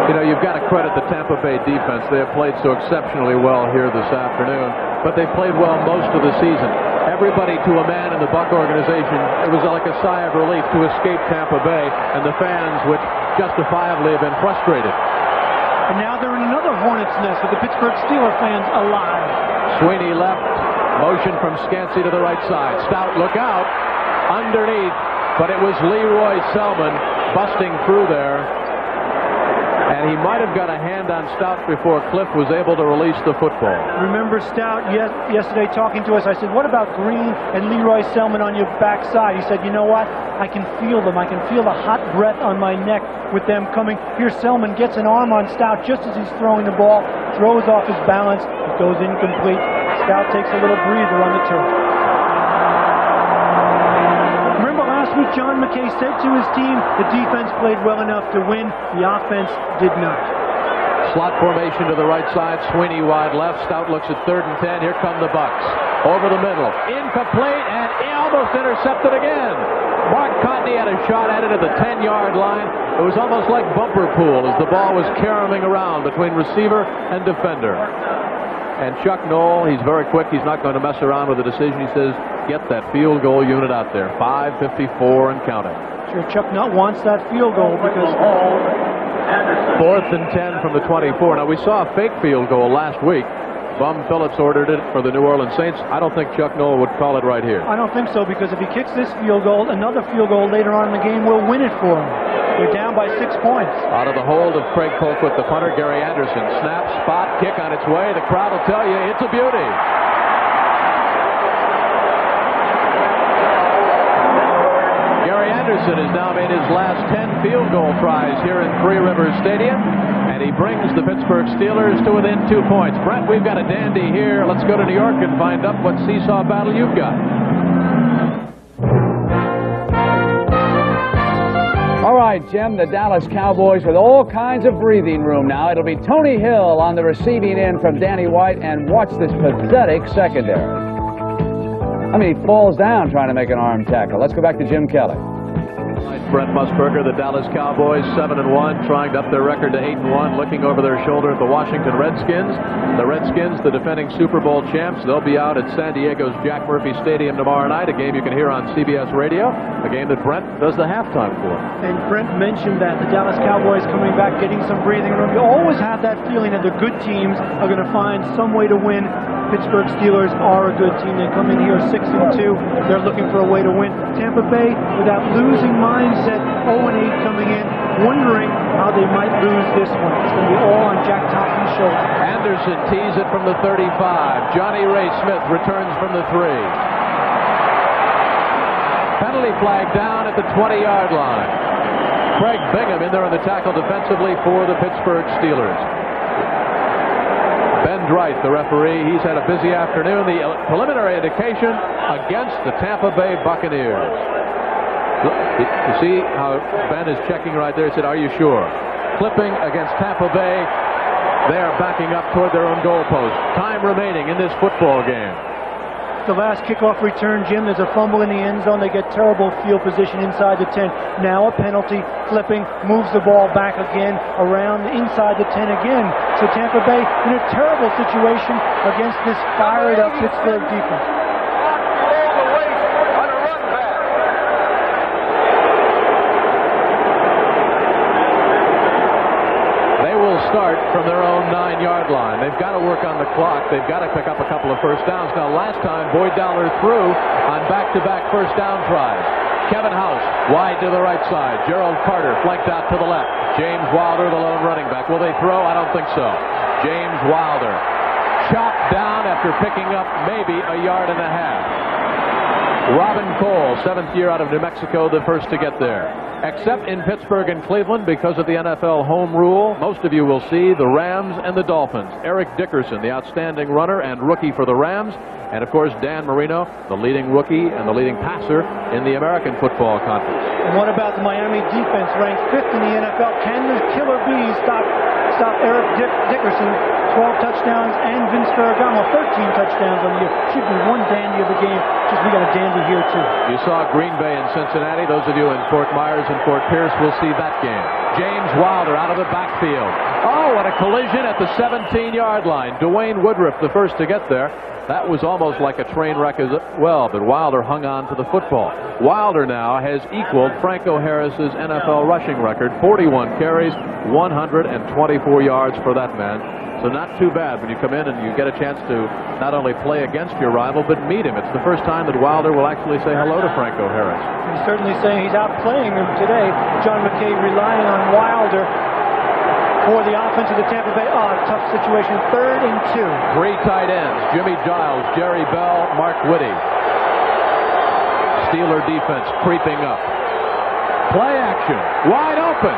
You know, you've got to credit the Tampa Bay defense. They have played so exceptionally well here this afternoon, but they've played well most of the season. Everybody to a man in the Buc organization, it was like a sigh of relief to escape Tampa Bay, and the fans, which justifiably have been frustrated. And now they're in another hornet's nest with the Pittsburgh Steelers fans alive. Sweeney left, motion from Scansey to the right side. Stoudt, look out, underneath, but it was Leroy Selman busting through there. And he might have got a hand on Stoudt before Cliff was able to release the football. Remember Stoudt yesterday talking to us. I said, what about Green and Leroy Selman on your backside? He said, you know what? I can feel them. I can feel the hot breath on my neck with them coming. Here Selman gets an arm on Stoudt just as he's throwing the ball, throws off his balance. It goes incomplete. Stoudt takes a little breather on the turf. Last week, John McKay said to his team, the defense played well enough to win. The offense did not. Slot formation to the right side. Sweeney wide left. Stoudt looks at 3rd and 10. Here come the Bucs. Over the middle. Incomplete, and almost intercepted again. Mark Cotney had a shot at it at the 10-yard line. It was almost like bumper pool as the ball was caroming around between receiver and defender. And Chuck Noll, he's very quick. He's not going to mess around with the decision. He says, get that field goal unit out there. 5:54 and counting. Sure, Chuck Noll wants that field goal because 4th and 10 from the 24. Now, we saw a fake field goal last week. Bum Phillips ordered it for the New Orleans Saints. I don't think Chuck Noll would call it right here. I don't think so, because if he kicks this field goal, another field goal later on in the game will win it for him. They're down by 6 points. Out of the hold of Craig Colquitt, the punter, Gary Anderson. Snap, spot, kick on its way. The crowd will tell you it's a beauty. Gary Anderson has now made his last 10 field goal tries here in Three Rivers Stadium, and he brings the Pittsburgh Steelers to within 2 points. Brent, we've got a dandy here. Let's go to New York and find out what seesaw battle you've got. All right, Jim, the Dallas Cowboys with all kinds of breathing room now. It'll be Tony Hill on the receiving end from Danny White, and watch this pathetic secondary. I mean, he falls down trying to make an arm tackle. Let's go back to Jim Kelly. Brent Musburger, the Dallas Cowboys, 7-1, trying to up their record to 8-1, looking over their shoulder at the Washington Redskins. The Redskins, the defending Super Bowl champs, they'll be out at San Diego's Jack Murphy Stadium tomorrow night, a game you can hear on CBS Radio, a game that Brent does the halftime for. And Brent mentioned that the Dallas Cowboys coming back, getting some breathing room. You always have that feeling that the good teams are going to find some way to win. Pittsburgh Steelers are a good team. They come in here 6-2. They're looking for a way to win. Tampa Bay, without losing mindset, 0-8 coming in, wondering how they might lose this one. It's going to be all on Jack Thompson's shoulder. Anderson tees it from the 35. Johnny Ray Smith returns from the 3. Penalty flag down at the 20-yard line. Craig Bingham in there on the tackle defensively for the Pittsburgh Steelers. Ben Dwight, the referee, he's had a busy afternoon. The preliminary indication against the Tampa Bay Buccaneers. You see how Ben is checking right there. He said, are you sure? Clipping against Tampa Bay. They are backing up toward their own goalpost. Time remaining in this football game. The last kickoff return, Jim, there's a fumble in the end zone. They get terrible field position inside the 10. Now a penalty, flipping, moves the ball back again, around inside the 10 again. So Tampa Bay in a terrible situation against this fired-up Pittsburgh defense. Start from their own 9-yard line. They've got to work on the clock. They've got to pick up a couple of first downs. Now, last time, Boyd Dowler threw on back-to-back first down tries. Kevin House wide to the right side. Gerald Carter flanked out to the left. James Wilder, the lone running back. Will they throw? I don't think so. James Wilder chopped down after picking up maybe a yard and a half. Robin Cole, 7th year out of New Mexico, the first to get there. Except in Pittsburgh and Cleveland, because of the NFL home rule, most of you will see the Rams and the Dolphins. Eric Dickerson, the outstanding runner and rookie for the Rams, and of course Dan Marino, the leading rookie and the leading passer in the American Football Conference. And what about the Miami defense, ranked 5th in the NFL? Can the Killer Bees stop Eric Dickerson? 12 touchdowns, and Vince Ferragamo, 13 touchdowns on the year. Should be one dandy of the game. Just we got a dandy here too. You saw Green Bay and Cincinnati. Those of you in Fort Myers and Fort Pierce will see that game. James Wilder out of the backfield. Oh, what a collision at the 17-yard line. Dwayne Woodruff, the first to get there. That was almost like a train wreck as well, but Wilder hung on to the football. Wilder now has equaled Franco Harris's NFL rushing record, 41 carries, 124 yards for that man. So not too bad when you come in and you get a chance to not only play against your rival, but meet him. It's the first time that Wilder will actually say hello to Franco Harris. He's certainly saying he's outplaying him today. John McKay relying on Wilder. for the offense of the Tampa Bay. Tough situation. 3rd and 2. 3 tight ends. Jimmy Giles, Jerry Bell, Mark Whitty. Steeler defense creeping up. Play action. Wide open.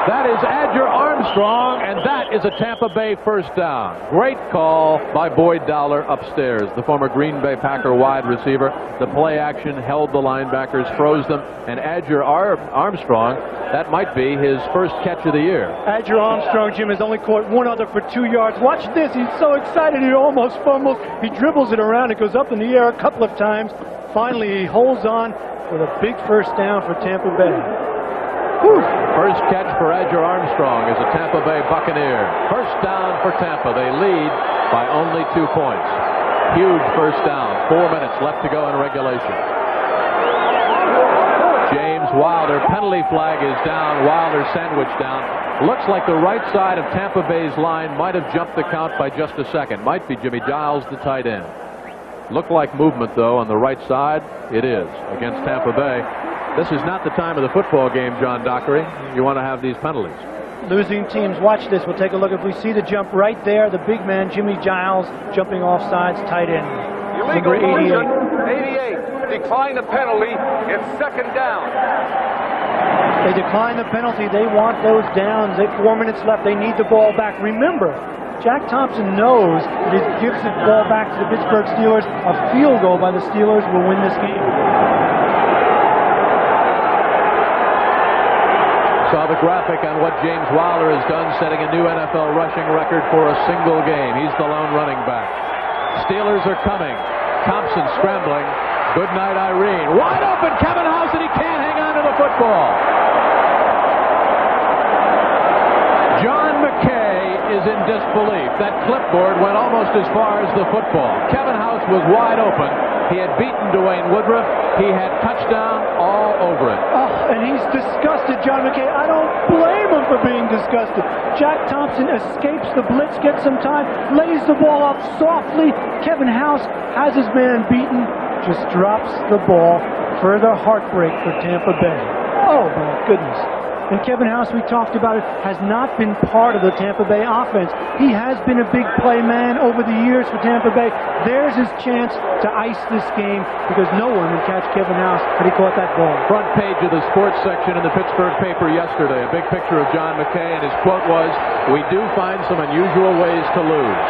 That is Adger Armstrong, and that is a Tampa Bay first down. Great call by Boyd Dowler upstairs, the former Green Bay Packer wide receiver. The play action held the linebackers, froze them, and Adger Armstrong, that might be his first catch of the year. Adger Armstrong, Jim, has only caught one other for 2 yards. Watch this. He's so excited he almost fumbles. He dribbles it around. It goes up in the air a couple of times. Finally, he holds on with a big first down for Tampa Bay. Whew. First catch for Adger Armstrong as a Tampa Bay Buccaneer. First down for Tampa. They lead by only 2 points. Huge first down. 4 minutes left to go in regulation. James Wilder, penalty flag is down. Wilder sandwiched down. Looks like the right side of Tampa Bay's line might have jumped the count by just a second. Might be Jimmy Giles, the tight end. Looked like movement, though, on the right side. It is against Tampa Bay. This is not the time of the football game, John Dockery. You want to have these penalties. Losing teams, watch this. We'll take a look. If we see the jump right there, the big man, Jimmy Giles, jumping off sides, tight end. Illegal Number 88. motion, 88. Decline the penalty. It's 2nd down. They decline the penalty. They want those downs. 4 minutes left. They need the ball back. Remember, Jack Thompson knows that if he gives the ball back to the Pittsburgh Steelers, a field goal by the Steelers will win this game. Saw the graphic on what James Wilder has done, setting a new NFL rushing record for a single game. He's the lone running back. Steelers are coming. Thompson scrambling. Good night, Irene. Wide open, Kevin House, and he can't hang on to the football. John McKay is in disbelief. That clipboard went almost as far as the football. Kevin House was wide open. He had beaten Dwayne Woodruff. He had touchdown all over it. And he's disgusted, John McKay. I don't blame him for being disgusted. Jack Thompson escapes the blitz, gets some time, lays the ball up softly. Kevin House has his man beaten, just drops the ball. Further heartbreak for Tampa Bay. Oh, my goodness. And Kevin House, we talked about it, has not been part of the Tampa Bay offense. He has been a big play man over the years for Tampa Bay. There's his chance to ice this game because no one would catch Kevin House had he caught that ball. Front page of the sports section in the Pittsburgh paper yesterday. A big picture of John McKay, and his quote was, "We do find some unusual ways to lose."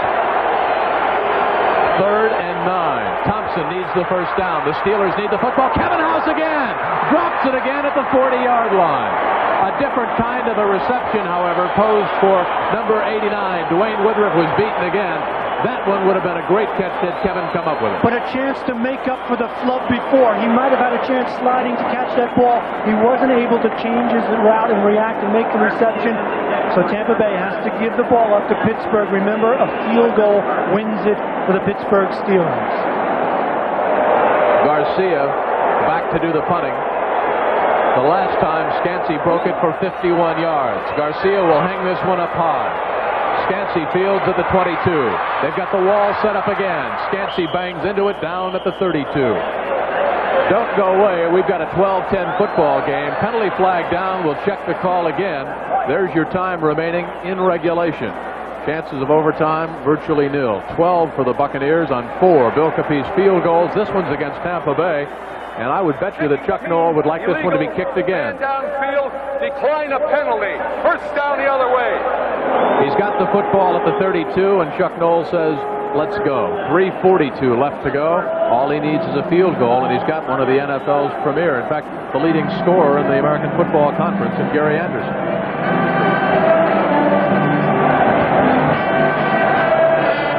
3rd and 9. Thompson needs the first down. The Steelers need the football. Kevin House again. Drops it again at the 40-yard line. A different kind of a reception, however, posed for number 89. Dwayne Woodruff was beaten again. That one would have been a great catch had Kevin come up with it. But a chance to make up for the flub before. He might have had a chance sliding to catch that ball. He wasn't able to change his route and react and make the reception. So Tampa Bay has to give the ball up to Pittsburgh. Remember, a field goal wins it for the Pittsburgh Steelers. Garcia back to do the punting. The last time, Scansey broke it for 51 yards. Garcia will hang this one up high. Scansey fields at the 22. They've got the wall set up again. Scansey bangs into it down at the 32. Don't go away. We've got a 12-10 football game. Penalty flag down. We'll check the call again. There's your time remaining in regulation. Chances of overtime, virtually nil. 12 for the Buccaneers on 4 Bill Capis field goals. This one's against Tampa Bay. And I would bet you that Chuck Noll would like this one to be kicked again. Downfield, decline a penalty. First down the other way. He's got the football at the 32, and Chuck Noll says, let's go. 3:42 left to go. All he needs is a field goal, and he's got one of the NFL's premier. In fact, the leading scorer in the American Football Conference, in Gary Anderson.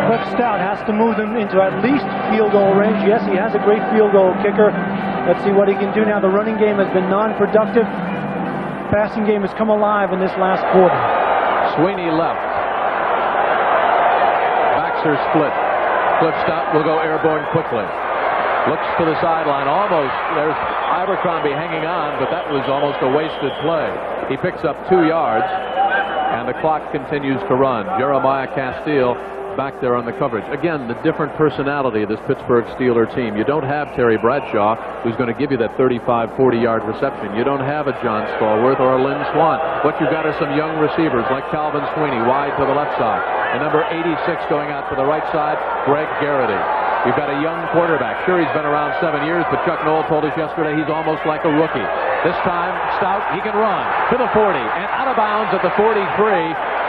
But Stoudt has to move them into at least field goal range. Yes, he has a great field goal kicker. Let's see what he can do now. The running game has been non-productive. Passing game has come alive in this last quarter. Sweeney left. Backs are split. Cliff Stoudt will go airborne quickly. Looks to the sideline. Almost. There's Abercrombie hanging on, but that was almost a wasted play. He picks up 2 yards, and the clock continues to run. Jeremiah Castile back there on the coverage. Again, the different personality of this Pittsburgh Steeler team. You don't have Terry Bradshaw, who's going to give you that 35, 40-yard reception. You don't have a John Stallworth or a Lynn Swann. What you've got are some young receivers like Calvin Sweeney, wide to the left side. And number 86 going out to the right side, Greg Garrity. You've got a young quarterback. Sure, he's been around 7 years, but Chuck Noll told us yesterday he's almost like a rookie. This time, Stoudt, he can run to the 40 and out of bounds at the 43.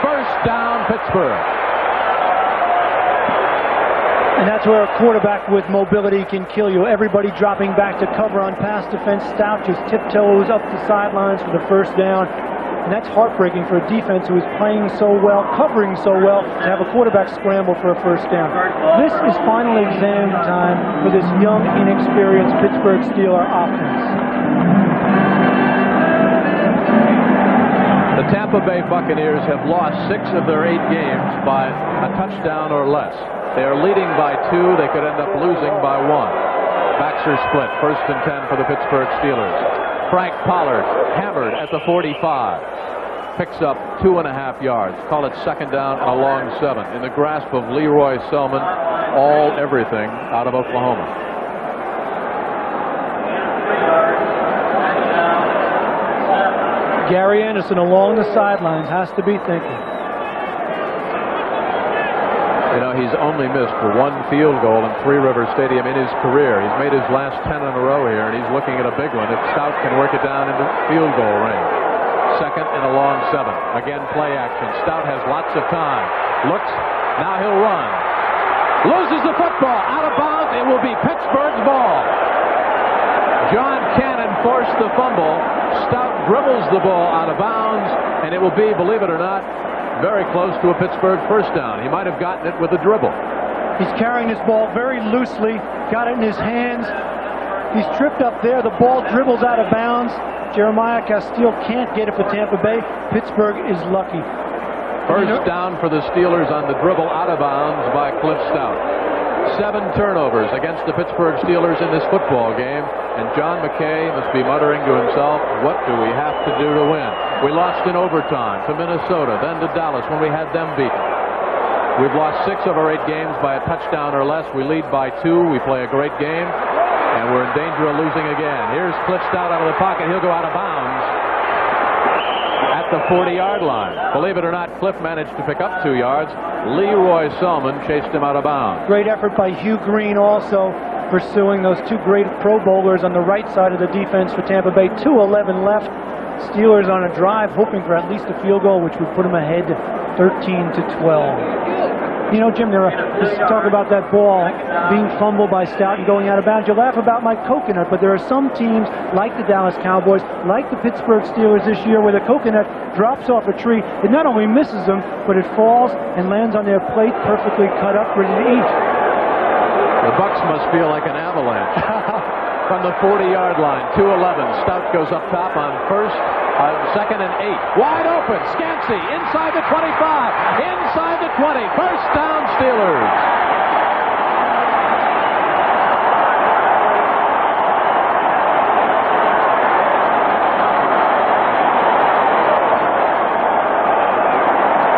First down, Pittsburgh. And that's where a quarterback with mobility can kill you. Everybody dropping back to cover on pass defense. Stoudt just tiptoes up the sidelines for the first down. And that's heartbreaking for a defense who is playing so well, covering so well, to have a quarterback scramble for a first down. This is final exam time for this young, inexperienced Pittsburgh Steeler offense. The Tampa Bay Buccaneers have lost 6 of their 8 games by a touchdown or less. They are leading by 2. They could end up losing by 1. Backs are split. First and 10 for the Pittsburgh Steelers. Frank Pollard hammered at the 45. Picks up 2.5 yards. Call it second down and a long 7. In the grasp of Leroy Selman, everything out of Oklahoma. Gary Anderson along the sidelines has to be thinking. You know, he's only missed 1 field goal in Three River Stadium in his career. He's made his last 10 in a row here, and he's looking at a big one if Stoudt can work it down into field goal range. Second and a long 7. Again, play action. Stoudt has lots of time. Looks. Now he'll run. Loses the football. Out of bounds. It will be Pittsburgh's ball. John Cannon forced the fumble. Stoudt dribbles the ball out of bounds, and it will be, believe it or not, very close to a Pittsburgh first down. He might have gotten it with a dribble. He's carrying this ball very loosely, got it in his hands. He's tripped up there. The ball dribbles out of bounds. Jeremiah Castile can't get it for Tampa Bay. Pittsburgh is lucky. First down for the Steelers on the dribble out of bounds by Cliff Stoudt. 7 turnovers against the Pittsburgh Steelers in this football game, and John McKay must be muttering to himself, what do we have to do to win? We lost in overtime to Minnesota, then to Dallas when we had them beaten. We've lost 6 of our 8 games by a touchdown or less. We lead by 2. We play a great game, and we're in danger of losing again. Here's Cliff Stoudt out of the pocket. He'll go out of bounds at the 40-yard line. Believe it or not, Cliff managed to pick up 2 yards. Leroy Selman chased him out of bounds. Great effort by Hugh Green also pursuing those 2 great Pro Bowlers on the right side of the defense for Tampa Bay. 2:11 left. Steelers on a drive hoping for at least a field goal, which would put them ahead 13-12. You know, Jim, let's talk about that ball being fumbled by Stoudt and going out of bounds. You laugh about Mike Coconut, but there are some teams like the Dallas Cowboys, like the Pittsburgh Steelers this year, where the coconut drops off a tree. It not only misses them, but it falls and lands on their plate perfectly cut up, ready to eat. The Bucs must feel like an avalanche. From the 40-yard line, 2:11. Stoudt goes up top on second and 8. Wide open. Scansey inside the 25. Inside the 20. First down, Steelers.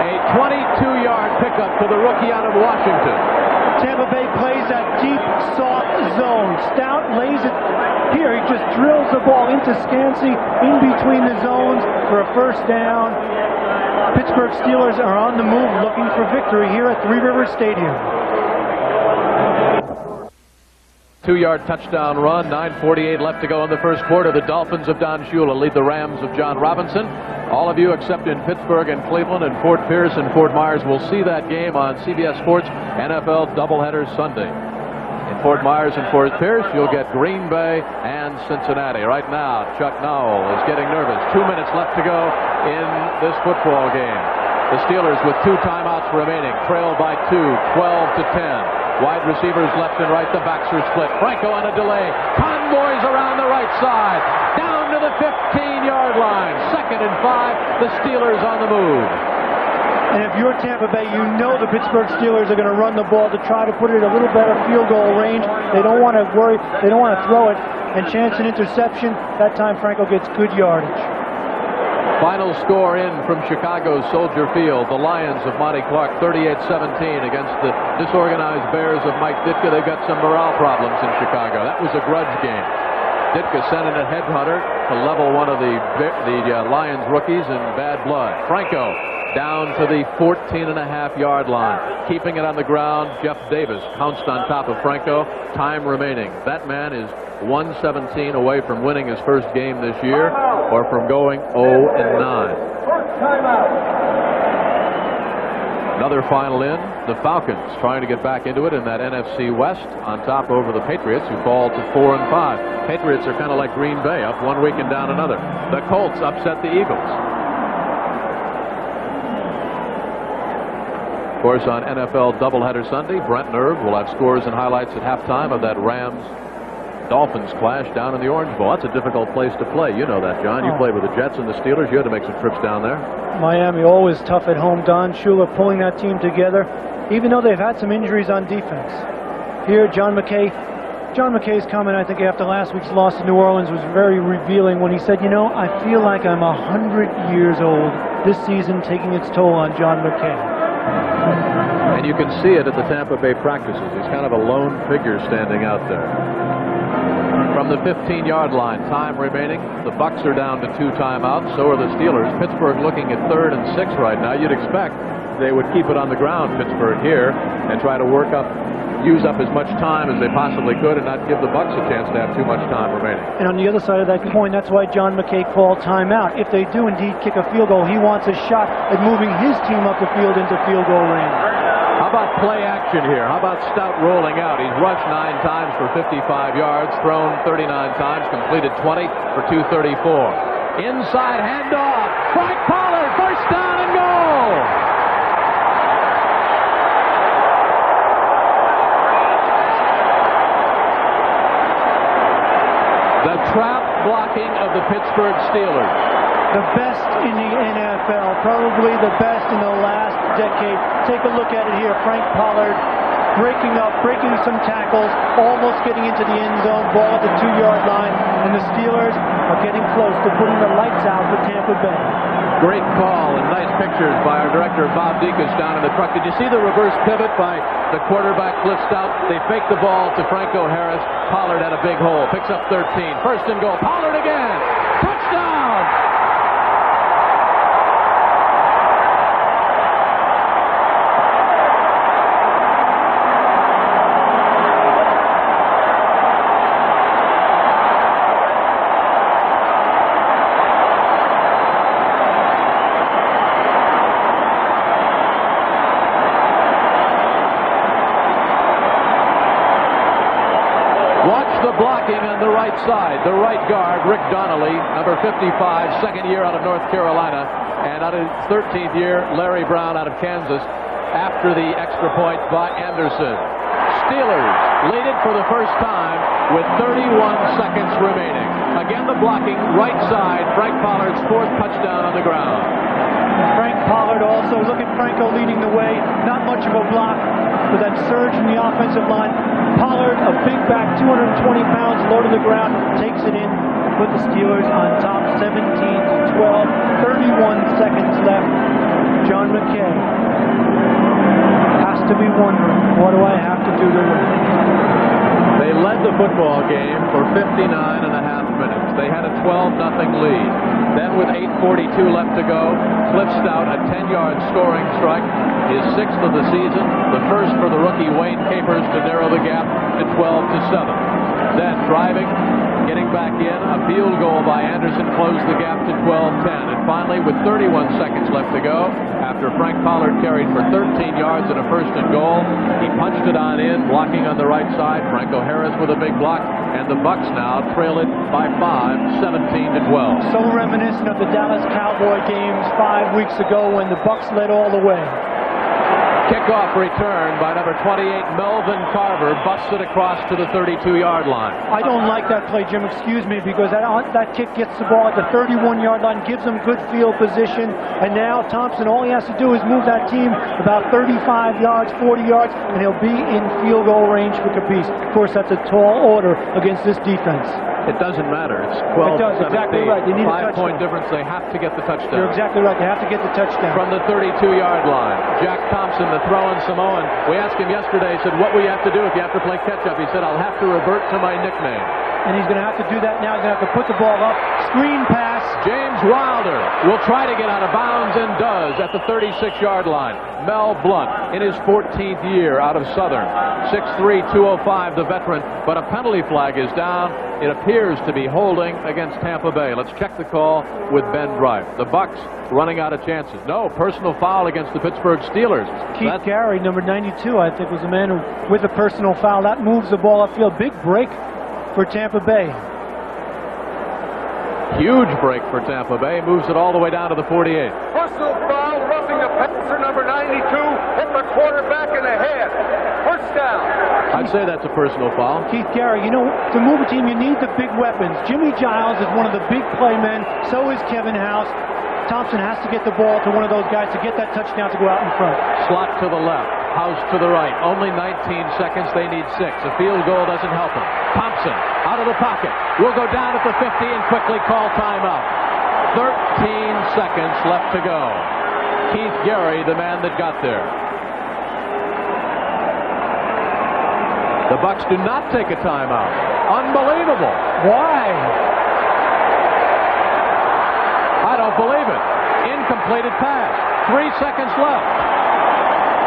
A 22-yard pickup to the rookie out of Washington. Tampa Bay plays that deep, soft zone. Stoudt lays it here. He just drills the ball into Scansey in between the zones for a first down. Pittsburgh Steelers are on the move looking for victory here at Three Rivers Stadium. 2-yard touchdown run, 9:48 left to go in the first quarter. The Dolphins of Don Shula lead the Rams of John Robinson. All of you except in Pittsburgh and Cleveland and Fort Pierce and Fort Myers will see that game on CBS Sports NFL Doubleheader Sunday. In Fort Myers and Fort Pierce, you'll get Green Bay and Cincinnati. Right now, Chuck Noll is getting nervous. 2 minutes left to go in this football game. The Steelers with 2 timeouts remaining, trail by 2, 12-10. Wide receivers left and right. The backs are split. Franco on a delay. Convoys around the right side. Down to the 15-yard line. Second and 5. The Steelers on the move. And if you're Tampa Bay, you know the Pittsburgh Steelers are going to run the ball to try to put it a little better field goal range. They don't want to worry. They don't want to throw it and chance an interception. That time Franco gets good yardage. Final score in from Chicago's Soldier Field. The Lions of Monty Clark 38-17 against the disorganized Bears of Mike Ditka. They've got some morale problems in Chicago. That was a grudge game. Ditka sent in a headhunter to level one of the Lions rookies in bad blood. Franco down to the 14.5-yard line. Keeping it on the ground, Jeff Davis pounced on top of Franco. Time remaining. That man is 117 away from winning his first game this year or from going 0-9. Another final in. The Falcons trying to get back into it in that NFC West on top over the Patriots, who fall to 4-5. Patriots are kind of like Green Bay, up one week and down another. The Colts upset the Eagles. Of course, on NFL doubleheader Sunday, Brent Nerve will have scores and highlights at halftime of that Rams-Dolphins clash down in the Orange Bowl. That's a difficult place to play. You know that, John. You played with the Jets and the Steelers. You had to make some trips down there. Miami always tough at home. Don Shula pulling that team together, even though they've had some injuries on defense. Here, John McKay's comment, I think, after last week's loss to New Orleans was very revealing when he said, you know, I feel like I'm 100 years old this season, taking its toll on John McKay. And you can see it at the Tampa Bay practices. He's kind of a lone figure standing out there. From the 15-yard line, time remaining. The Bucs are down to 2 timeouts. So are the Steelers. Pittsburgh looking at 3rd and 6 right now. You'd expect they would keep it on the ground, Pittsburgh, here, and try to use up as much time as they possibly could and not give the Bucs a chance to have too much time remaining. And on the other side of that coin, that's why John McKay called timeout. If they do indeed kick a field goal, he wants a shot at moving his team up the field into field goal range. How about play action here? How about Stoudt rolling out? He's rushed 9 times for 55 yards, thrown 39 times, completed 20 for 234. Inside handoff. Frank Pollard, first down and goal. The trap blocking of the Pittsburgh Steelers. The best in the NFL, probably the best in the last decade. Take a look at it here. Frank Pollard breaking some tackles, almost getting into the end zone, ball at the 2-yard line, and the Steelers are getting close to putting the lights out for Tampa Bay. Great call and nice pictures by our director, Bob Dekas, down in the truck. Did you see the reverse pivot by the quarterback, Cliff Stoudt? They faked the ball to Franco Harris. Pollard had a big hole. Picks up 13. First and goal. Pollard again. Touchdown! Blocking on the right side, the right guard, Rick Donnelly, number 55, second year out of North Carolina, and out of 13th year, Larry Brown out of Kansas, after the extra point by Anderson. Steelers lead it for the first time with 31 seconds remaining. Again, the blocking, right side, Frank Pollard's 4th touchdown on the ground. Frank Pollard also, look at Franco leading the way, not much of a block, with that surge from the offensive line. Pollard, a big back, 220 pounds, low to the ground, takes it in, put the Steelers on top, 17-12, 31 seconds left. John McKay has to be wondering, what do I have to do to win? They led the football game for 59.5 minutes. They had a 12-0 lead. Then with 8:42 left to go, Cliff Stoudt, a 10-yard scoring strike, his 6th of the season, the first for the rookie Wayne Capers to narrow the gap to 12-7. Then driving, getting back in, a field goal by Anderson closed the gap to 12-10. And finally, with 31 seconds left to go, after Frank Pollard carried for 13 yards and a first and goal, he punched it on in, blocking on the right side. Franco Harris with a big block, and the Bucs now trail it by 5, 17-12. So reminiscent of the Dallas Cowboy games 5 weeks ago when the Bucs led all the way. Kickoff return by number 28, Melvin Carver, busted across to the 32-yard line. I don't like that play, Jim, excuse me, because that kick gets the ball at the 31-yard line, gives them good field position, and now Thompson, all he has to do is move that team about 35 yards, 40 yards, and he'll be in field goal range for Capiz. Of course, that's a tall order against this defense. It doesn't matter. It's 12. It does, exactly right. You need a 5-point difference. They have to get the touchdown. You're exactly right. They have to get the touchdown. From the 32-yard line, Jack Thompson, the throwing Samoan. We asked him yesterday, he said, what will you have to do if you have to play catch-up? He said, I'll have to revert to my nickname. And he's going to have to do that now. He's going to have to put the ball up. Screen pass. James Wilder will try to get out of bounds and does at the 36-yard line. Mel Blount in his 14th year out of Southern. 6'3", 205, the veteran. But a penalty flag is down. It appears to be holding against Tampa Bay. Let's check the call with Ben Bright. The Bucs running out of chances. No, personal foul against the Pittsburgh Steelers. Keith Gary, number 92, I think, was the man who, with a personal foul. That moves the ball upfield. Big break for Tampa Bay. Huge break for Tampa Bay. Moves it all the way down to the 48. Personal foul, roughing the passer, number 92, hit the quarterback in the head. First down. I'd say that's a personal foul. Keith Gary, you know, to move a team, you need the big weapons. Jimmy Giles is one of the big play men. So is Kevin House. Thompson has to get the ball to one of those guys to get that touchdown to go out in front. Slot to the left. House to the right. Only 19 seconds. They need 6. A field goal doesn't help them. Thompson out of the pocket. Will go down at the 50 and quickly call timeout. 13 seconds left to go. Keith Gary, the man that got there. The Bucs do not take a timeout. Unbelievable. Why? I don't believe it. Incompleted pass. 3 seconds left.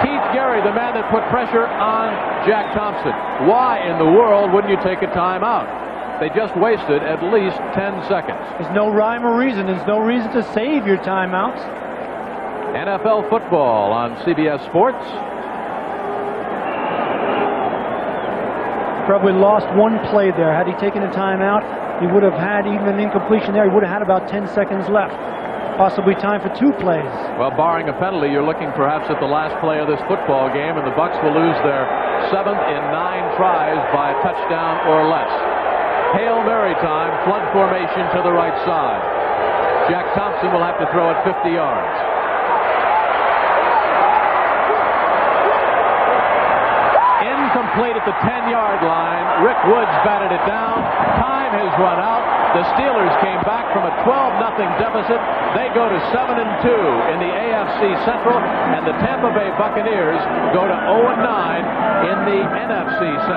Keith Gary, the man that put pressure on Jack Thompson. Why in the world wouldn't you take a timeout? They just wasted at least 10 seconds. There's no rhyme or reason. There's no reason to save your timeouts. NFL football on CBS Sports. Probably lost one play there. Had he taken a timeout, he would have had even an incompletion there. He would have had about 10 seconds left. Possibly time for 2 plays. Well, barring a penalty, you're looking perhaps at the last play of this football game, and the Bucs will lose their 7th in 9 tries by a touchdown or less. Hail Mary time, flood formation to the right side. Jack Thompson will have to throw it 50 yards. Incomplete at the 10-yard line. Rick Woods batted it down. Time has run out. The Steelers came back from a 12-0 deficit. They go to 7-2 in the AFC Central, and the Tampa Bay Buccaneers go to 0-9 in the NFC Central.